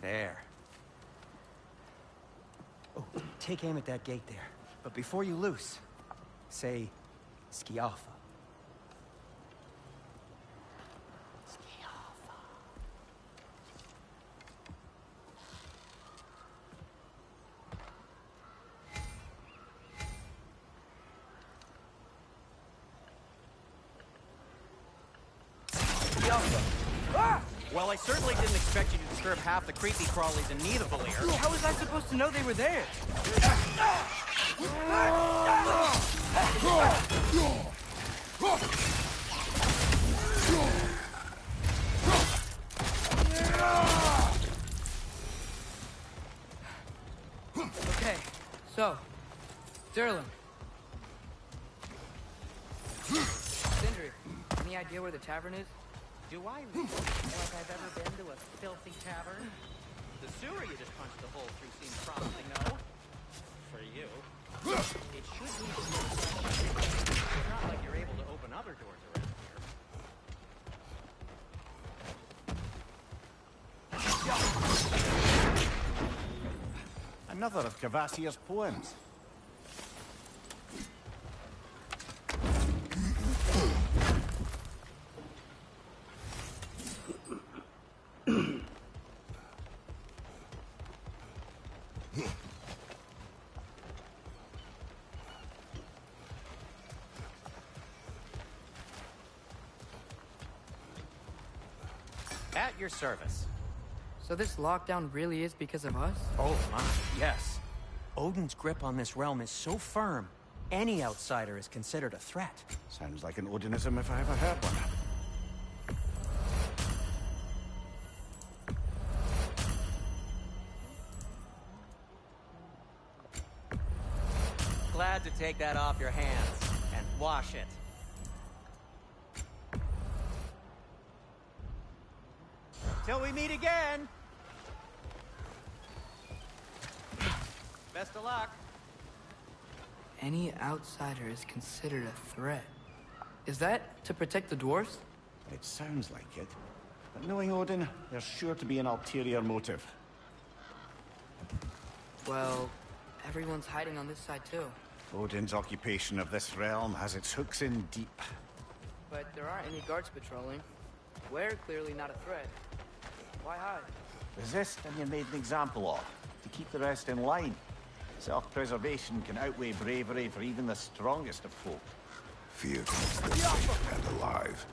There. Oh, take aim at that gate there. But before you loose, say, Skialfa. Well, I certainly didn't expect you to disturb half the creepy crawlies in Nidavellir. How was I supposed to know they were there? Okay, so, Sterling. Sindri, any idea where the tavern is? Do I really feel like I've ever been to a filthy tavern? The sewer you just punched a hole through seems promising, no? For you. It should be. It's not like you're able to open other doors around here. Another of Kvasir's poems. At your service. So this lockdown really is because of us? Oh my, yes. Odin's grip on this realm is so firm, any outsider is considered a threat. Sounds like an Odinism if I ever heard one. Glad to take that off your hands and wash it. Till we meet again. Best of luck. Any outsider is considered a threat. Is that to protect the dwarves? It sounds like it. But knowing Odin, there's sure to be an ulterior motive. Well, everyone's hiding on this side too. Odin's occupation of this realm has its hooks in deep. But there aren't any guards patrolling. We're clearly not a threat. Why hide? Resist and you're made an example of, to keep the rest in line. Self-preservation can outweigh bravery for even the strongest of folk. Fear keeps them safe and alive.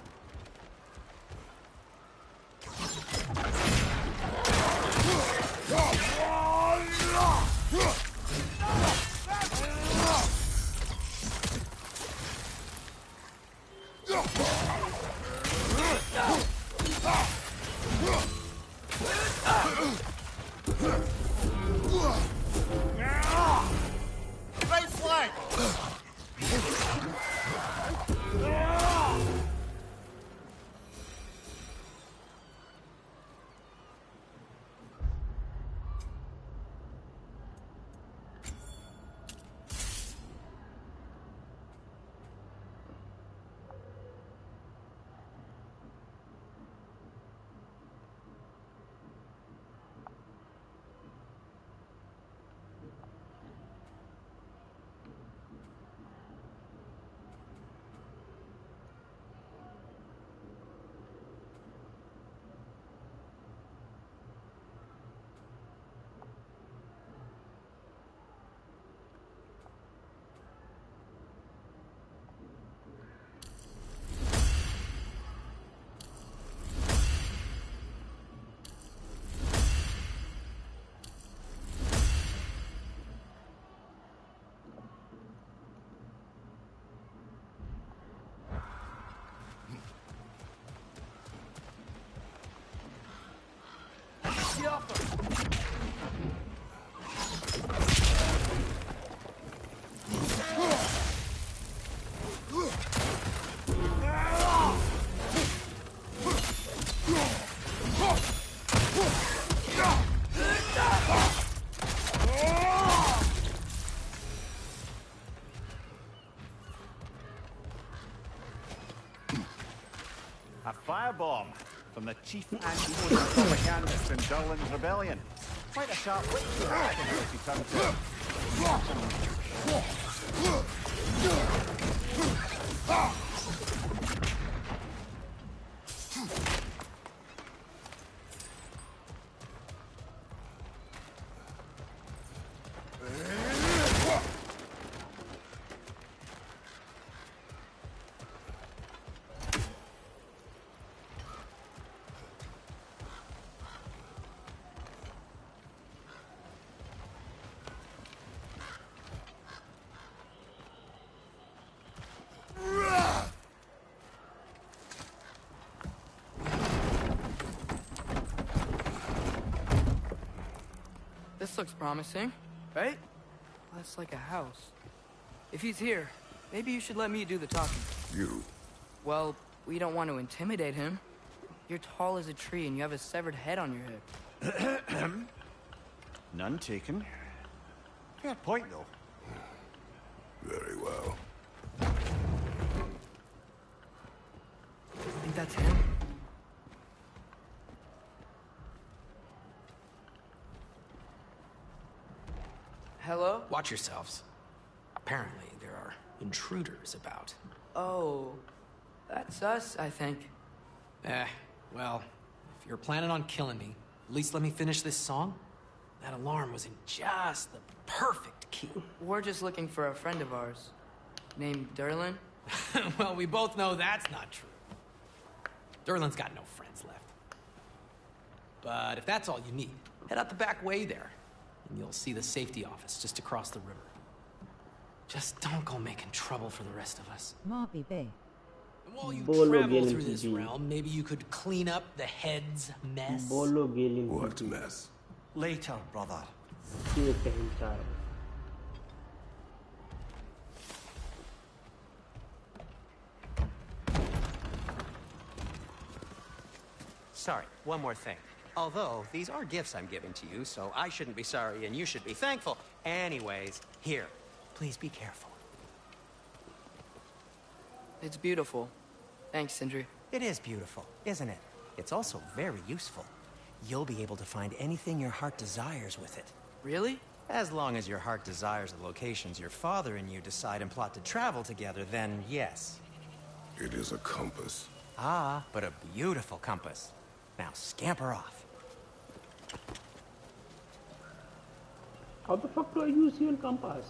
you off her. A firebomb from the chief anti-Odin propagandist in Durlin's rebellion. Quite a sharp wit to he turned to. This looks promising, right? That's like a house. If he's here, maybe you should let me do the talking. You? Well, we don't want to intimidate him. You're tall as a tree and you have a severed head on your head. None taken. Fair point, though. Very well. I think that's him. Hello? Watch yourselves. Apparently, there are intruders about. Oh, that's us, I think. Well, if you're planning on killing me, at least let me finish this song. That alarm was in just the perfect key. We're just looking for a friend of ours, named Durlin. Well, we both know that's not true. Durlin's got no friends left. But if that's all you need, head out the back way there, and you'll see the safety office just across the river. Just don't go making trouble for the rest of us. Marby Bay. And while you Bolo travel Galen through this TV. realm, maybe you could clean up the head's mess. Bolo Galen What mess? Later, brother. ये कहीं जा रहा है. Sorry, one more thing. Although, these are gifts I'm giving to you, so I shouldn't be sorry and you should be thankful. Anyways, here, please be careful. It's beautiful. Thanks, Sindri. It is beautiful, isn't it? It's also very useful. You'll be able to find anything your heart desires with it. Really? As long as your heart desires the locations your father and you decide and plot to travel together, then yes. It is a compass. Ah, but a beautiful compass. Now scamper off. How the fuck do I use your compass?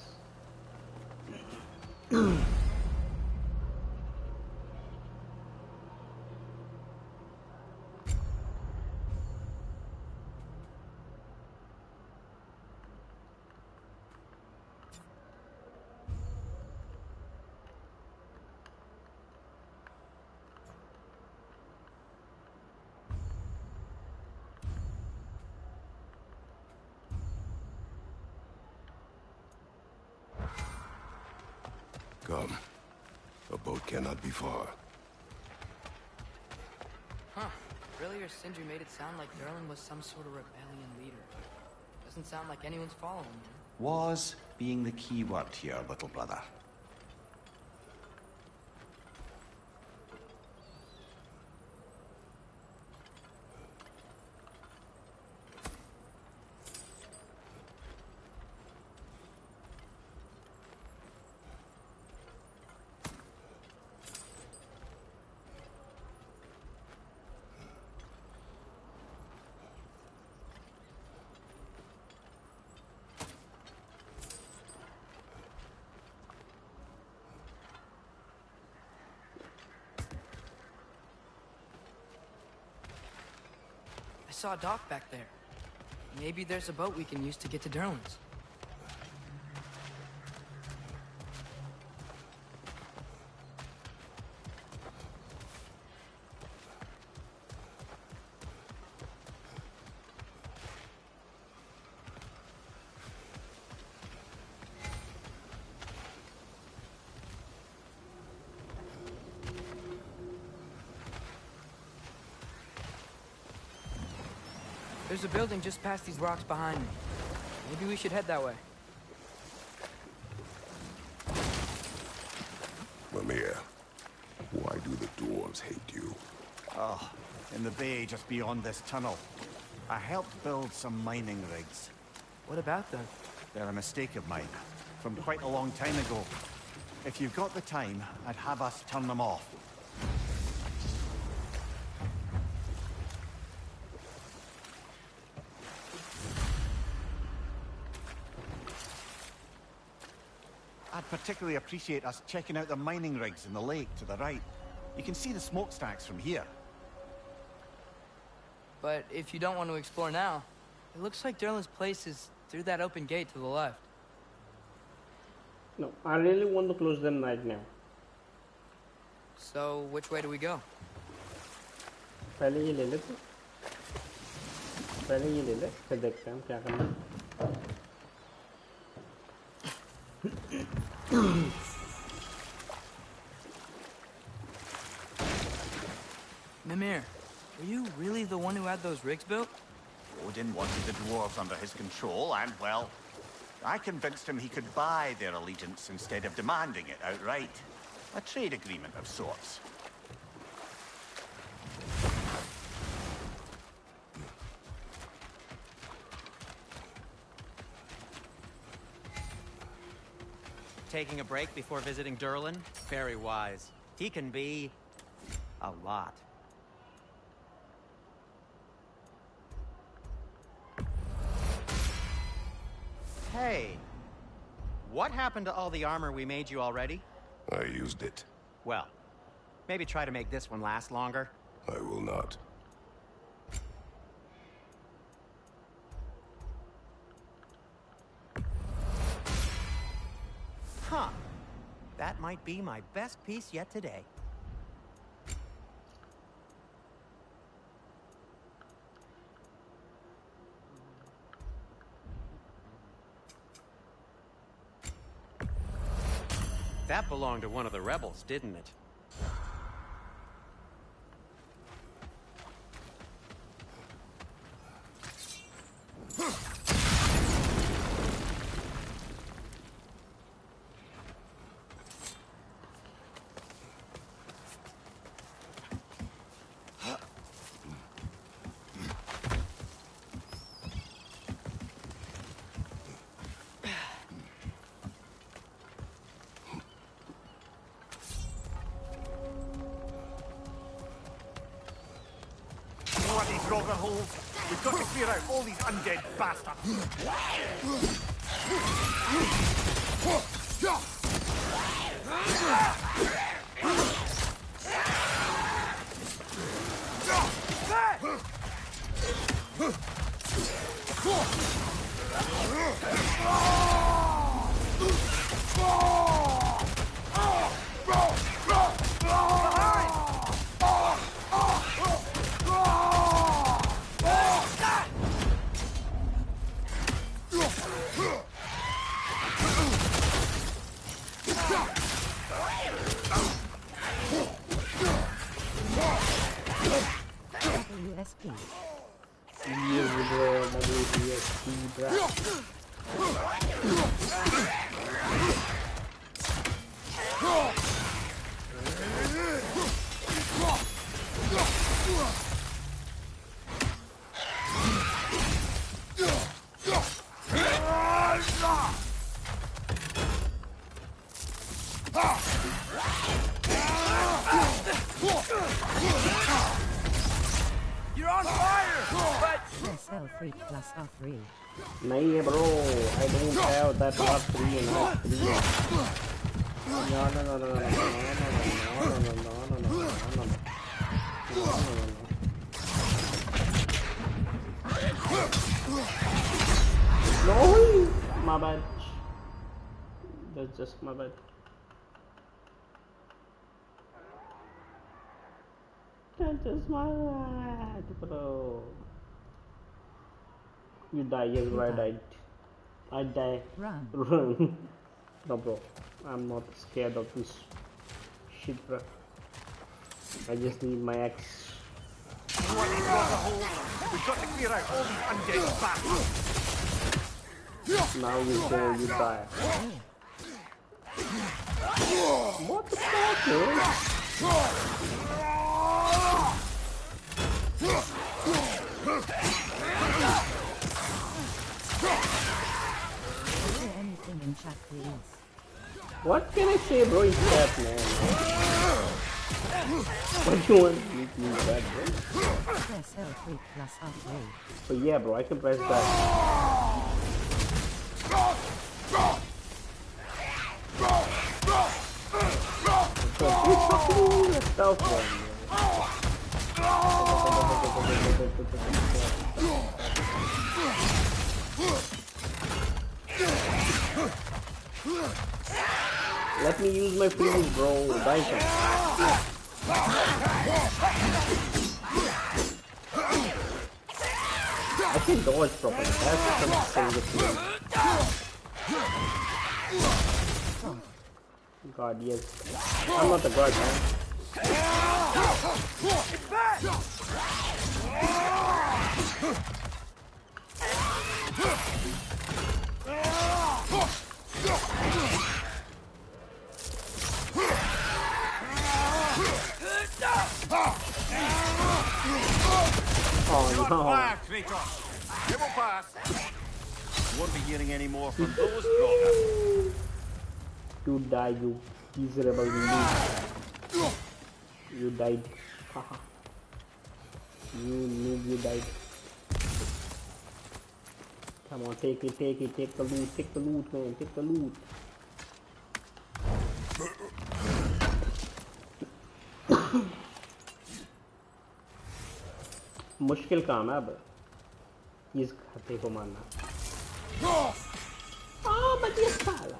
Come. A boat cannot be far. Huh. Earlier, Sindri made it sound like Durlin was some sort of rebellion leader. Doesn't sound like anyone's following him. Was being the key word here, little brother. I saw a dock back there. Maybe there's a boat we can use to get to Durlin's. There's a building just past these rocks behind me. Maybe we should head that way. Mimir, why do the dwarves hate you? Oh, in the bay just beyond this tunnel. I helped build some mining rigs. What about them? They're a mistake of mine, from quite a long time ago. If you've got the time, I'd have us turn them off. I'd particularly appreciate us checking out the mining rigs in the lake to the right. You can see the smokestacks from here. But if you don't want to explore now, it looks like Derlin's place is through that open gate to the left. No, I really want to close them right now. So, which way do we go? पहले ये ले लेते फिर देखते हैं क्या करना है. Mimir, were you really the one who had those rigs built? Odin wanted the dwarves under his control, and, well, I convinced him he could buy their allegiance instead of demanding it outright. A trade agreement of sorts. Taking a break before visiting Derlin? Very wise. He can be a lot. Hey, what happened to all the armor we made you already? I used it. Well, maybe try to make this one last longer. I will not. Huh. That might be my best piece yet today. That belonged to one of the rebels, didn't it? We've got to clear out all these undead bastards. You're on fire! But... SL3 plus R3. नहीं bro, I don't have that R3 and R3. No, my bad. That's just my bad. That's just my bad, bro. You die, yes, bro, I died. I die. Run. Run. No, bro. I'm not scared of this shit, bro. I just need my axe. We've We've got to clear out all these undead bastards. Now you go, you die. What the fuck, man? Anything in chat, please. What can I say, bro, in chat, man? What do you want me to do that, bro? Press L3 plus upgrade. Oh yeah, bro, I can press that. That's tough one, Let me use my freeze, bro. Die some. I can dodge properly. That's some thing. God, yes. I'm not the god, man. Oh no. Fire, Kratos. It will pass. Won't be hearing any more from those brothers. You die, you miserable noob. You died. Haha. You noob, you died. Come on, take it, take it, take the loot, man, take the loot. मुश्किल काम है अब इस खाते को मारना बच गया साला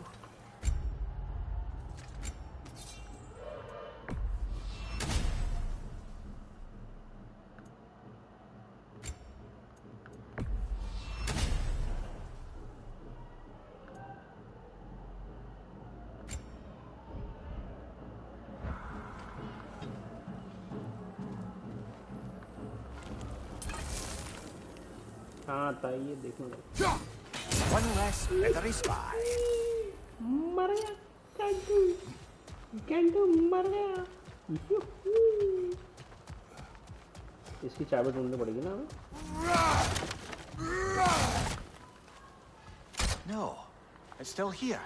ये देखो One less feathery spy. मर गया कैंटू मर गया इसकी चाबी ढूंढनी पड़ेगी ना No, it's still here.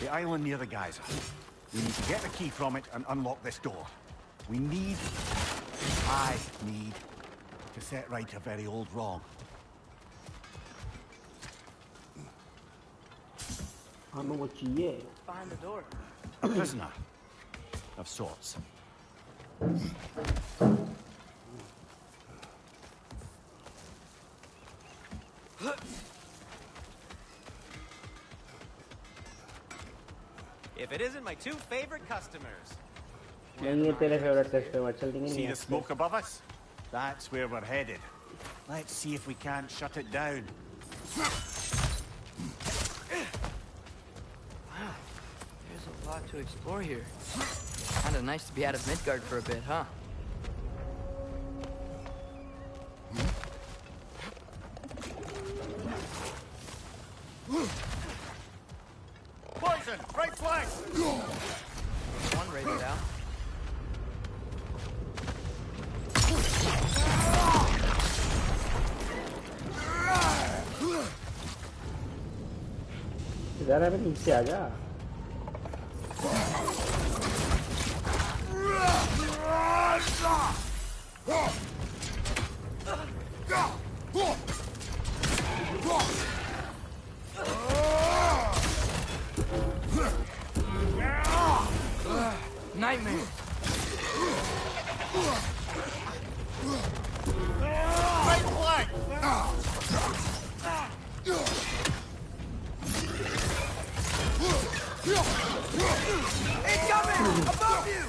The island near the geyser. We need to get the key from it and unlock this door. I need to set right a very old wrong. I know what she is. Behind the door. A prisoner of sorts. If it isn't my two favorite customers. See the smoke above us? That's where we're headed. Let's see if we can't shut it down. Wow, there's a lot to explore here. Kinda nice to be out of Midgard for a bit, huh? Poison! Right flank! One rated out. इधर है नीचे आ जा Nightmare. Right flank! Incoming! Above you!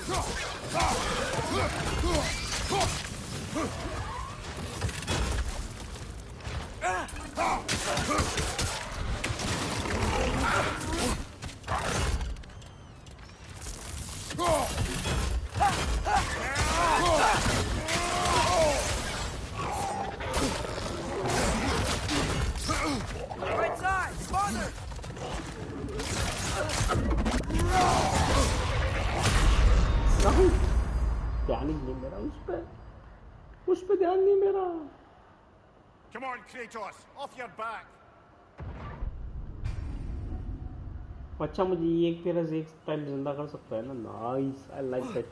पे ध्यान नहीं मेरा. Come on, Kratos, off your back. अच्छा मुझे ये एक तेरा से एक टाइम जिंदा कर सकता है ना. Nice, I like that.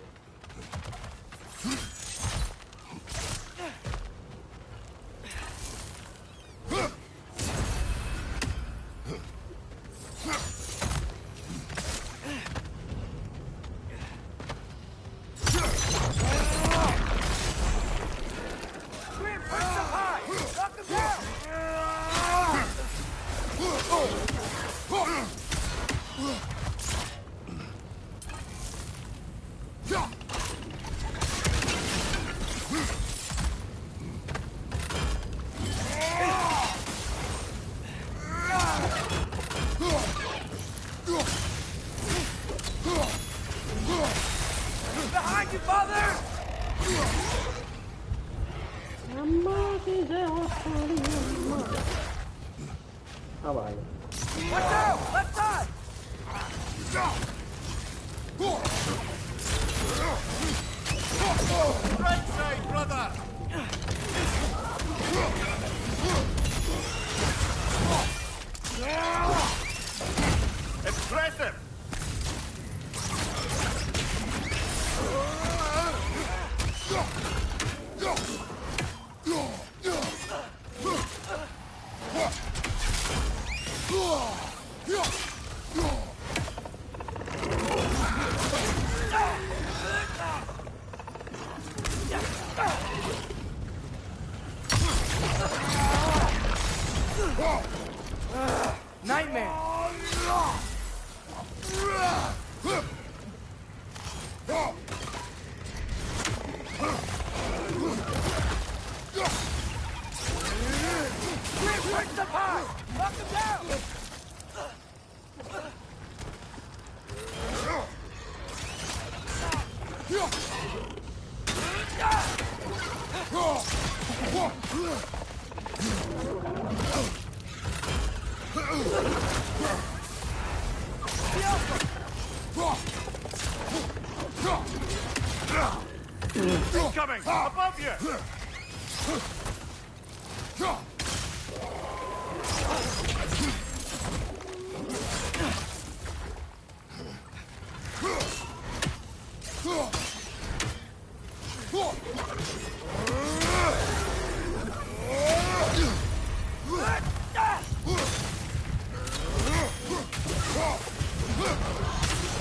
Behind you, father! अब आ गया. Watch out! Left side! Right side, brother! Impressive! Nightmare! Break the pie! Knock him down! Incoming! Above you!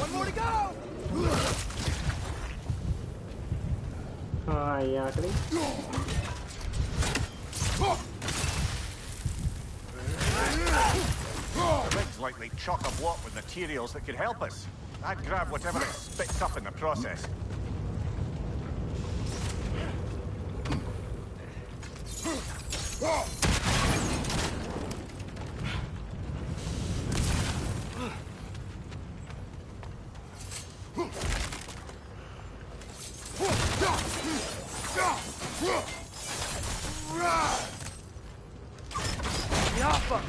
One more to go! हाँ ये आखिरी. The rig's likely chock-a-block with materials that could help us. I'd grab whatever it spits up in the process. Yappa!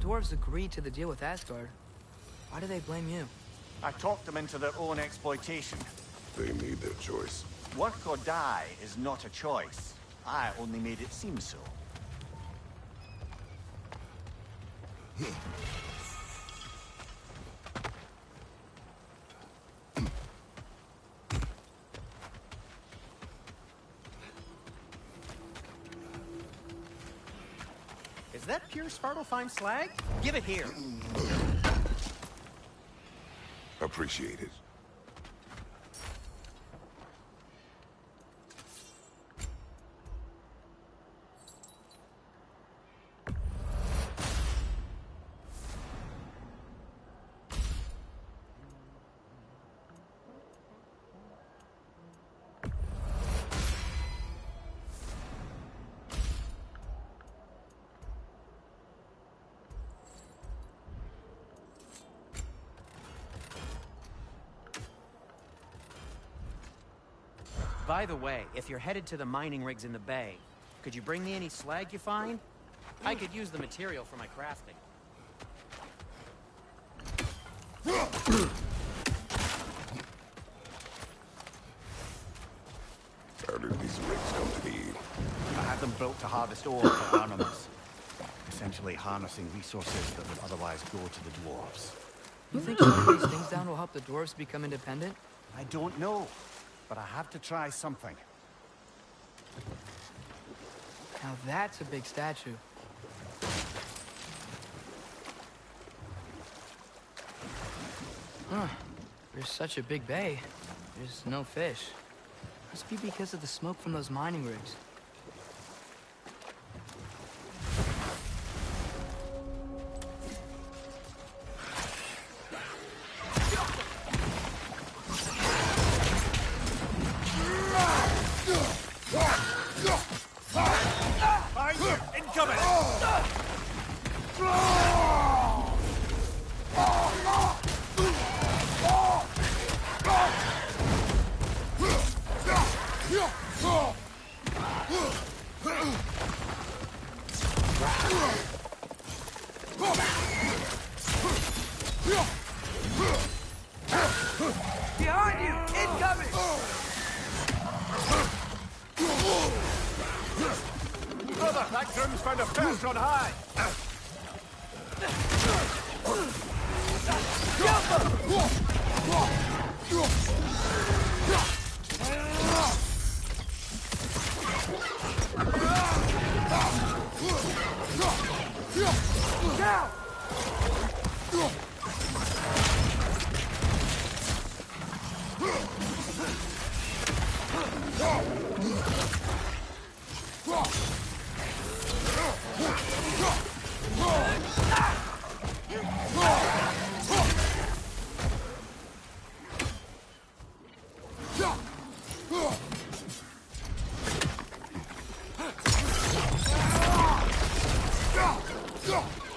Dwarves agreed to the deal with Asgard. Why do they blame you? I talked them into their own exploitation. They made their choice. Work or die is not a choice. I only made it seem so. Is that pure Svartalfheim slag? Give it here. Appreciate it. By the way, if you're headed to the mining rigs in the bay, could you bring me any slag you find? I could use the material for my crafting. How did these rigs come to be? I had them built to harvest ore for armaments. Essentially harnessing resources that would otherwise go to the dwarves. You think shutting these things down will help the dwarves become independent? I don't know, but I have to try something. Now that's a big statue. Huh. There's such a big bay. There's no fish. Must be because of the smoke from those mining rigs. Behind you! Incoming! Brother, that groom's found a perch on high!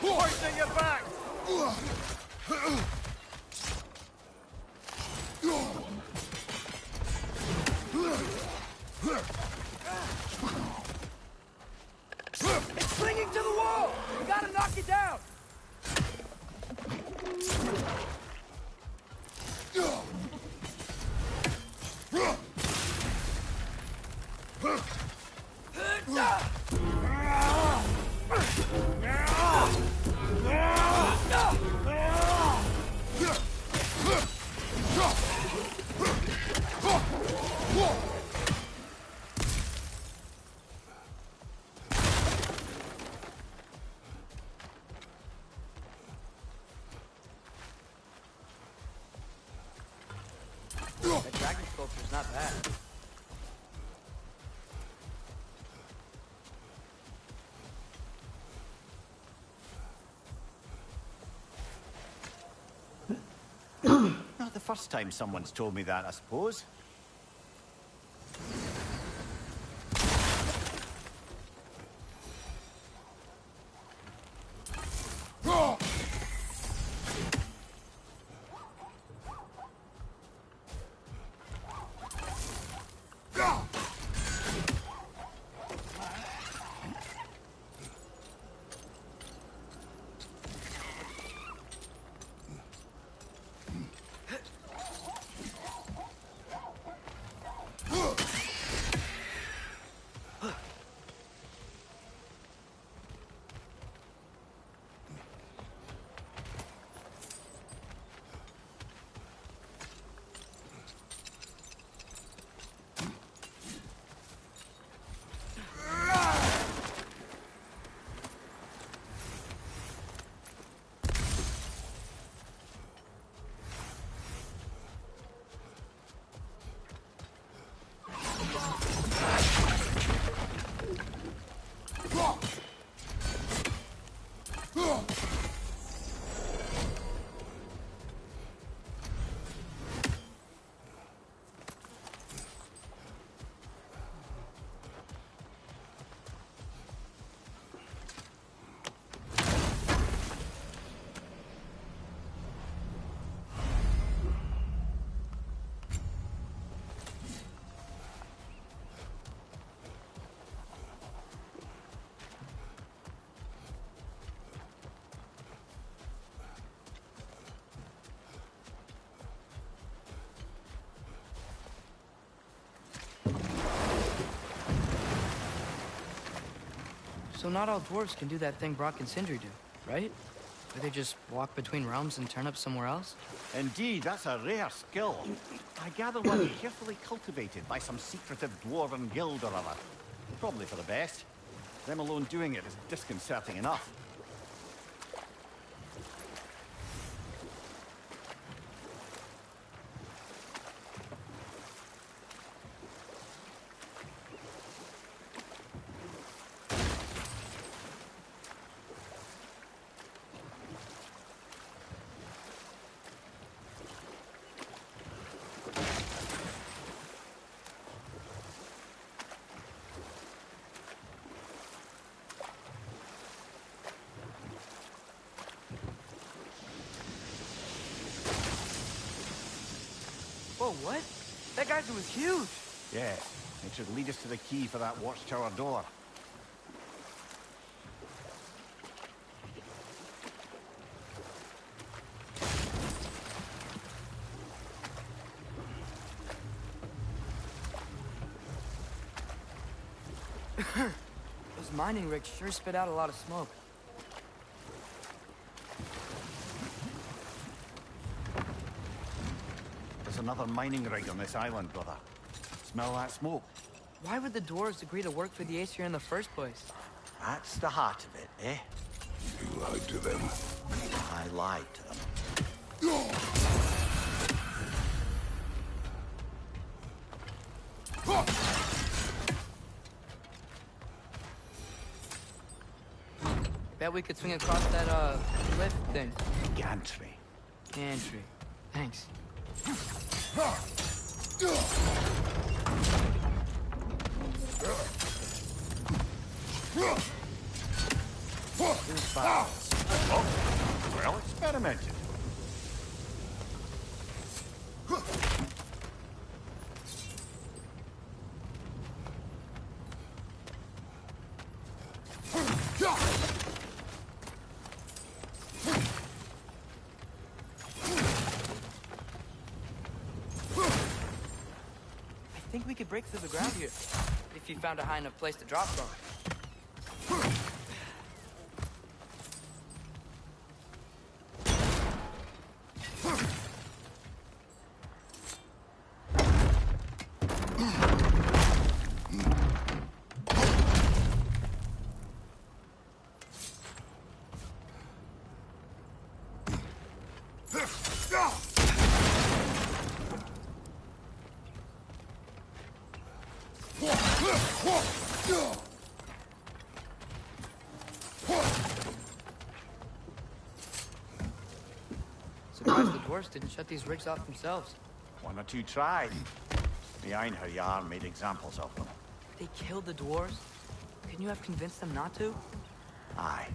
Hoisting you back! It's clinging to the wall! We gotta knock it down! That dragon sculpture's not bad. Not the first time someone's told me that, I suppose. So not all dwarves can do that thing Brock and Sindri do, right? Where they just walk between realms and turn up somewhere else? Indeed, that's a rare skill. I gather one carefully cultivated by some secretive dwarven guild or other. Probably for the best. Them alone doing it is disconcerting enough. Whoa, what? That geyser was huge! Yes, it should lead us to the key for that watchtower door. Those mining rigs sure spit out a lot of smoke. There's another mining rig on this island, brother. Smell that smoke? Why would the dwarves agree to work for the Aesir in the first place? That's the heart of it, eh? You lied to them. I lied to them. Bet we could swing across that, lift thing. Gantry. Gantry. Thanks. Oh, well experimented. I think we could break through the ground here, if you found a high enough place to drop from. Surprised the dwarves didn't shut these rigs off themselves. One or two tried. The Einherjar made examples of them. They killed the dwarves? Couldn't you have convinced them not to? Aye.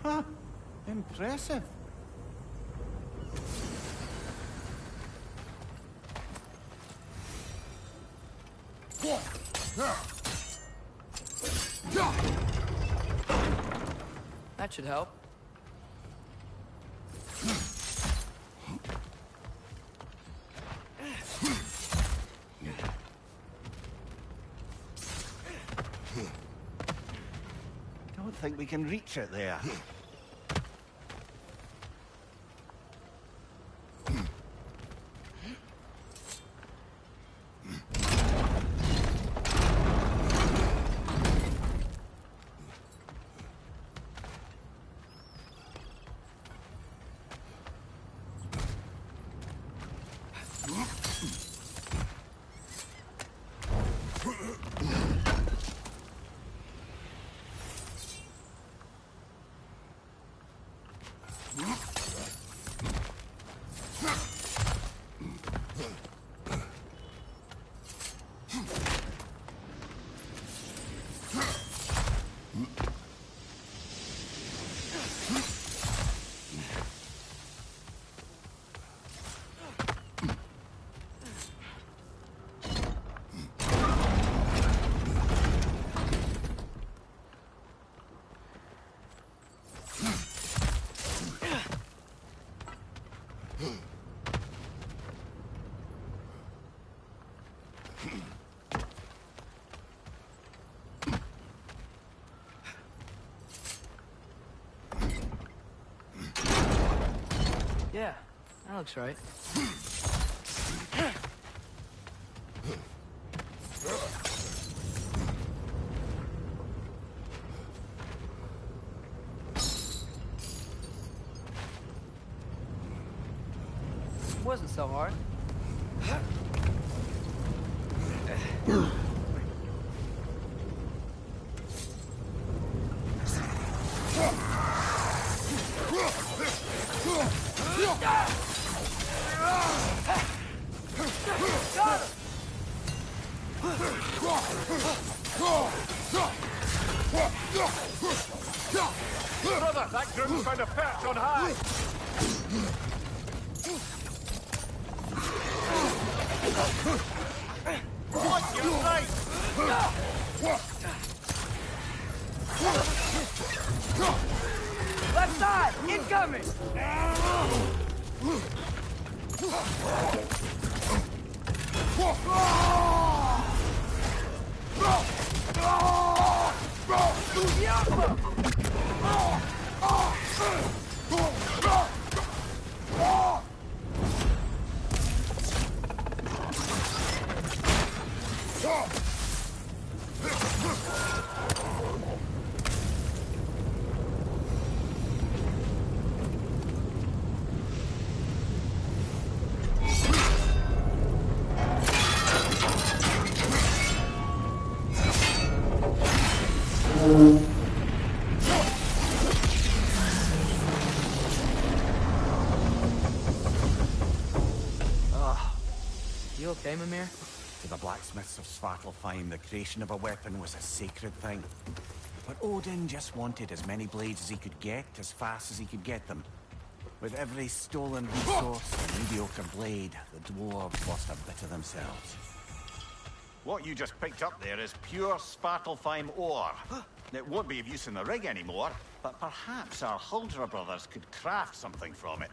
Huh. Impressive. That should help. Don't think we can reach it there. Yeah, that looks right. Wasn't so hard. Brother, that groom's found a perch on high! Watch your right! Left side! Incoming! You okay, Mimir? To the blacksmiths of Svartalfheim, the creation of a weapon was a sacred thing. But Odin just wanted as many blades as he could get, as fast as he could get them. With every stolen resource and mediocre blade, the dwarves lost a bit of themselves. What you just picked up there is pure Svartalfheim ore. It won't be of use in the rig anymore, but perhaps our Huldra brothers could craft something from it.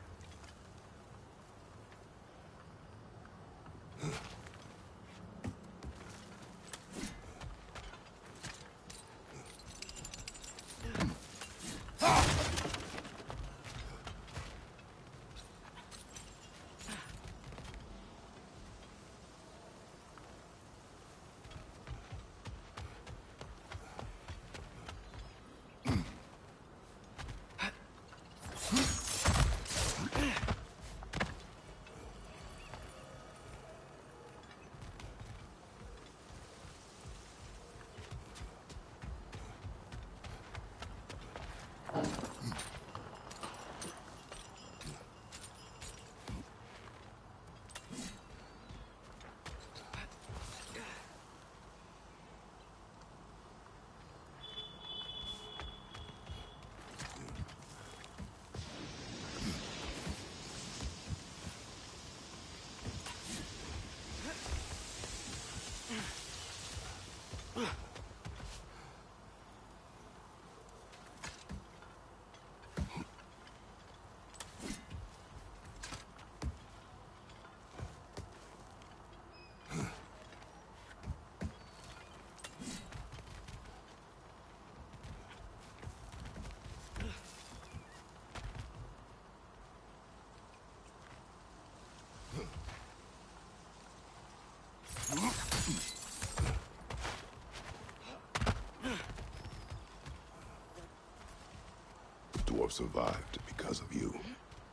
The dwarf survived because of you.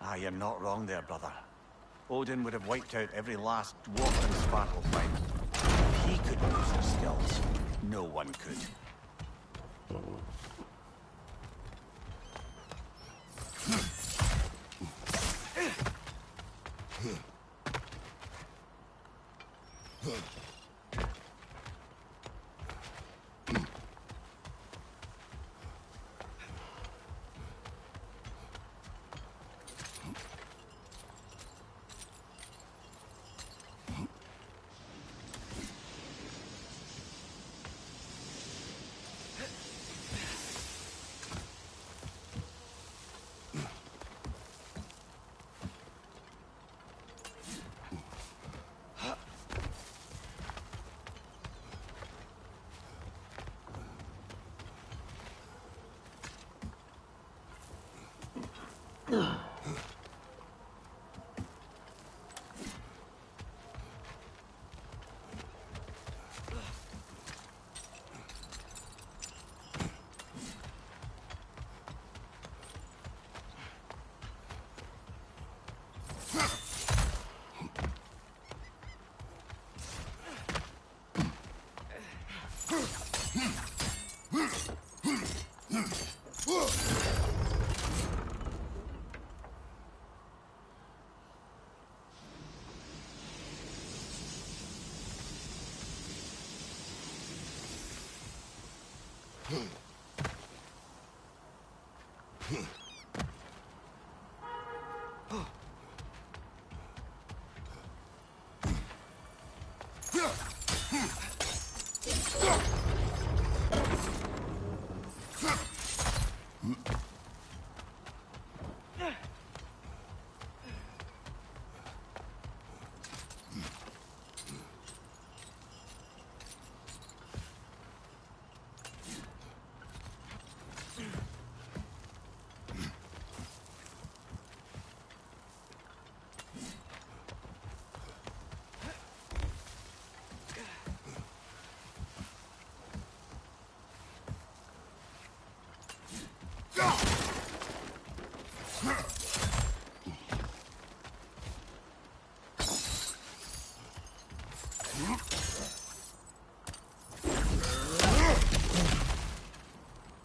Ah, you're not wrong there, brother. Odin would have wiped out every last dwarf in Svartalfheim. If he could use his skills, no one could.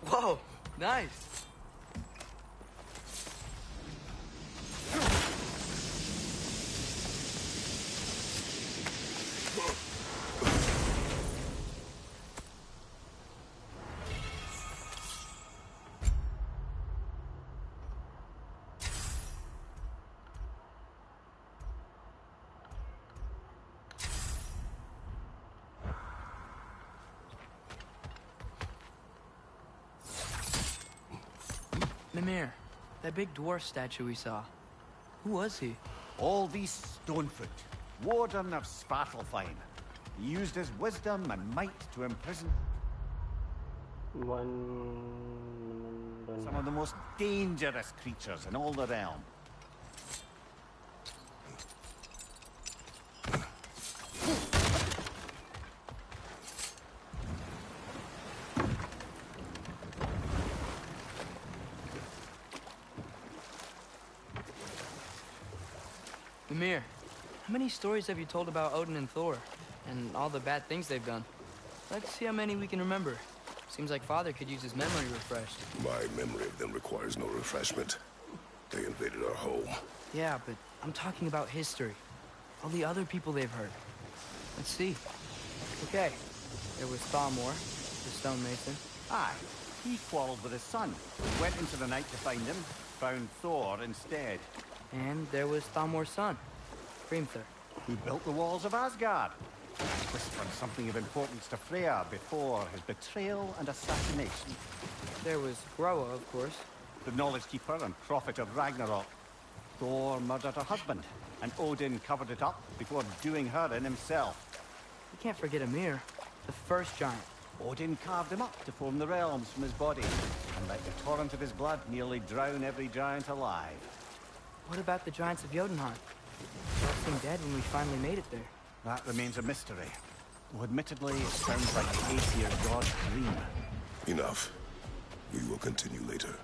Whoa, nice. Mimir, that big dwarf statue we saw. Who was he? Alvi Stonefoot, warden of Svartalfheim. He used his wisdom and might to imprison some of the most dangerous creatures in all the realm. Mimir, how many stories have you told about Odin and Thor, and all the bad things they've done? Let's see how many we can remember. Seems like Father could use his memory refreshed. My memory of them requires no refreshment. They invaded our home. Yeah, but I'm talking about history. All the other people they've heard. Let's see. Okay, there was Thalmor, the stonemason. Aye, he quarreled with his son. Went into the night to find him, found Thor instead. And there was Thalmor's son, Grimthur. Who built the walls of Asgard. Whispered something of importance to Freya before his betrayal and assassination. There was Groa, of course. The knowledge keeper and prophet of Ragnarok. Thor murdered her husband, and Odin covered it up before doing her in himself. You can't forget Ymir, the first giant. Odin carved him up to form the realms from his body, and let the torrent of his blood nearly drown every giant alive. What about the giants of Jotunheim? They all seemed dead when we finally made it there. That remains a mystery. Though admittedly, it sounds like the Aesir god's dream. Enough. We will continue later.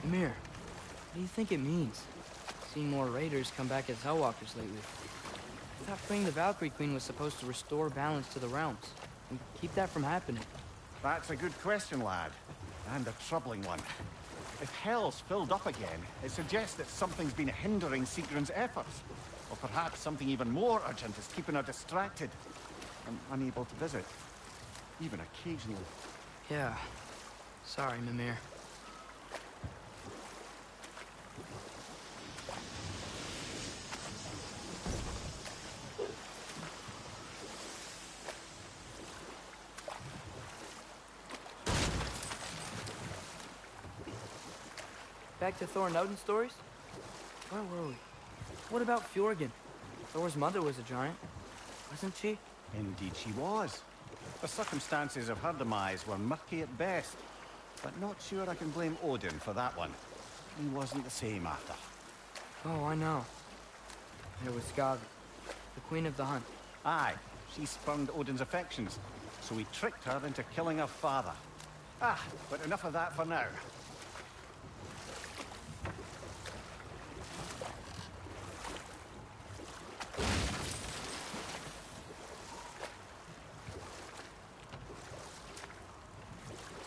Amir, what do you think it means? Seen more raiders come back as Hellwalkers lately. I thought freeing the Valkyrie Queen was supposed to restore balance to the realms and keep that from happening. That's a good question, lad. And a troubling one. If Hell's filled up again, it suggests that something's been hindering Sigrun's efforts. Or perhaps something even more urgent is keeping her distracted and unable to visit. Even occasionally. Yeah. Sorry, Mimir. Back to Thor and Odin's stories? Where were we? What about Fjorgen? Thor's mother was a giant, wasn't she? Indeed she was. The circumstances of her demise were murky at best. But not sure I can blame Odin for that one. He wasn't the same after. Oh, I know. There was Skaga, the queen of the hunt. Aye, she spurned Odin's affections, so he tricked her into killing her father. Ah, but enough of that for now.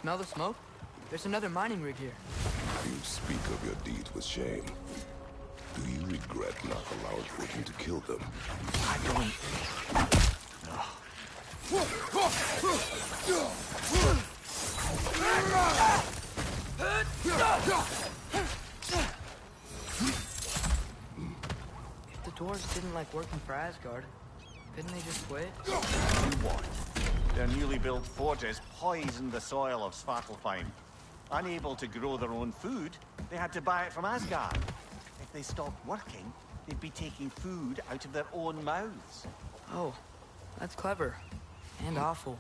Smell the smoke? There's another mining rig here. You speak of your deeds with shame. Do you regret not allowing Odin to kill them? I don't. If the dwarves didn't like working for Asgard, couldn't they just quit? What? Their newly built forges poisoned the soil of Svartalfheim. Unable to grow their own food, they had to buy it from Asgard. If they stopped working, they'd be taking food out of their own mouths. Oh, that's clever. And awful.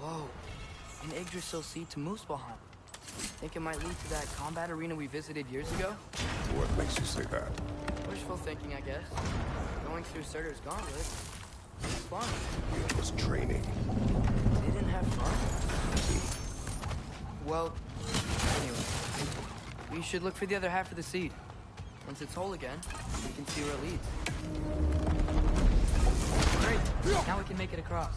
Whoa. An Yggdrasil seed to Muspelheim. Think it might lead to that combat arena we visited years ago? What makes you say that? Wishful thinking, I guess. Going through Surtur's gauntlet. It's fun. It was training. They didn't have fun? Well, anyway. We should look for the other half of the seed. Once it's whole again, we can see where it leads. Great. Now we can make it across.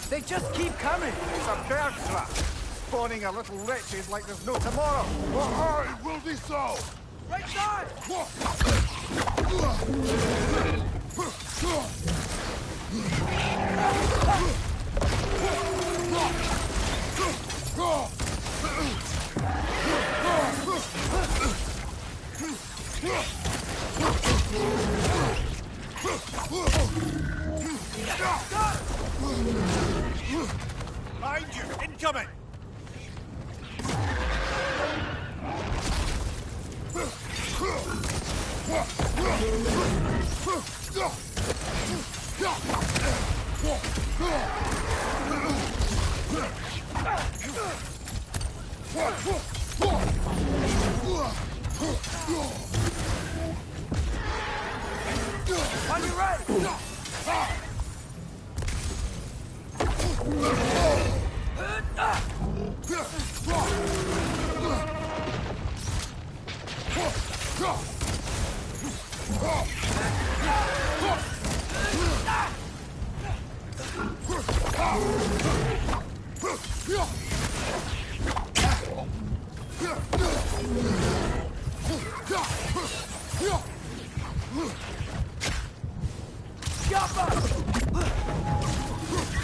They just keep coming! It's a bear trap! Spawning a little wretches like there's no tomorrow! I will be so! Right Right side! Behind you! Incoming! On your right!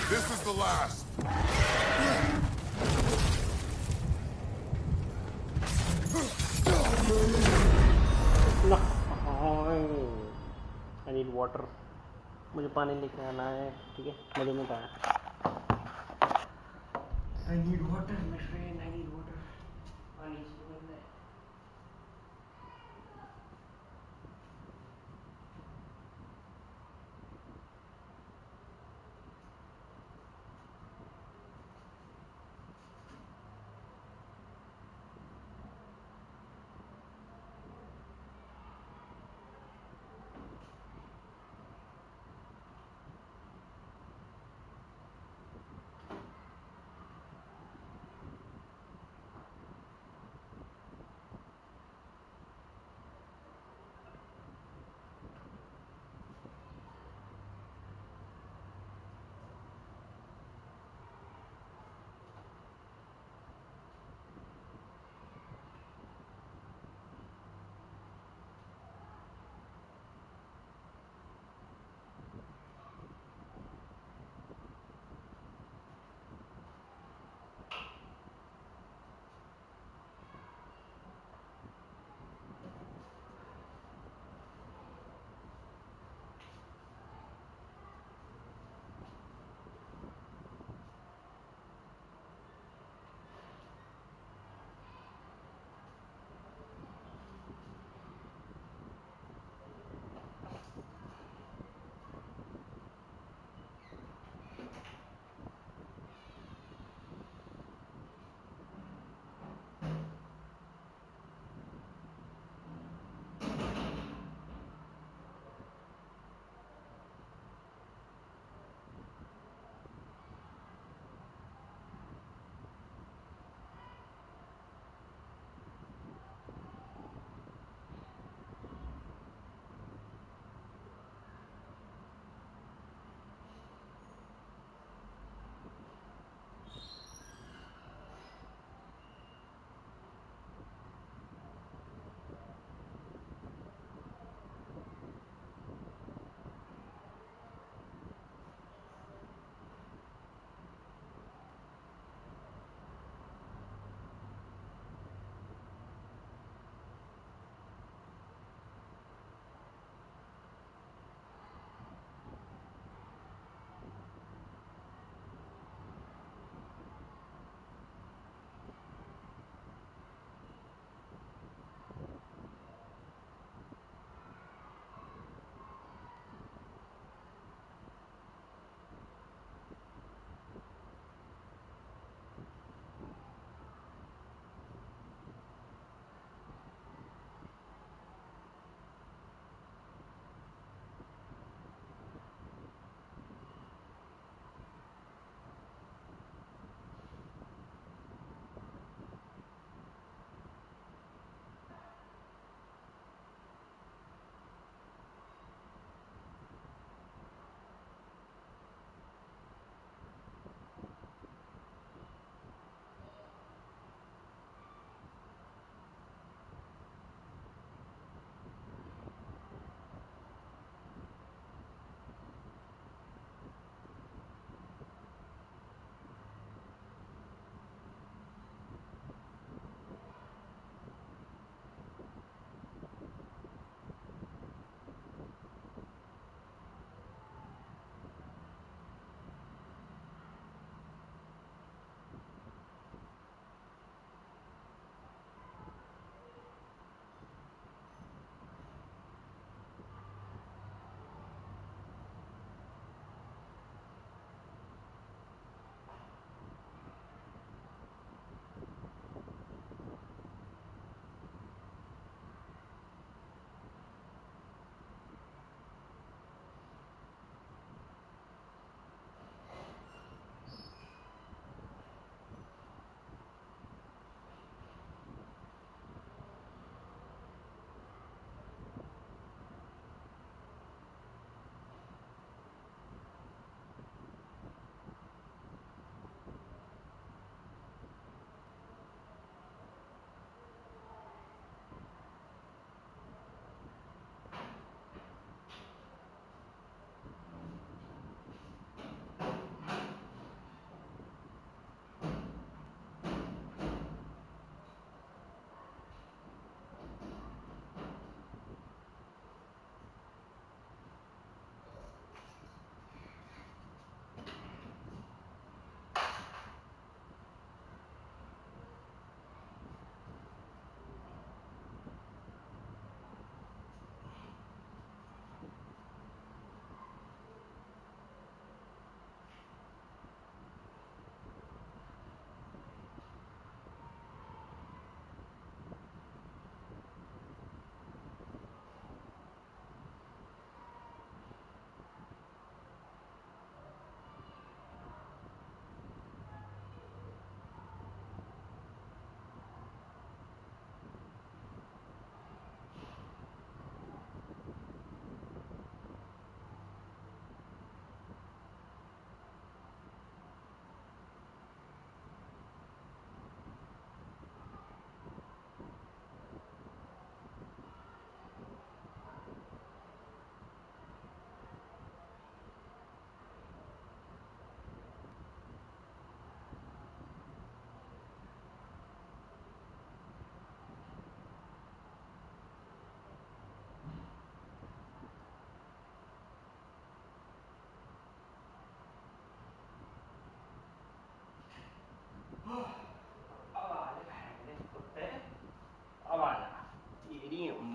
This is the last. No. I need water. मुझे पानी लेके आना है, ठीक है? मुझे मत आना. I need water, my friend. I need water. पानी सुन ले.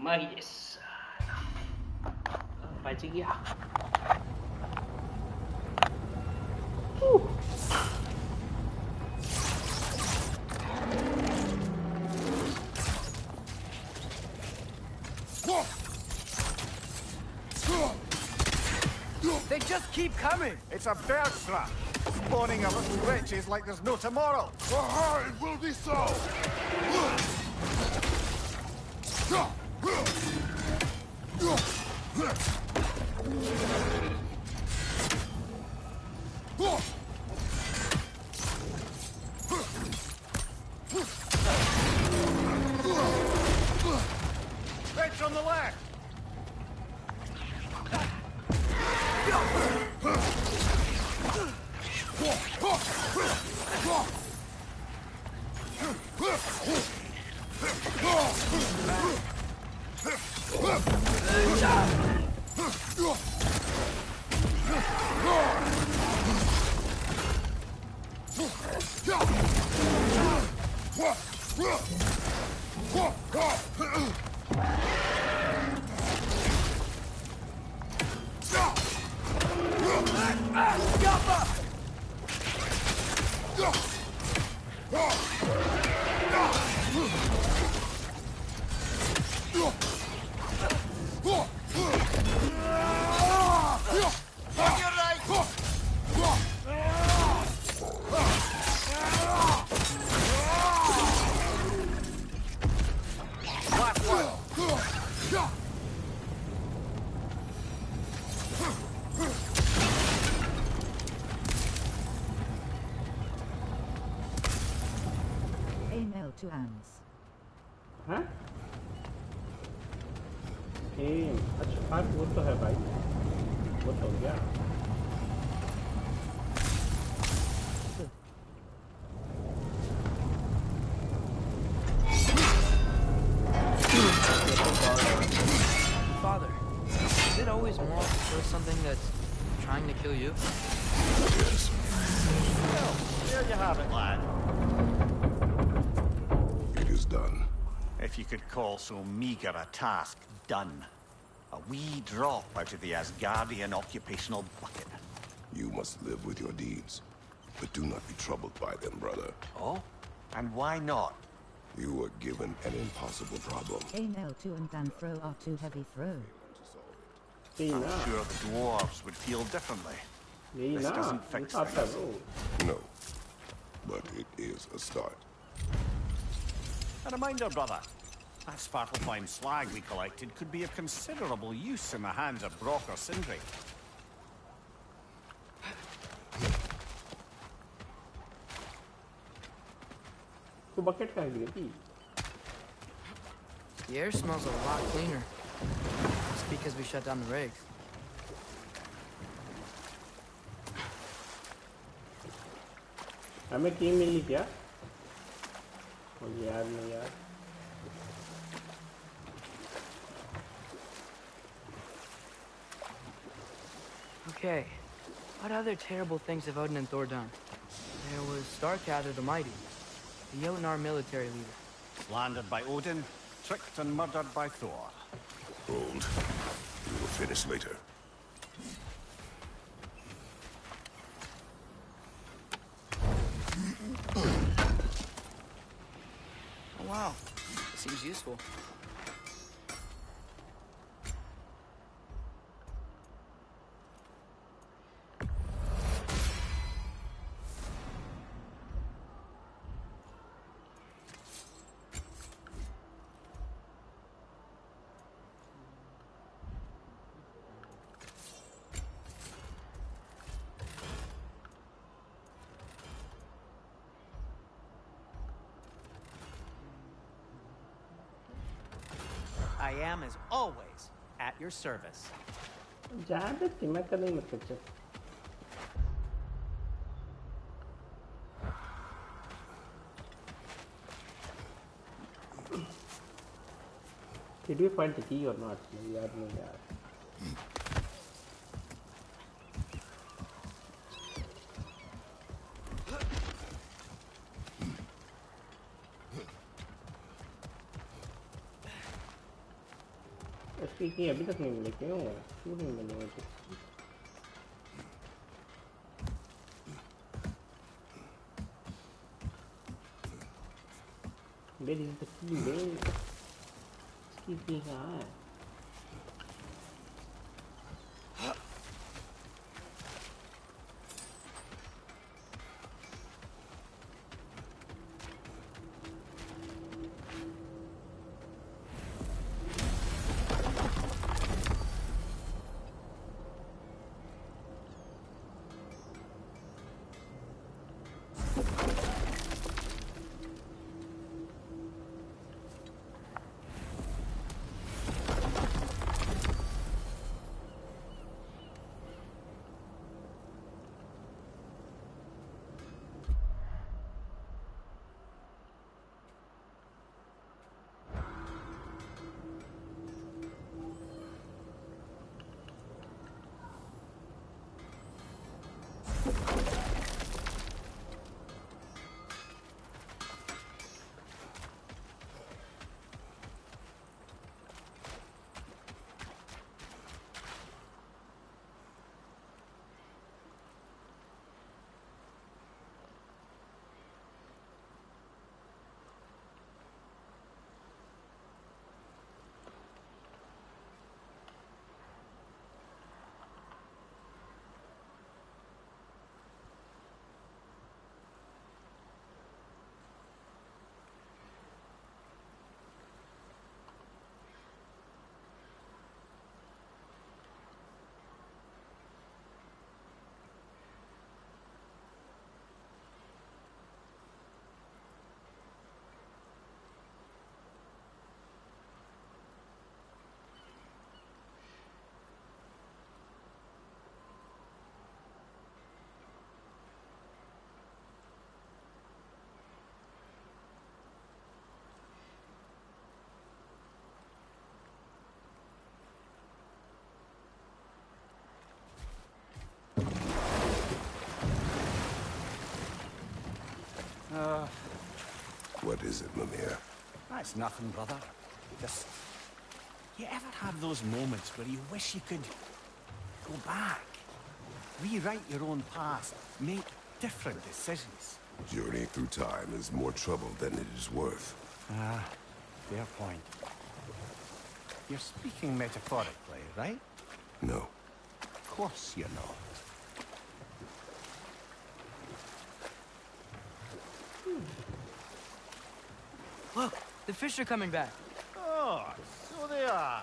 Magis. Pancing ya. They just keep coming. It's a bird trap. Spawning a little witches like there's no tomorrow. Aha, it will be so! Bitch on the left! To hands. हाँ? अच्छा हाँ वो तो है भाई, वो तो हो गया। Father, is it always moral to kill something that's trying to kill you? Yes. Well, there you have it, lad. Done. If you could call so meager a task done. A wee drop out of the Asgardian occupational bucket. You must live with your deeds, but do not be troubled by them, brother. Oh? And why not? You were given an impossible problem. L2 and Dan throw are too heavy throw. I'm sure the dwarves would feel differently. This doesn't fix things. No, but it is a start. A reminder, brother. That Svartalfheim slag we collected could be of considerable use in the hands of Brock or Sindri. The air smells a lot cleaner. It's because we shut down the rigs. हमें की मिली क्या? मुझे याद नहीं यार। Okay, what other terrible things have Odin and Thor done? There was Starkather the Mighty, the Jotnar military leader. Slandered by Odin, tricked and murdered by Thor. Hold. We will finish later. Oh wow, seems useful. I am, as always, at your service. Did we find the key or not? उसकी अभी तक नहीं मिले क्यों क्यों नहीं मिले मुझे Where is the key man? Key कहाँ है What is it, Mimir? That's nothing, brother. Just... You ever have those moments where you wish you could... go back? Rewrite your own past. Make different decisions. Journeying through time is more trouble than it is worth. Ah, fair point. You're speaking metaphorically, right? No. Of course you're not. Look, the fish are coming back. Oh, so they are.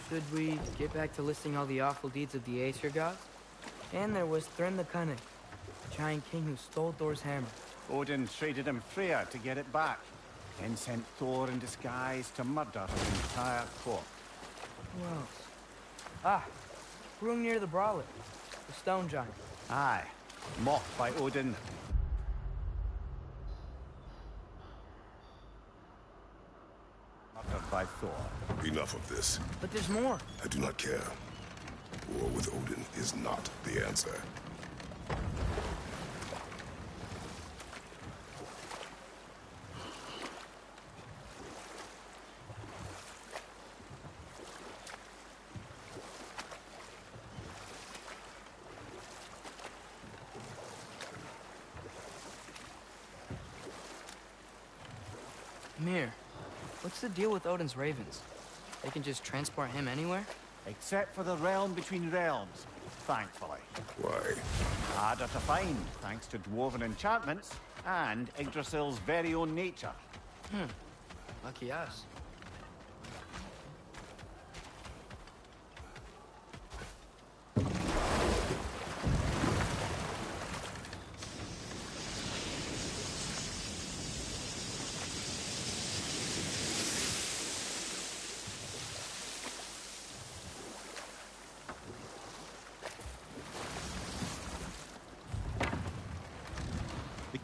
Should we get back to listing all the awful deeds of the Aesir gods? And there was Thrym the Cunning, the giant king who stole Thor's hammer. Odin traded him Freya to get it back, then sent Thor in disguise to murder his entire court. Who else? Ah, Hrungnir the Brawler, the stone giant. Aye, mocked by Odin. Murdered by Thor. Enough of this. But there's more. I do not care. War with Odin is not the answer. Mir, what's the deal with Odin's ravens? They can just transport him anywhere? Except for the realm between realms, thankfully. Why? Harder to find, thanks to dwarven enchantments and Yggdrasil's very own nature. Lucky us.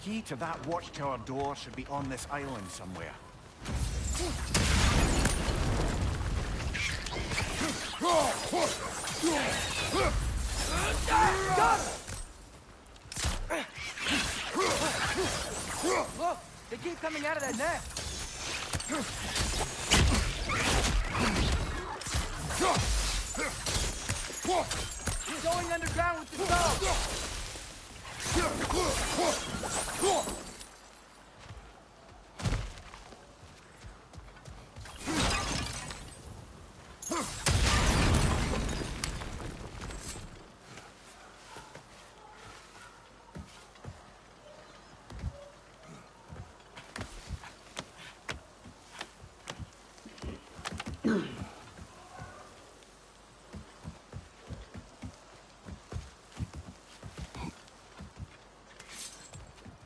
key to that watchtower door should be on this island somewhere. Got him! Look, they keep coming out of that net. He's going underground with the stone.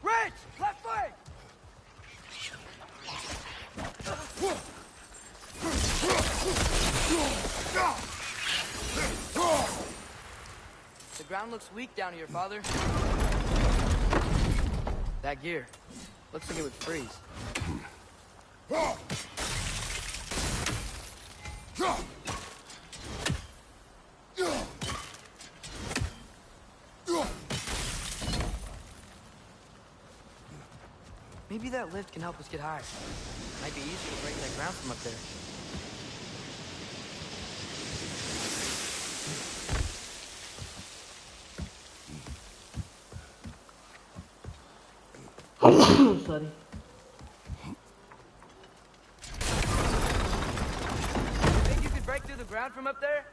Rich! Left flank! The ground looks weak down here, Father. That gear. Looks like it would freeze. Maybe that lift can help us get higher. Might be easier to break that ground from up there. Sorry. Think you could break through the ground from up there?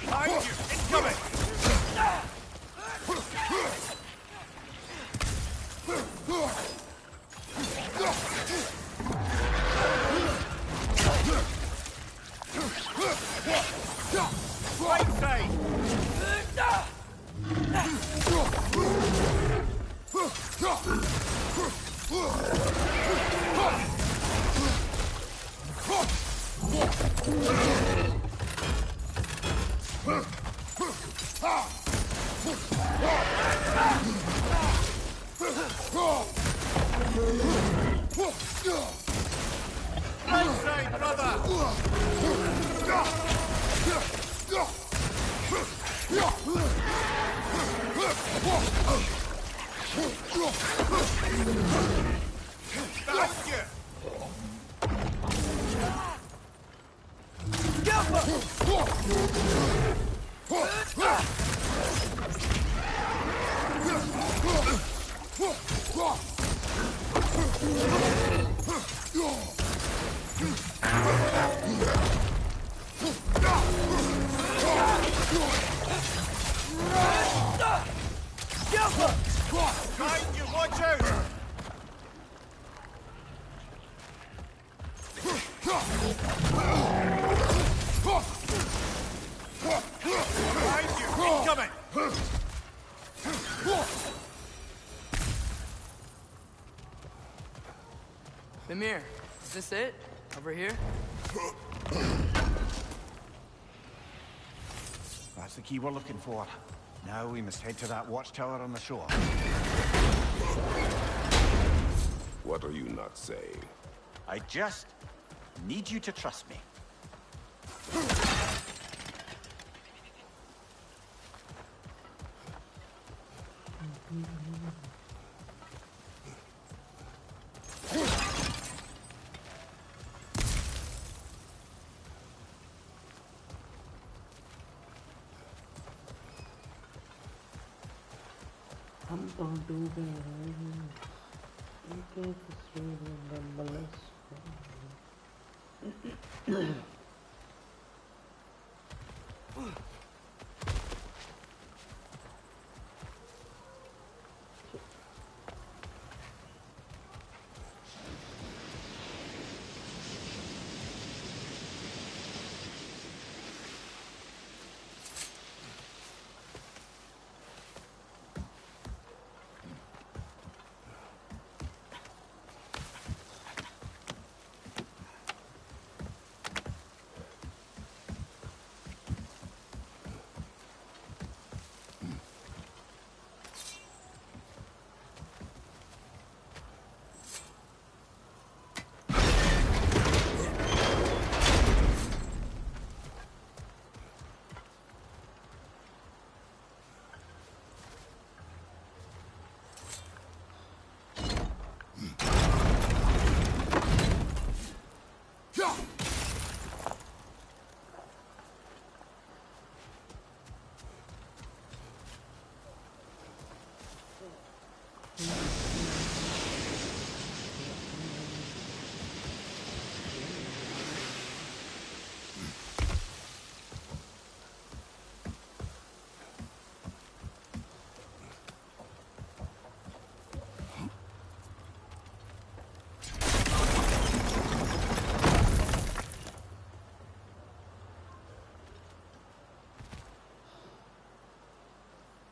Behind you! Incoming! Right side! Right side, brother! Thank you! Behind you, watch out! Behind you, incoming! Mimir, is this it? Over here? That's the key we're looking for. Now we must head to that watchtower on the shore. What are you not saying? I just need you to trust me. I'm gonna do that.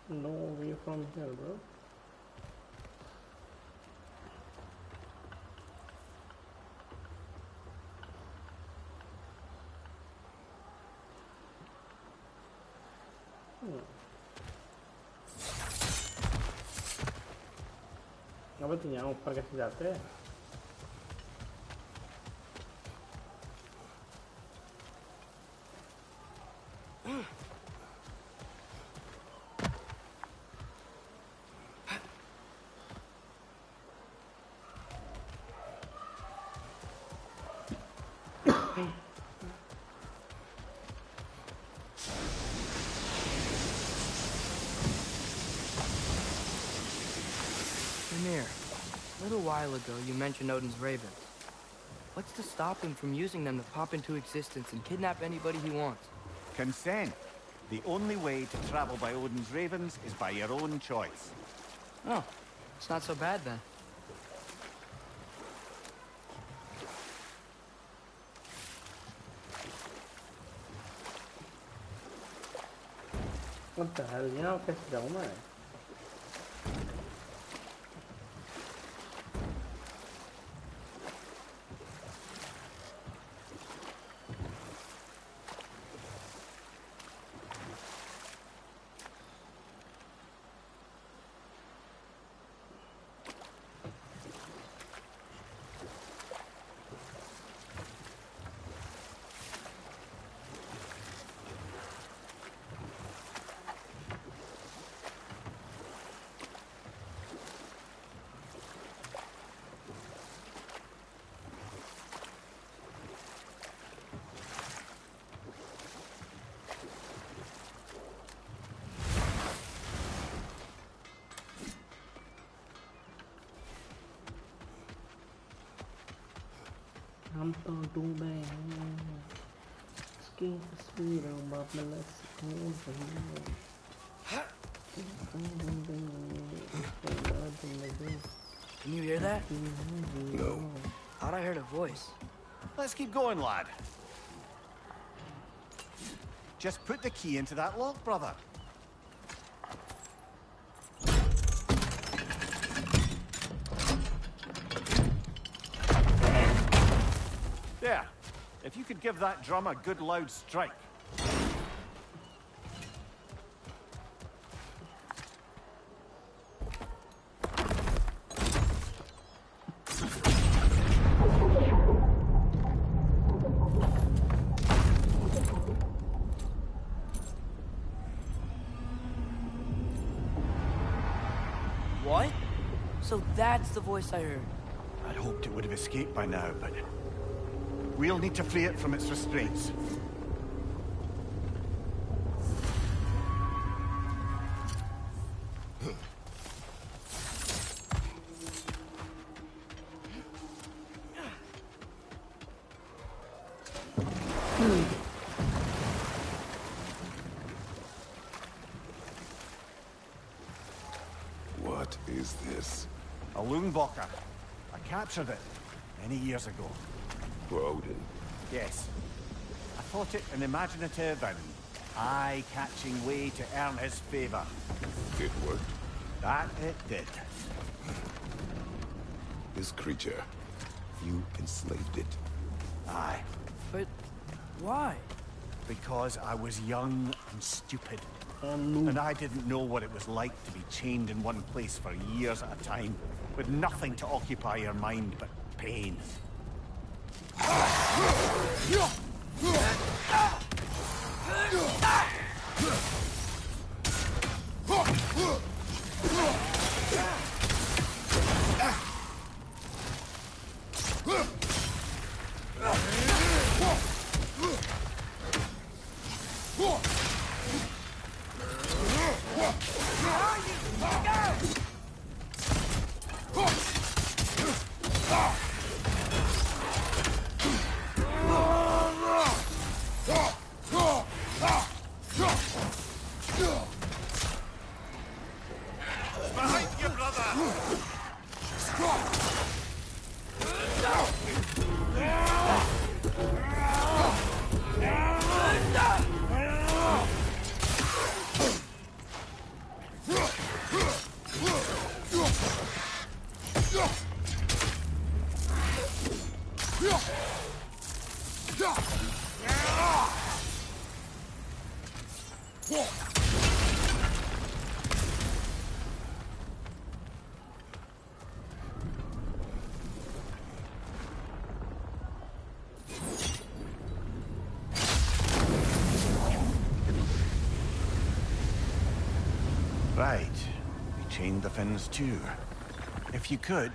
No way from here, bro. अब तो यहाँ ऊपर कैसे जाते हैं? A little while ago, you mentioned Odin's ravens. What's to stop him from using them to pop into existence and kidnap anybody he wants? Consent. The only way to travel by Odin's ravens is by your own choice. Oh, it's not so bad then. What the hell? यहाँ कैसे जाऊँ मैं? हम तो डूबे हैं इसकी तस्वीरों बाप में Can you hear that? No. Thought I heard a voice. Let's keep going, lad. Just put the key into that lock, brother. There. If you could give that drum a good loud strike. What? So that's the voice I heard. I'd hoped it would have escaped by now, but we'll need to free it from its restraints. What is this? A Loonbocker. I captured it many years ago. For Odin. Yes. I thought it an imaginative and eye-catching way to earn his favor. It worked. That it did. This creature, you enslaved it. Aye. But why? Because I was young and stupid. And I didn't know what it was like to be chained in one place for years at a time, with nothing to occupy your mind but pain. Behind you, brother! Right. We chained the fins too. If you could...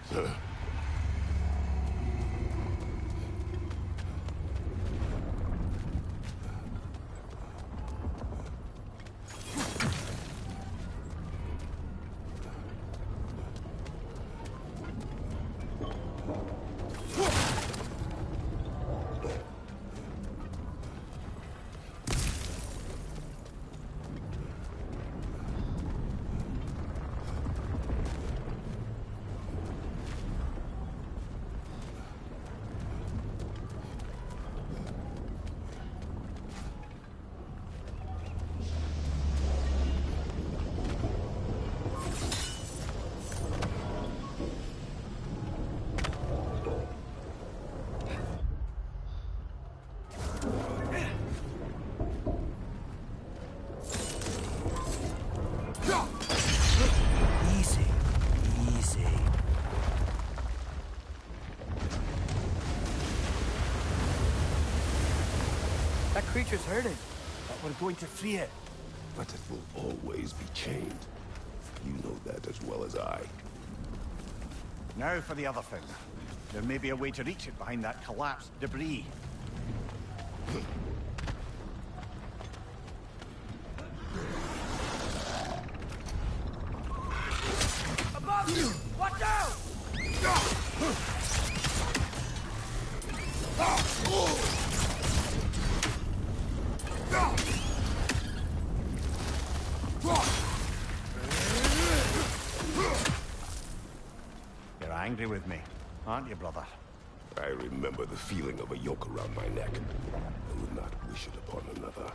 That creature's hurting. But we're going to free it. But it will always be chained. You know that as well as I. Now for the other thing. There may be a way to reach it behind that collapsed debris. Above you! Watch out! You're angry with me, aren't you, brother? I remember the feeling of a yoke around my neck. I would not wish it upon another.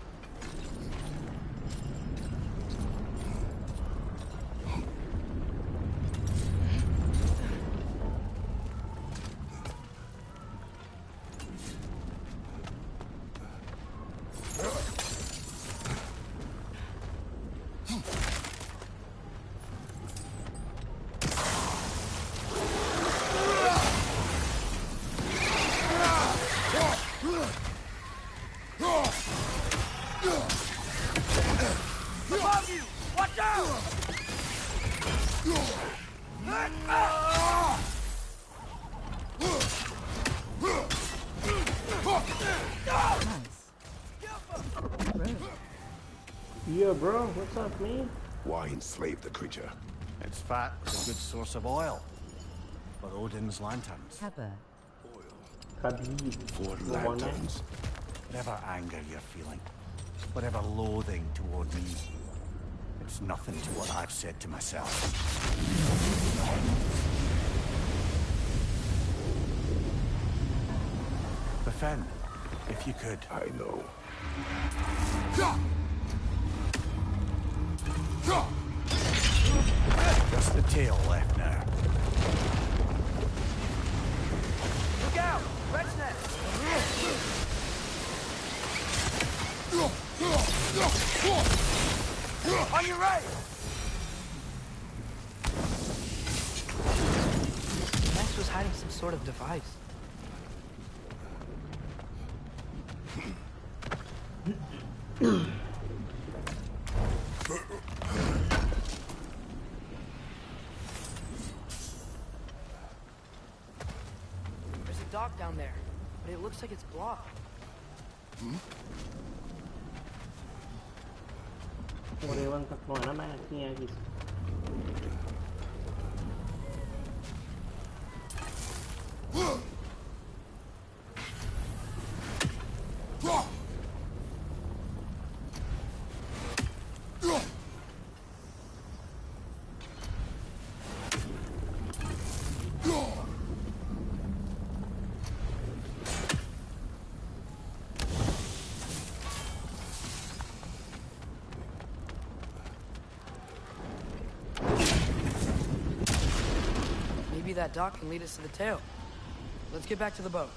Above you! Watch out! Yeah, bro, what's up, man? Why enslave the creature? Its fat is a good source of oil. For Odin's lanterns. For lanterns. Whatever anger you're feeling, whatever loathing toward me, it's nothing to what I've said to myself. The fin, if you could. I know. Just the tail left now. Look out! Red's nest! On your right! Max was hiding some sort of device. There's a dock down there, but it looks like it's blocked. Volevano con una macchina che... Maybe that dock can lead us to the tail. Let's get back to the boat.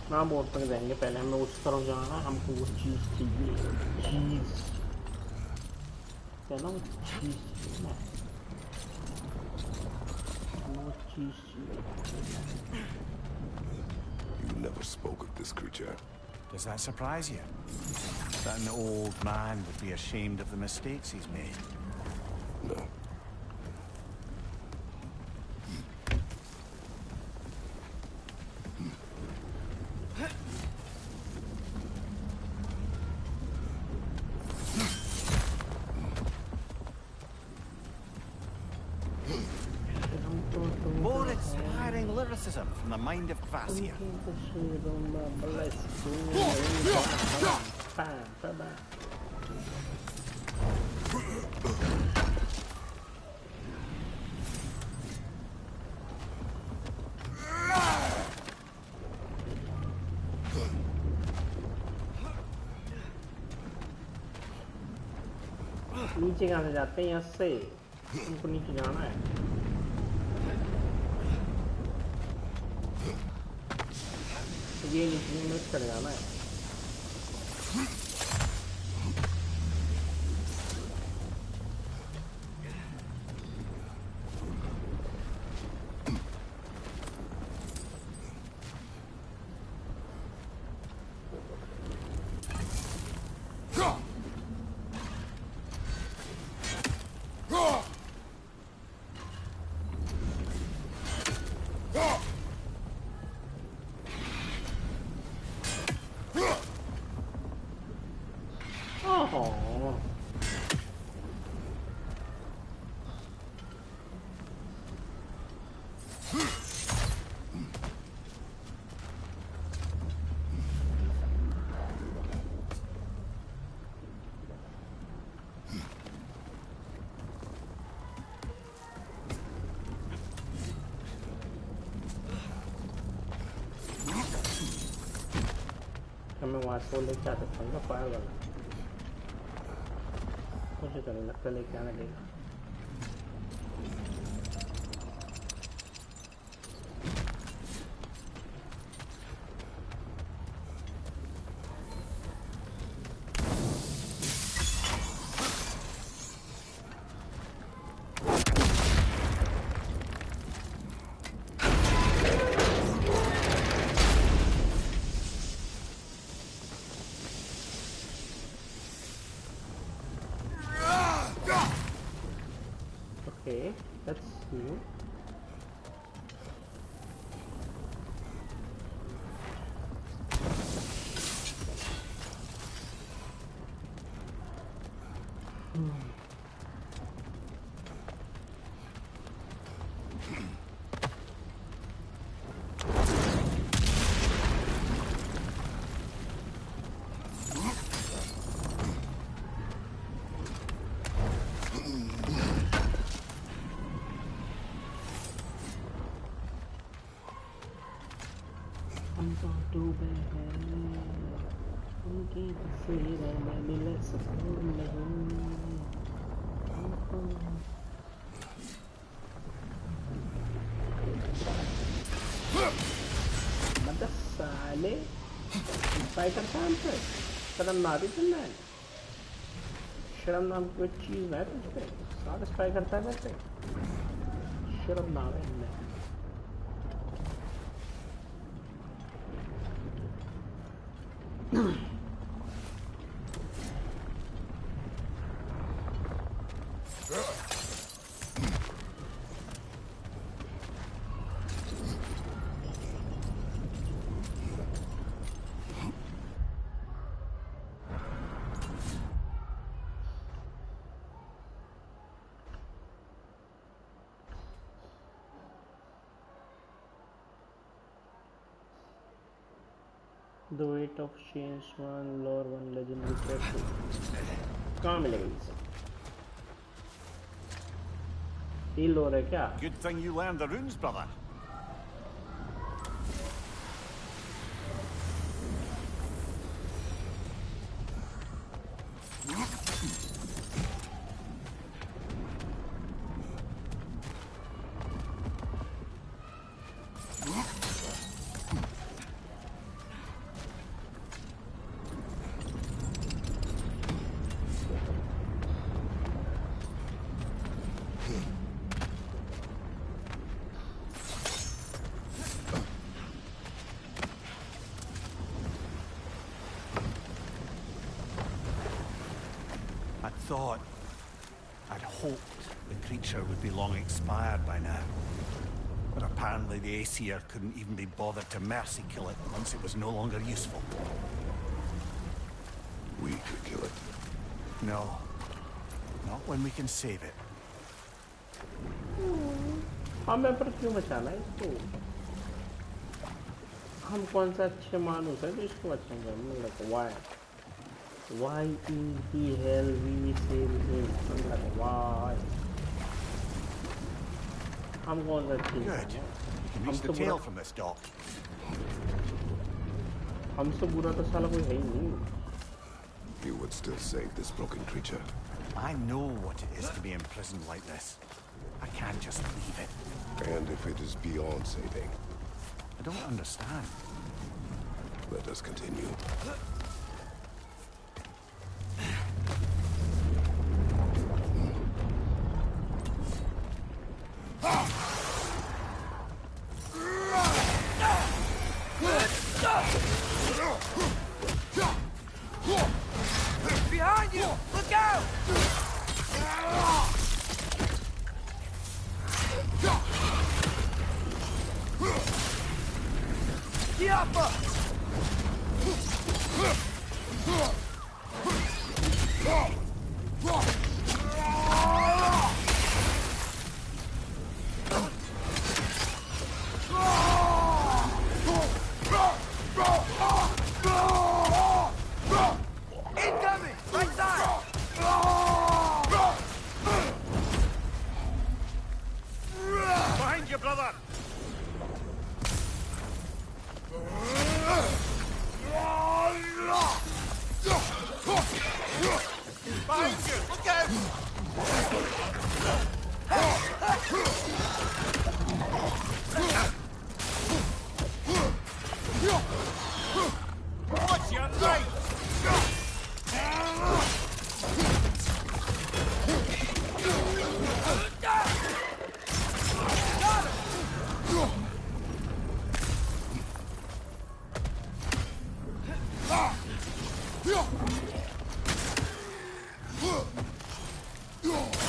ना boat पर जाएंगे पहले हमें उस तरफ जाना हमको वो चीज चाहिए चीज क्या ना वो चीज ना वो चीज You never spoke of this creature. Does that surprise you? That an old man would be ashamed of the mistakes he's made? No. More inspiring lyricism from the mind of Kvasia. नीचे कहाँ से जाते हैं यहाँ से हमको नीचे जाना है ये नीचे में चढ़ जाना है मैं वहाँ से लेके आ सकता हूँ फायर वाला मुझे तो नहीं लगता लेके आने देगा Okay, that's new. उनकी तस्वीरें मैं मिल सकूं नहीं मतलब साले फाइटर काम पे शर्म ना भी चलना है शर्म नाम की कोई चीज़ है तुझ पे सारे स्पाई करता है वैसे शर्म ना है इनमें The weight of change one lore one legendary character. कहाँ मिलेगा इसे? ये lore है क्या? Good thing you learned the runes, brother. I'd hoped the creature would be long expired by now. But apparently the Aesir couldn't even be bothered to mercy kill it once it was no longer useful. We could kill it. No. Not when we can save it. हमें पर क्यों बचाना है इसको? हम कौन सा अच्छे मानुस है जो इसको बचाएंगे? हम like why? Why in the hell we save him? I'm like why? हम कौन सा अच्छे? Good. You can reach the tail from this dock. हमसे बुरा तो साला कोई है ही नहीं. You would still save this broken creature. I know what it is to be imprisoned like this. I can't just leave it. And if it is beyond saving? I don't understand. Let us continue. Behind you! Look out! Diapa! Incoming! Right side! Behind you, brother! Behind you! Look out! What's your name?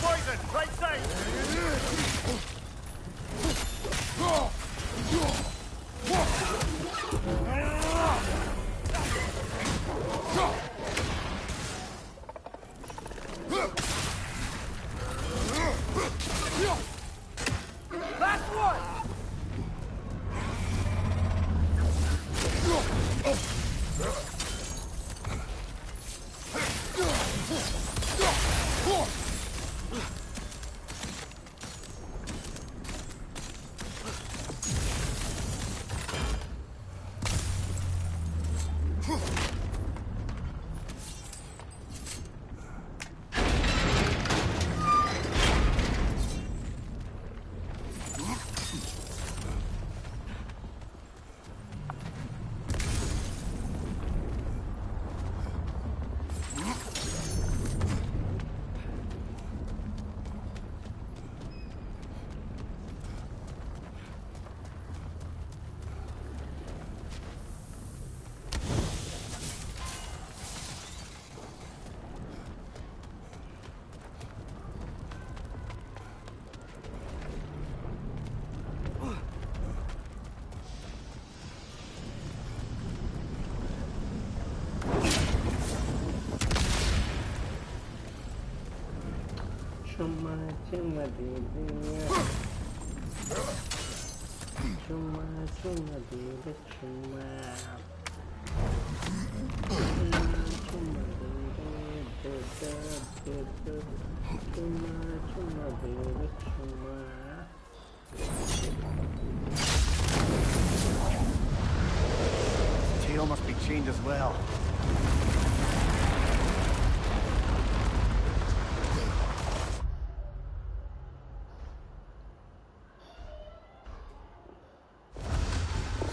Poison, right side! Last one! Chuma chuma baby, chuma chuma baby, chuma chuma baby, chuma chuma baby, chuma. Tail must be chained as well.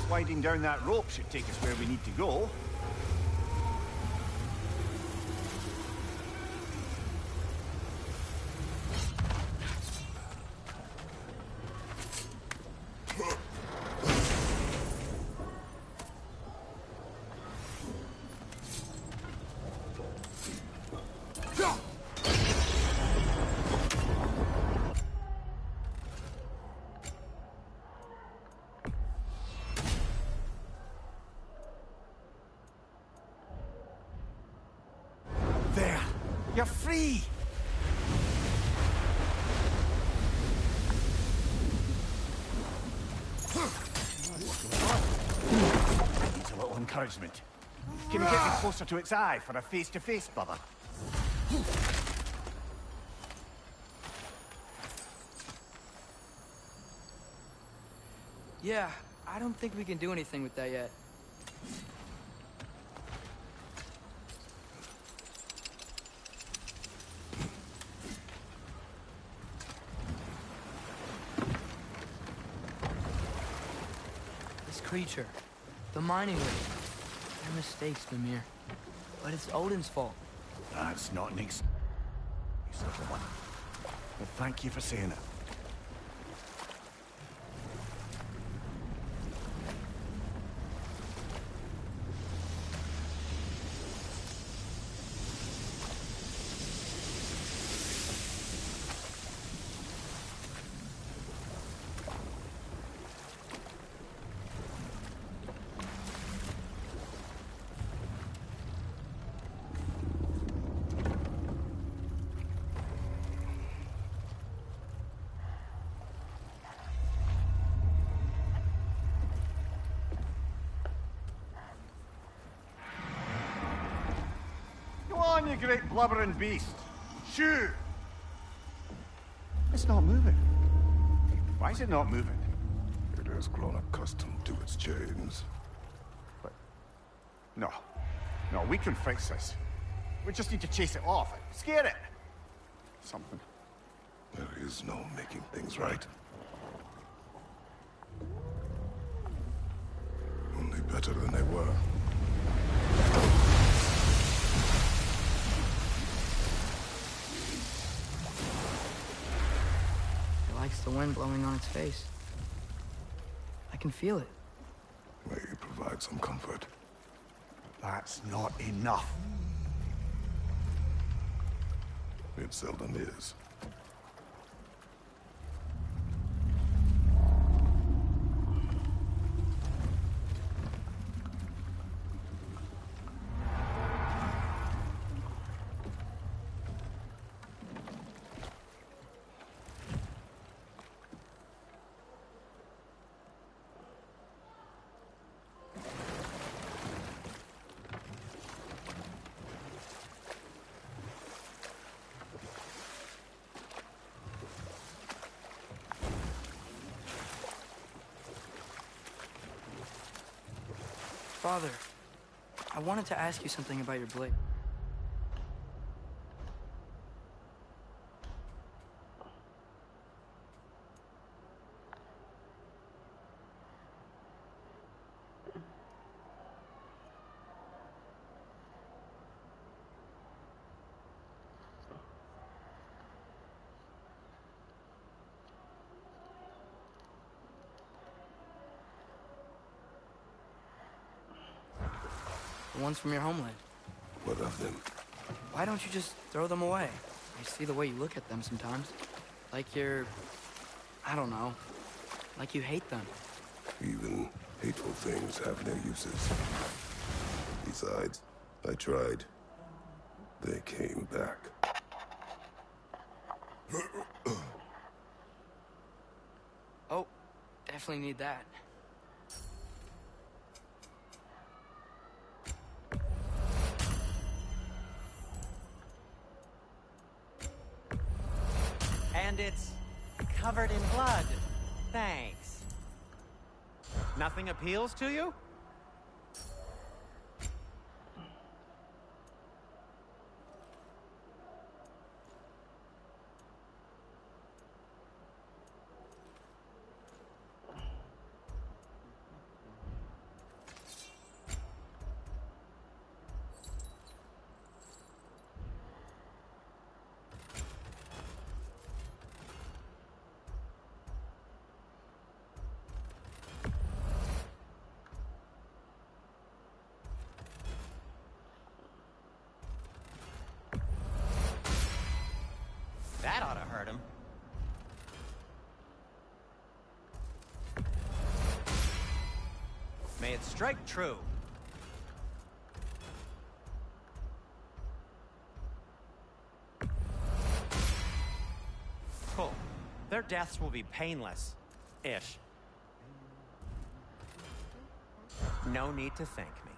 Sliding down that rope should take us where we need to go. free! Needs a little encouragement. Can you get me closer to its eye for a face-to-face, brother? Yeah, I don't think we can do anything with that yet. This creature, the mining rig. They're mistakes, Mimir. But it's Odin's fault. That's not an excuse, little one. Well, thank you for saying it. Go on, you great blubbering beast. Shoo! It's not moving. Why is it not moving? It has grown accustomed to its chains. But... No. No, we can fix this. We just need to chase it off. Scare it. Something. There is no making things right. Only better than they were. It likes the wind blowing on its face. I can feel it. May you provide some comfort. That's not enough. It seldom is. Father, I wanted to ask you something about your blade. The ones from your homeland. What of them? Why don't you just throw them away? I see the way you look at them sometimes. Like you're... I don't know. Like you hate them. Even hateful things have their uses. Besides, I tried. They came back. Oh, definitely need that. And it's covered in blood. Thanks. Nothing appeals to you? That ought to hurt him. May it strike true. Cool. Their deaths will be painless-ish. No need to thank me.